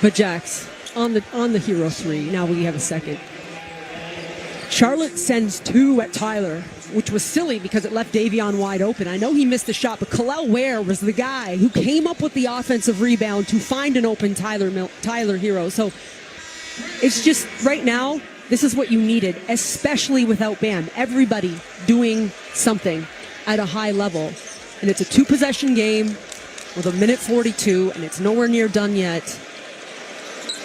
But Jax, on the Hero 3, now we have a second. Charlotte sends 2 at Tyler, which was silly because it left Davion wide open. I know he missed the shot, but Kalel Ware was the guy who came up with the offensive rebound to find an open Tyler Hero. So it's just right now, this is what you needed, especially without Bam. Everybody doing something at a high level. And it's a 2-possession game with 1:42, and it's nowhere near done yet.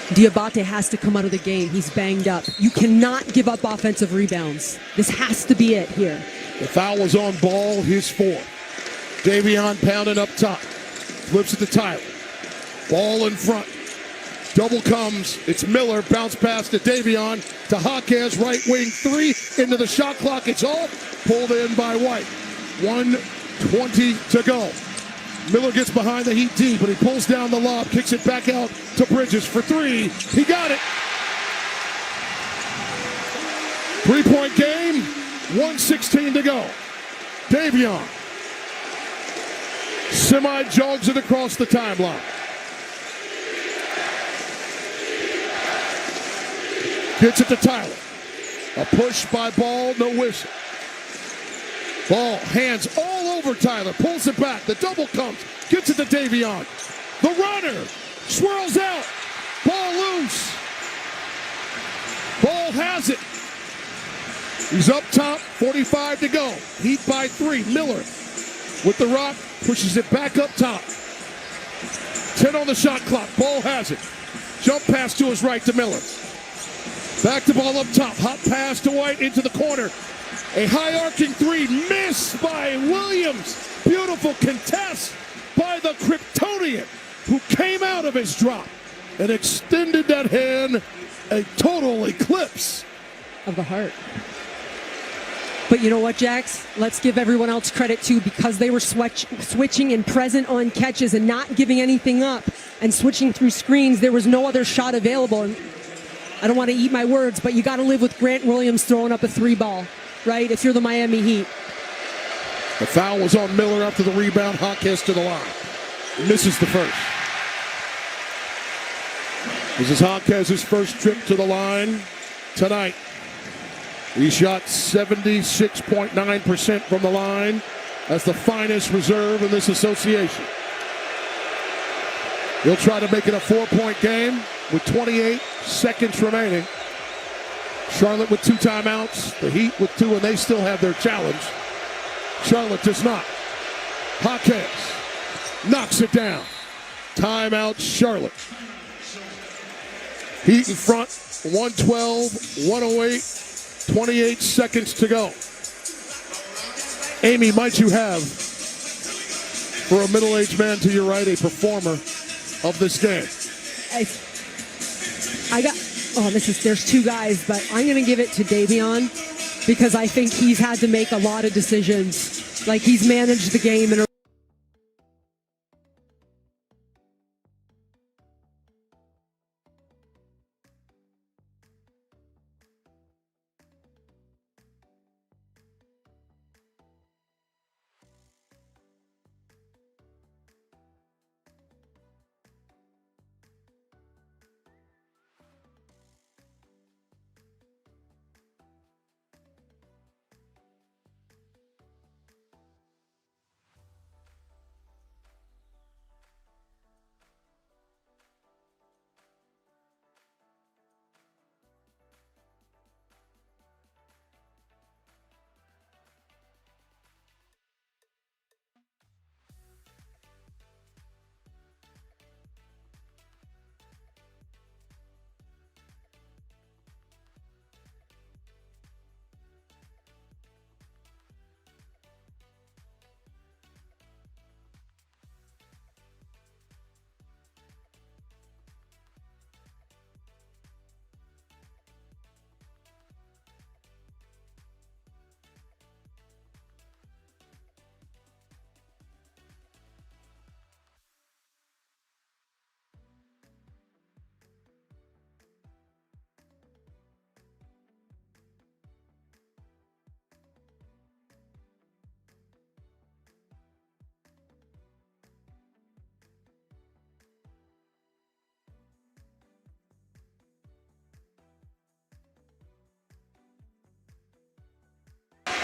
Diabate has to come out of the game. He's banged up. You cannot give up offensive rebounds. This has to be it here. The foul was on Ball, his 4th. Davion pounding up top. Flips it to Tyler. Ball in front. Double comes. It's Miller. Bounce pass to Davion. To Jaquez. Right wing 3. Into the shot clock. It's all pulled in by White. 1:20 to go. Miller gets behind the Heat D, but he pulls down the lob, kicks it back out to Bridges for 3. He got it. 3-point game, 1:16 to go. Davion semi-jogs it across the timeline. Gets it to Tyler. A push by Ball, no whistle. Ball, hands all over Tyler, pulls it back. The double comes, gets it to Davion. The runner swirls out. Ball loose. Ball has it. He's up top, 45 to go. Heat by 3. Miller with the rock, pushes it back up top. 10 on the shot clock. Ball has it. Jump pass to his right to Miller. Back to Ball up top. Hot pass to White into the corner. A high arcing 3 missed by Williams. Beautiful contest by the Kryptonian, who came out of his drop and extended that hand. A total eclipse of the heart. But you know what, Jax? Let's give everyone else credit too, because they were switching and present on catches and not giving anything up and switching through screens. There was no other shot available. And I don't want to eat my words, but you got to live with Grant Williams throwing up a 3-ball, right? If you're the Miami Heat. The foul was on Miller after the rebound. Jaquez to the line. Misses the first. This is Jaquez's first trip to the line tonight. He shot 76.9% from the line. That's the finest reserve in this association. He'll try to make it a 4-point game with 28 seconds remaining. Charlotte with 2 timeouts. The Heat with 2, and they still have their challenge. Charlotte does not. Jaquez knocks it down. Timeout, Charlotte. Heat in front, 112, 108, 28 seconds to go. Amy, might you have, for a middle-aged man to your right, a performer of this game? There's 2 guys, but I'm going to give it to Davion because I think he's had to make a lot of decisions. Like, he's managed the game in a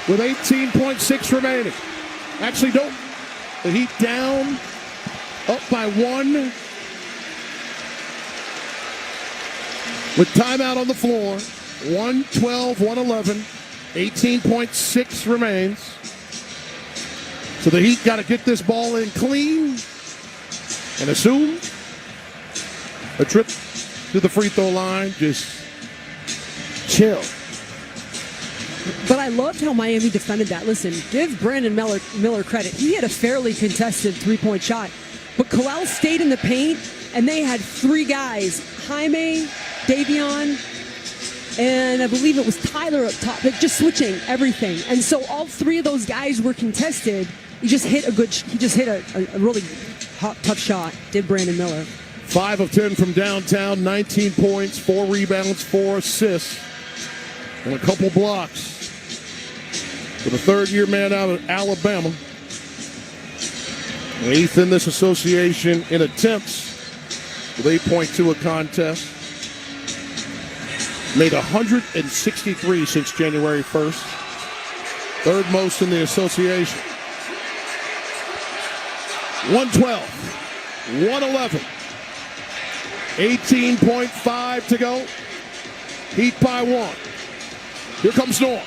with 18.6 remaining. Actually, don't. The Heat down, up by 1. With timeout on the floor, 112-111, 18.6 remains. So the Heat got to get this ball in clean and assume a trip to the free throw line. Just chill. But I loved how Miami defended that. Listen, give Brandon Miller credit. He had a fairly contested three-point shot. But Khalil stayed in the paint, and they had 3 guys, Jaime, Davion, and I believe it was Tyler up top, just switching everything. And so all 3 of those guys were contested. He just hit a really tough shot, did Brandon Miller. 5 of 10 from downtown, 19 points, 4 rebounds, 4 assists, and a couple blocks. For the third-year man out of Alabama. 8th in this association in attempts with 8.2 a contest. Made 163 since January 1st. 3rd most in the association. 112, 111. 18.5 to go. Heat by 1. Here comes Norm.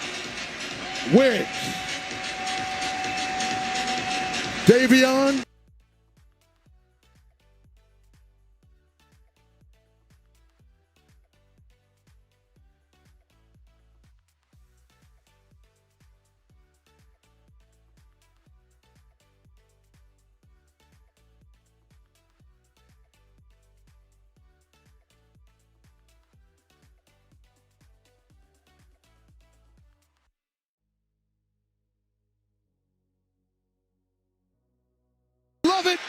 Wins. Davion. Love it.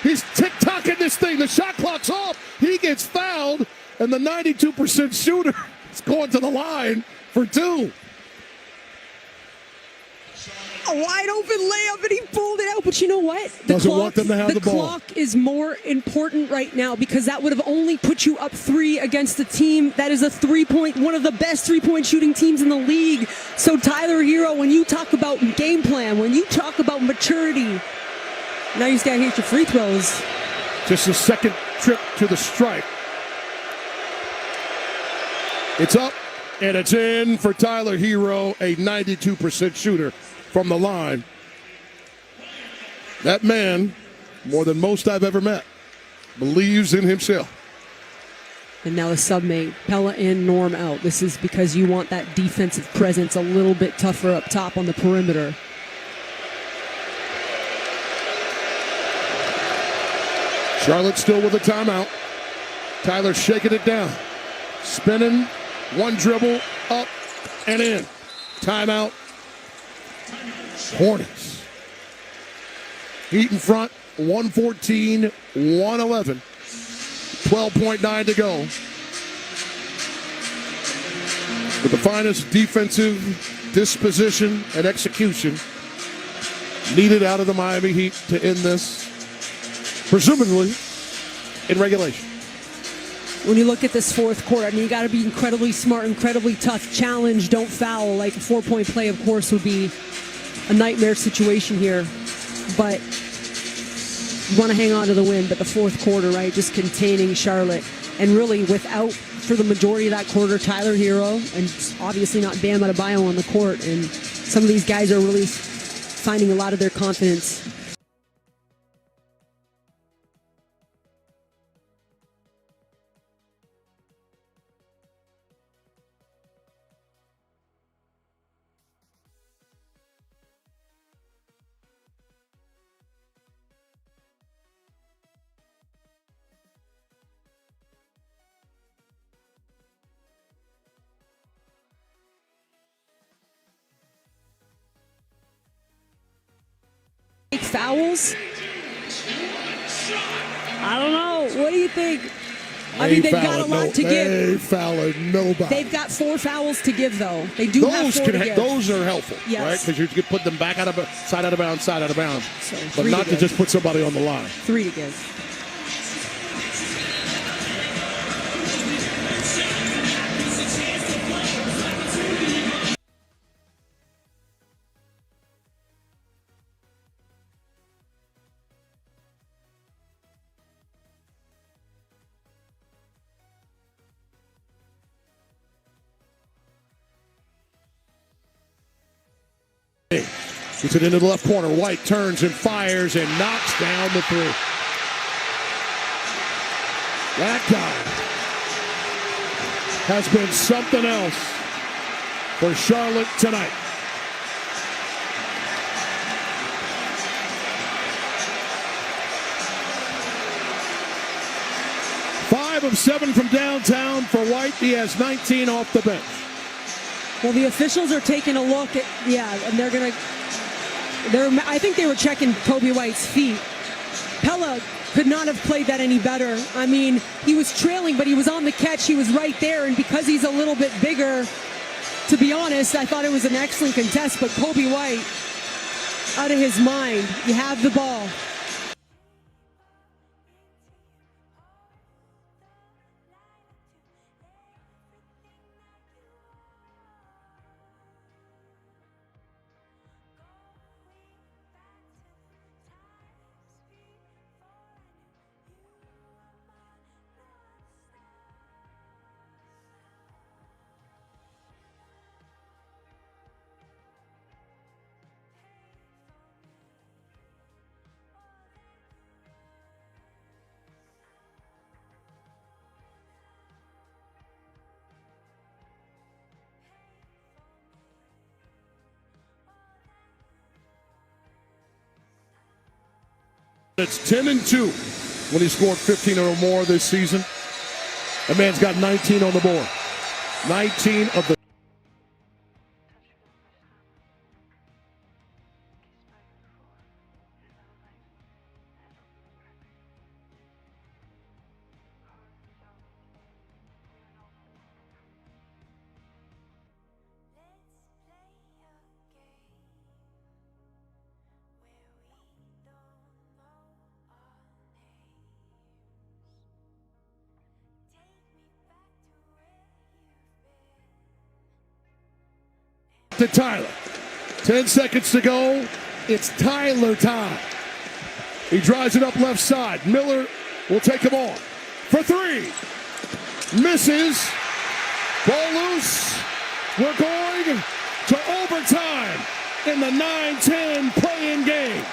He's tick-tocking this thing. The shot clock's off. He gets fouled, and the 92% shooter is going to the line for 2. A wide open layup, and he pulled it out. But you know what? Doesn't want them to have the ball. The clock is more important right now because that would have only put you up 3 against a team that is one of the best three-point shooting teams in the league. So Tyler Hero, when you talk about game plan, when you talk about maturity, now you just got to hit your free throws. Just a second trip to the stripe. It's up, and it's in for Tyler Hero, a 92% shooter from the line. That man, more than most I've ever met, believes in himself. And now the submate, Pella in, Norm out. This is because you want that defensive presence a little bit tougher up top on the perimeter. Charlotte still with a timeout. Tyler shaking it down. Spinning, 1 dribble, up and in. Timeout. Hornets. Heat in front, 114, 111. 12.9 to go. With the finest defensive disposition and execution needed out of the Miami Heat to end this, presumably in regulation. When you look at this fourth quarter, I mean, you got to be incredibly smart, incredibly tough. Challenge, don't foul. Like a 4-point play, of course, would be a nightmare situation here. But you want to hang on to the win. But the fourth quarter, right, just containing Charlotte. And really, without, for the majority of that quarter, Tyler Hero, and obviously not Bam Adebayo on the court. And some of these guys are really finding a lot of their confidence. Fouls? I don't know. What do you think? I mean, they've got a lot to give. They fouling nobody. They've got 4 fouls to give, though. They do have 4 to give. Those are helpful, yes, right? Because you can put them back side out of bounds, side out of bounds. So but not to just put somebody on the line. 3 to give. Gets it into the left corner. White turns and fires and knocks down the three. That guy has been something else for Charlotte tonight. Five of 7 from downtown for White. He has 19 off the bench. Well, the officials are taking a look at, and I think they were checking Kobe White's feet. Pella could not have played that any better. I mean, he was trailing, but he was on the catch. He was right there, and because he's a little bit bigger, to be honest, I thought it was an excellent contest, but Kobe White, out of his mind. You have the ball. It's 10-2 when he scored 15 or more this season. That man's got 19 on the board. 19 of the to Tyler. 10 seconds to go. It's Tyler time. He drives it up left side. Miller will take him on. For three. Misses. Ball loose. We're going to overtime in the 9-10 play-in game.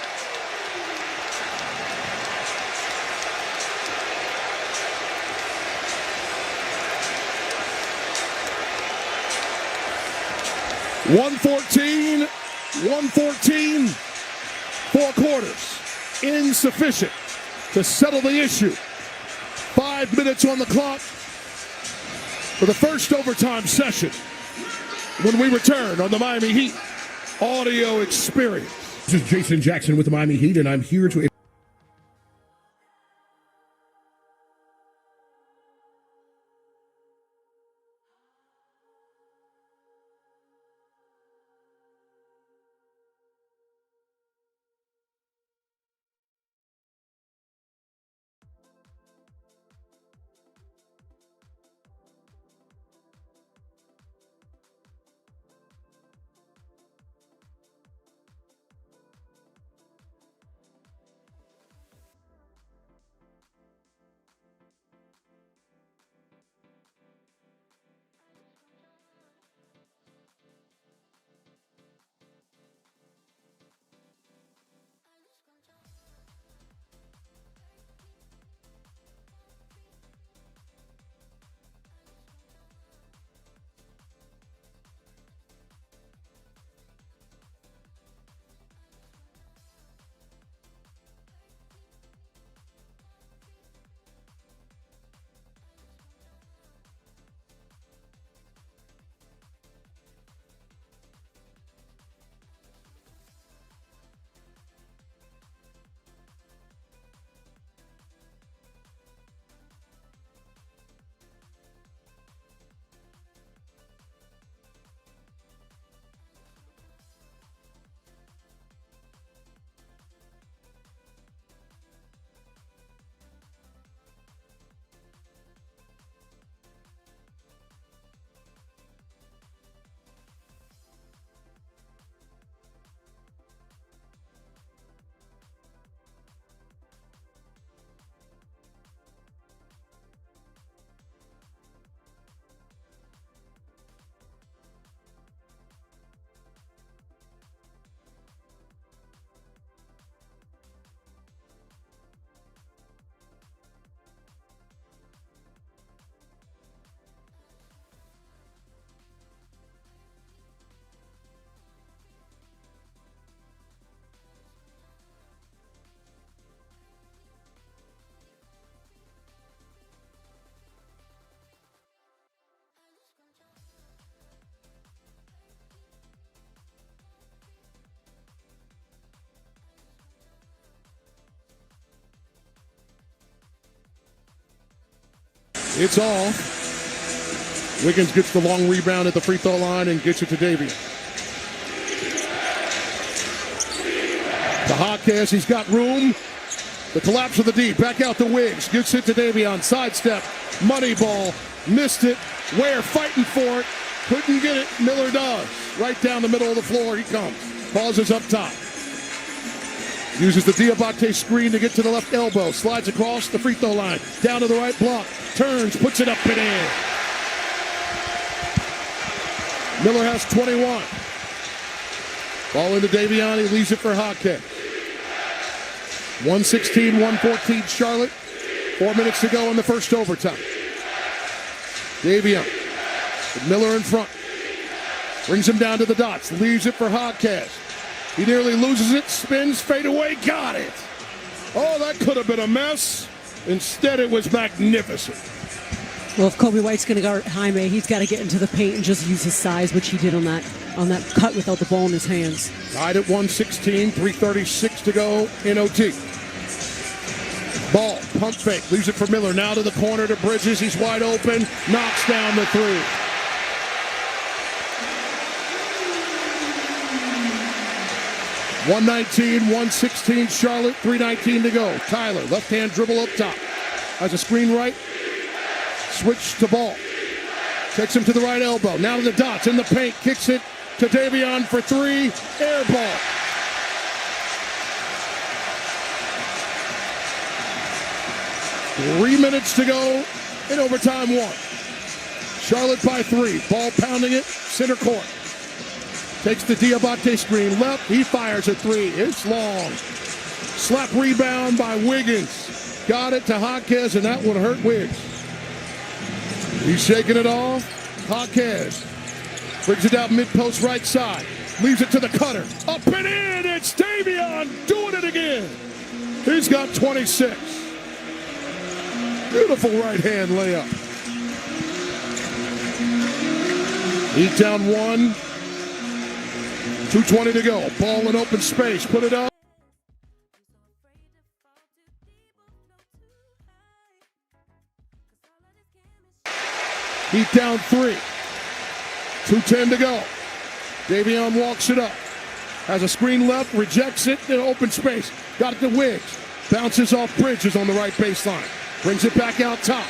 $114, 4 quarters. Insufficient to settle the issue. 5 minutes on the clock for the first overtime session when we return on the Miami Heat Audio Experience. This is Jason Jackson with the Miami Heat, and I'm here to It's off. Wiggins gets the long rebound at the free throw line and gets it to Davion. The Hawkes, he's got room. The collapse of the D, back out to Wiggs. Gets it to Davion, sidestep, money ball, missed it. Ware fighting for it, couldn't get it. Miller does. Right down the middle of the floor he comes. Pauses up top. Uses the Diabate screen to get to the left elbow. Slides across the free throw line. Down to the right block. Turns, puts it up and in. Miller has 21. Ball into Davion. He leaves it for Hawkes. 116-114 Charlotte. 4 minutes to go in the first overtime. Davion with Miller in front. Brings him down to the dots. Leaves it for Hawkes. He nearly loses it. Spins, fade away. Got it. Oh, that could have been a mess. Instead, it was magnificent. Well, if Kobe White's going to guard Jaime, he's got to get into the paint and just use his size, which he did on that cut without the ball in his hands. Tied at 116, 3:36 to go in OT. Ball, pump fake, leaves it for Miller. Now to the corner to Bridges. He's wide open, knocks down the three. (119-116) Charlotte, 3:19 to go. Tyler, left-hand dribble up top. Has a screen right. Switch to Ball. Takes him to the right elbow. Now to the dots in the paint. Kicks it to Davion for three. Air ball. Three minutes to go in overtime one. Charlotte by three. Ball pounding it. Center court. Takes the Diabate screen left. He fires a three. It's long. Slap rebound by Wiggins. Got it to Hawkes, and that would hurt Wiggs. He's shaking it off. Hawkes brings it down mid-post right side. Leaves it to the cutter. Up and in. It's Davion doing it again. He's got 26. Beautiful right-hand layup. Heat down one. 2:20 to go. Ball in open space. Put it up. Heat down three. 2:10 to go. Davion walks it up. Has a screen left. Rejects it in open space. Got it to Wiggs. Bounces off Bridges on the right baseline. Brings it back out top.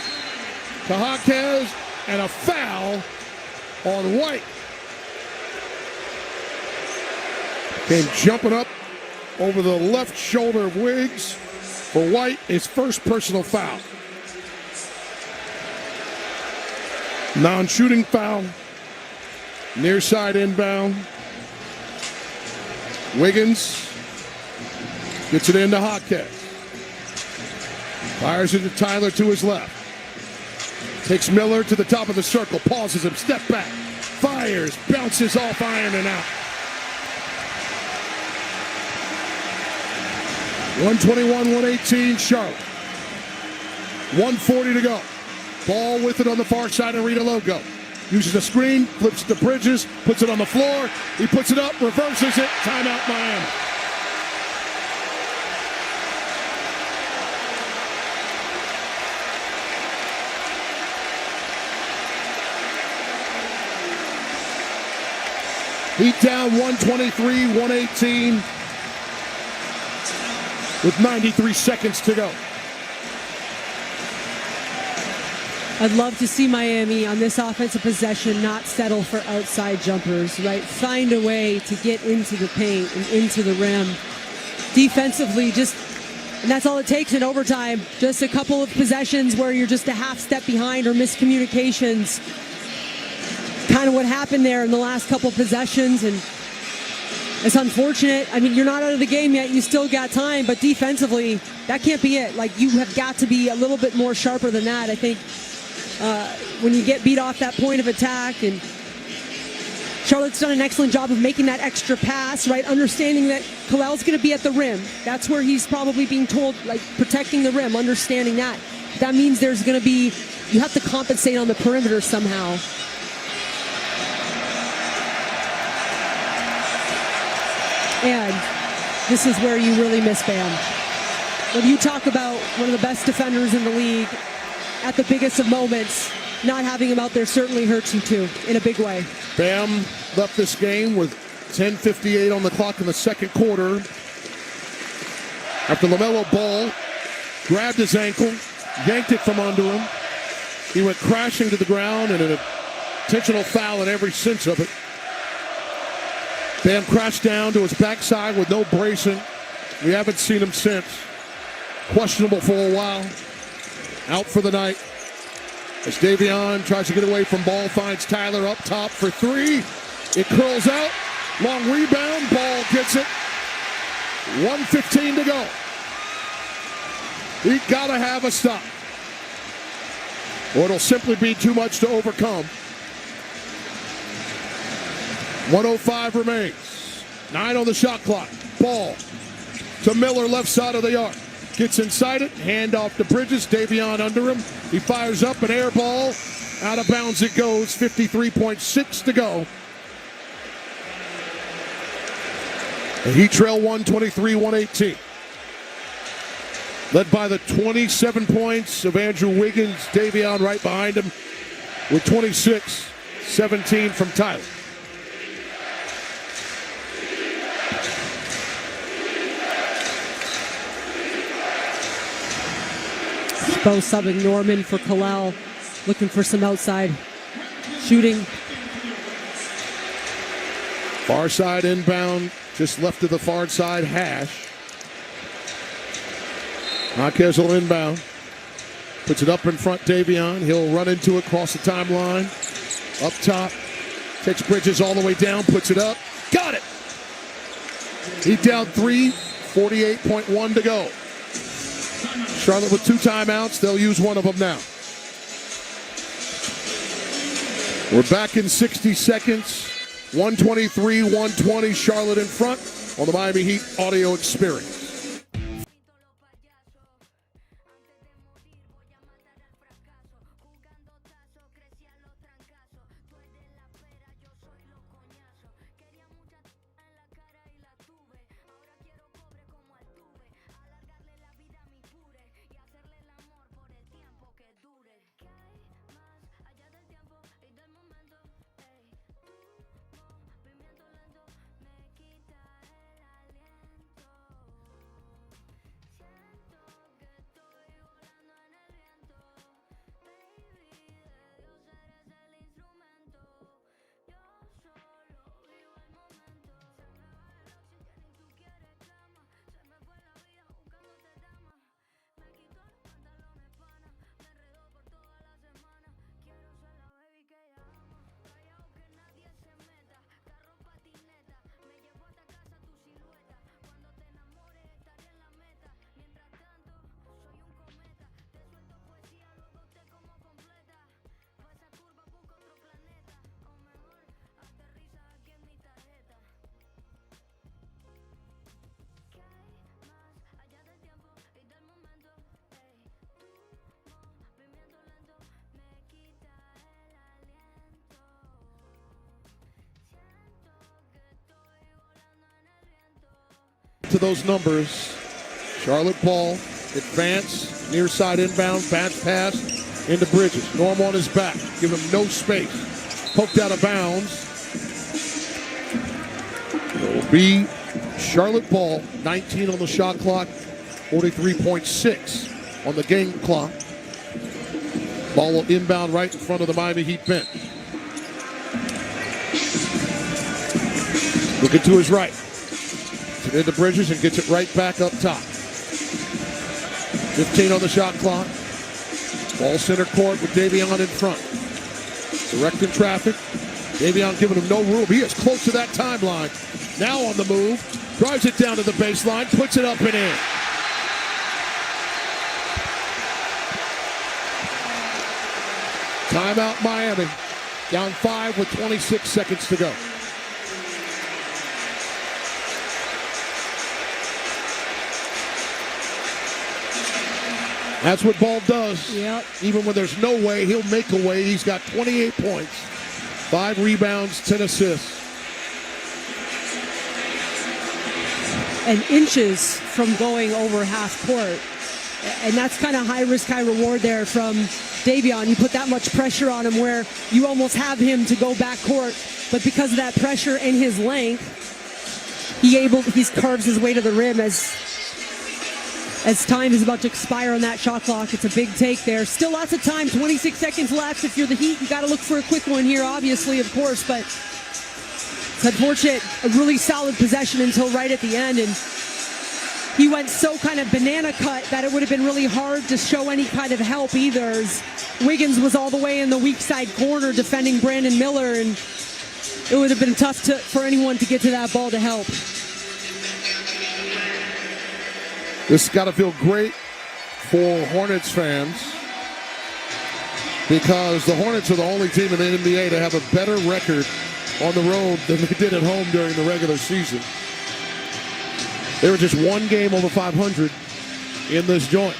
To Hawkes. And a foul on White. Came jumping up over the left shoulder of Wiggs. For White, his first personal foul. Non-shooting foul. Near side inbound. Wiggins gets it into Hawkes. Fires it to Tyler to his left. Takes Miller to the top of the circle. Pauses him. Step back. Fires. Bounces off iron and out. 121-118 Charlotte. 1:40 to go. Ball with it on the far side of Rita Logo. Uses a screen, flips it to Bridges, puts it on the floor. He puts it up, reverses it. Timeout Miami. Heat down 123-118 with 93 seconds to go. I'd love to see Miami on this offensive possession not settle for outside jumpers, right? Find a way to get into the paint and into the rim. Defensively, and that's all it takes in overtime. Just a couple of possessions where you're just a half step behind or miscommunications. Kind of what happened there in the last couple of possessions, and it's unfortunate. I mean, you're not out of the game yet. You still got time, but defensively, that can't be it. Like, you have got to be a little bit more sharper than that, I think. When you get beat off that point of attack, and Charlotte's done an excellent job of making that extra pass, right? Understanding that Khalil's going to be at the rim. That's where he's probably being told, like, protecting the rim, understanding that. That means there's going to be, you have to compensate on the perimeter somehow. And this is where you really miss Bam. When you talk about one of the best defenders in the league, at the biggest of moments, not having him out there certainly hurts you too, in a big way. Bam left this game with 10:58 on the clock in the second quarter. After LaMelo Ball grabbed his ankle, yanked it from under him. He went crashing to the ground and an intentional foul in every sense of it. Bam crashed down to his backside with no bracing. We haven't seen him since. Questionable for a while. Out for the night. As Davion tries to get away from Ball, finds Tyler up top for three. It curls out. Long rebound. Ball gets it. 1:15 to go. We gotta have a stop, or it'll simply be too much to overcome. 1:05 remains. 9 on the shot clock. Ball to Miller, left side of the arc. Gets inside it. Hand off to Bridges. Davion under him. He fires up an air ball. Out of bounds it goes. 53.6 to go. The Heat trail 123-118. Led by the 27 points of Andrew Wiggins. Davion right behind him with 26. 17 from Tyler. Spo subbing Norman for Kalal, looking for some outside shooting. Far side inbound, just left of the far side hash. Marquez will inbound. Puts it up in front, Davion. He'll run into it, cross the timeline. Up top. Takes Bridges all the way down, puts it up. Got it! Heat down 3, 48.1 to go. Charlotte with 2 timeouts. They'll use one of them now. We're back in 60 seconds. 123-120. Charlotte in front on the Miami Heat audio experience. To those numbers, Charlotte Ball, advance, near side inbound, bounce pass into Bridges. Norm on his back, give him no space. Poked out of bounds. It will be Charlotte Ball, 19 on the shot clock, 43.6 on the game clock. Ball will inbound right in front of the Miami Heat bench. Looking to his right. Into Bridges and gets it right back up top. 15 on the shot clock. Ball center court with Davion in front. Directing traffic. Davion giving him no room. He is close to that timeline. Now on the move. Drives it down to the baseline. Puts it up and in. Timeout Miami. Down 5 with 26 seconds to go. That's what Ball does. Yep. Even when there's no way, he'll make a way. He's got 28 points, 5 rebounds, 10 assists. And inches from going over half court. And that's kind of high risk, high reward there from Davion. You put that much pressure on him where you almost have him to go back court, but because of that pressure and his length, he carves his way to the rim as time is about to expire on that shot clock. It's a big take there. Still lots of time, 26 seconds left. If you're the Heat, you got to look for a quick one here, obviously, of course, but it's unfortunate. A really solid possession until right at the end, and he went so kind of banana cut that it would have been really hard to show any kind of help either, as Wiggins was all the way in the weak side corner defending Brandon Miller, and it would have been tough for anyone to get to that ball to help. This has got to feel great for Hornets fans, because the Hornets are the only team in the NBA to have a better record on the road than they did at home during the regular season. They were just one game over 500 in this joint.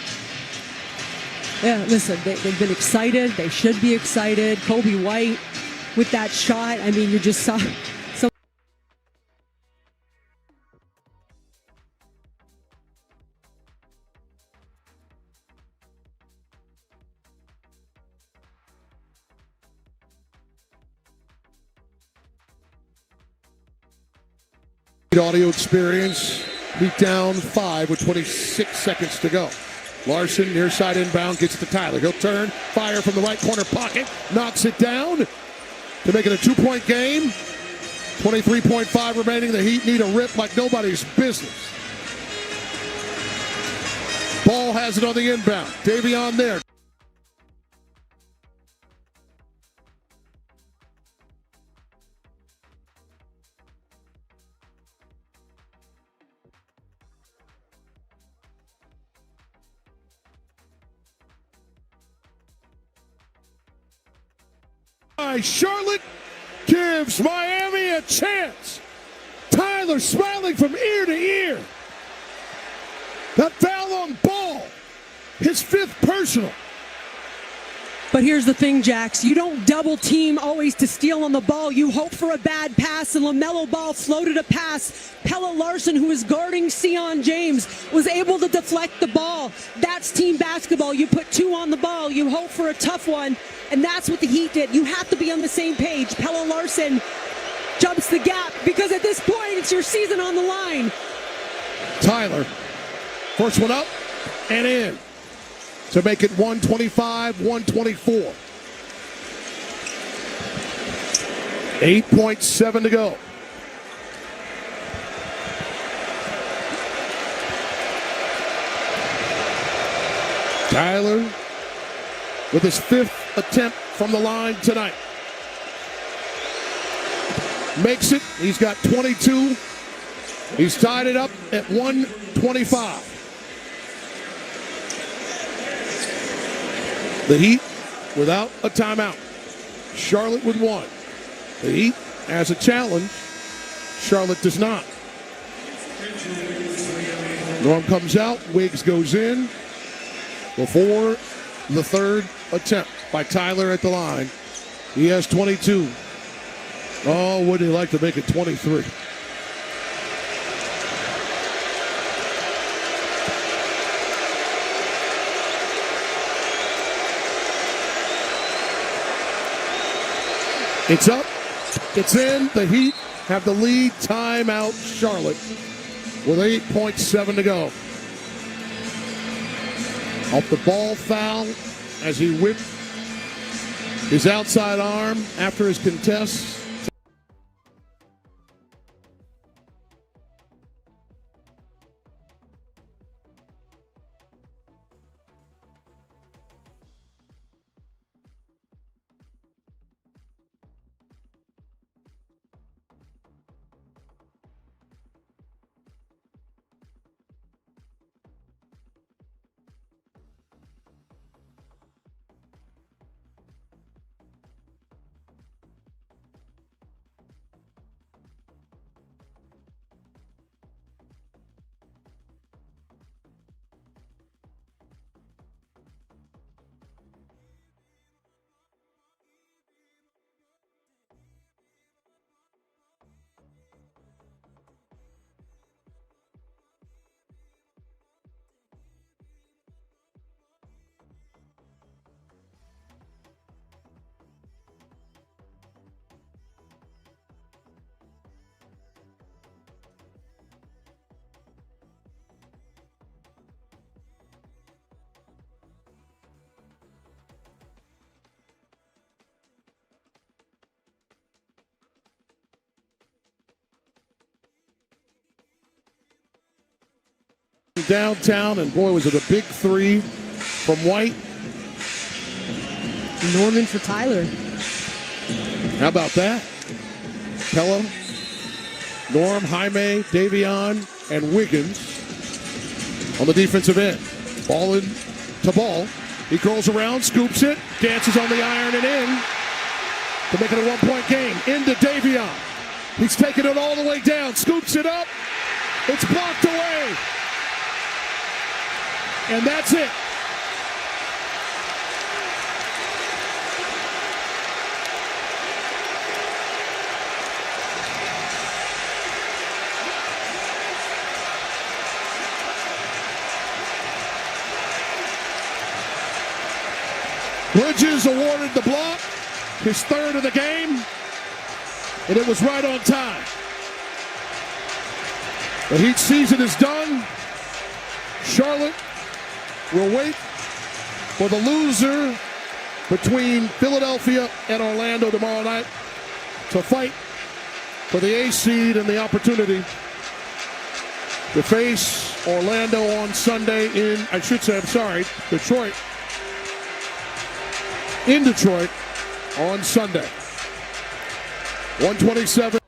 Yeah, listen, they've been excited. They should be excited. Kobe White with that shot. I mean, you just saw some. Audio experience. Heat down 5 with 26 seconds to go. Larson, near side inbound, gets to Tyler. He'll turn, fire from the right corner pocket, knocks it down to make it a 2-point game. 23.5 remaining. The Heat need a rip like nobody's business. Ball has it on the inbound. Davion there. Charlotte gives Miami a chance. Tyler smiling from ear to ear. That foul on Ball, his 5th personal. But here's the thing, Jax. You don't double team always to steal on the ball. You hope for a bad pass, and LaMelo Ball floated a pass. Pella Larson, who is guarding Sion James, was able to deflect the ball. That's team basketball. You put 2 on the ball. You hope for a tough one, and that's what the Heat did. You have to be on the same page. Pella Larson jumps the gap, because at this point, it's your season on the line. Tyler, first one up and in to make it 125-124. 8.7 to go. Tyler with his 5th attempt from the line tonight. Makes it. He's got 22. He's tied it up at 125. The Heat without a timeout. Charlotte with 1. The Heat has a challenge. Charlotte does not. Norm comes out. Wiggs goes in before the 3rd attempt by Tyler at the line. He has 22. Oh, would he like to make it 23? It's up. It's in. The Heat have the lead. Timeout, Charlotte, with 8.7 to go. Off the ball foul as he whipped his outside arm after his contest. downtown, and boy, was it a big three from White. Norman for Tyler. How about that? Pello, Norm, Jaime, Davion, and Wiggins on the defensive end. Ball in to Ball. He curls around, scoops it, dances on the iron and in to make it a one-point game. Into Davion. He's taking it all the way down, scoops it up. It's blocked away. And that's it. Bridges awarded the block, his third of the game, and it was right on time. The Heat season is done. Charlotte will wait for the loser between Philadelphia and Orlando tomorrow night to fight for the A seed and the opportunity to face Orlando on Sunday Detroit. In Detroit on Sunday. 127.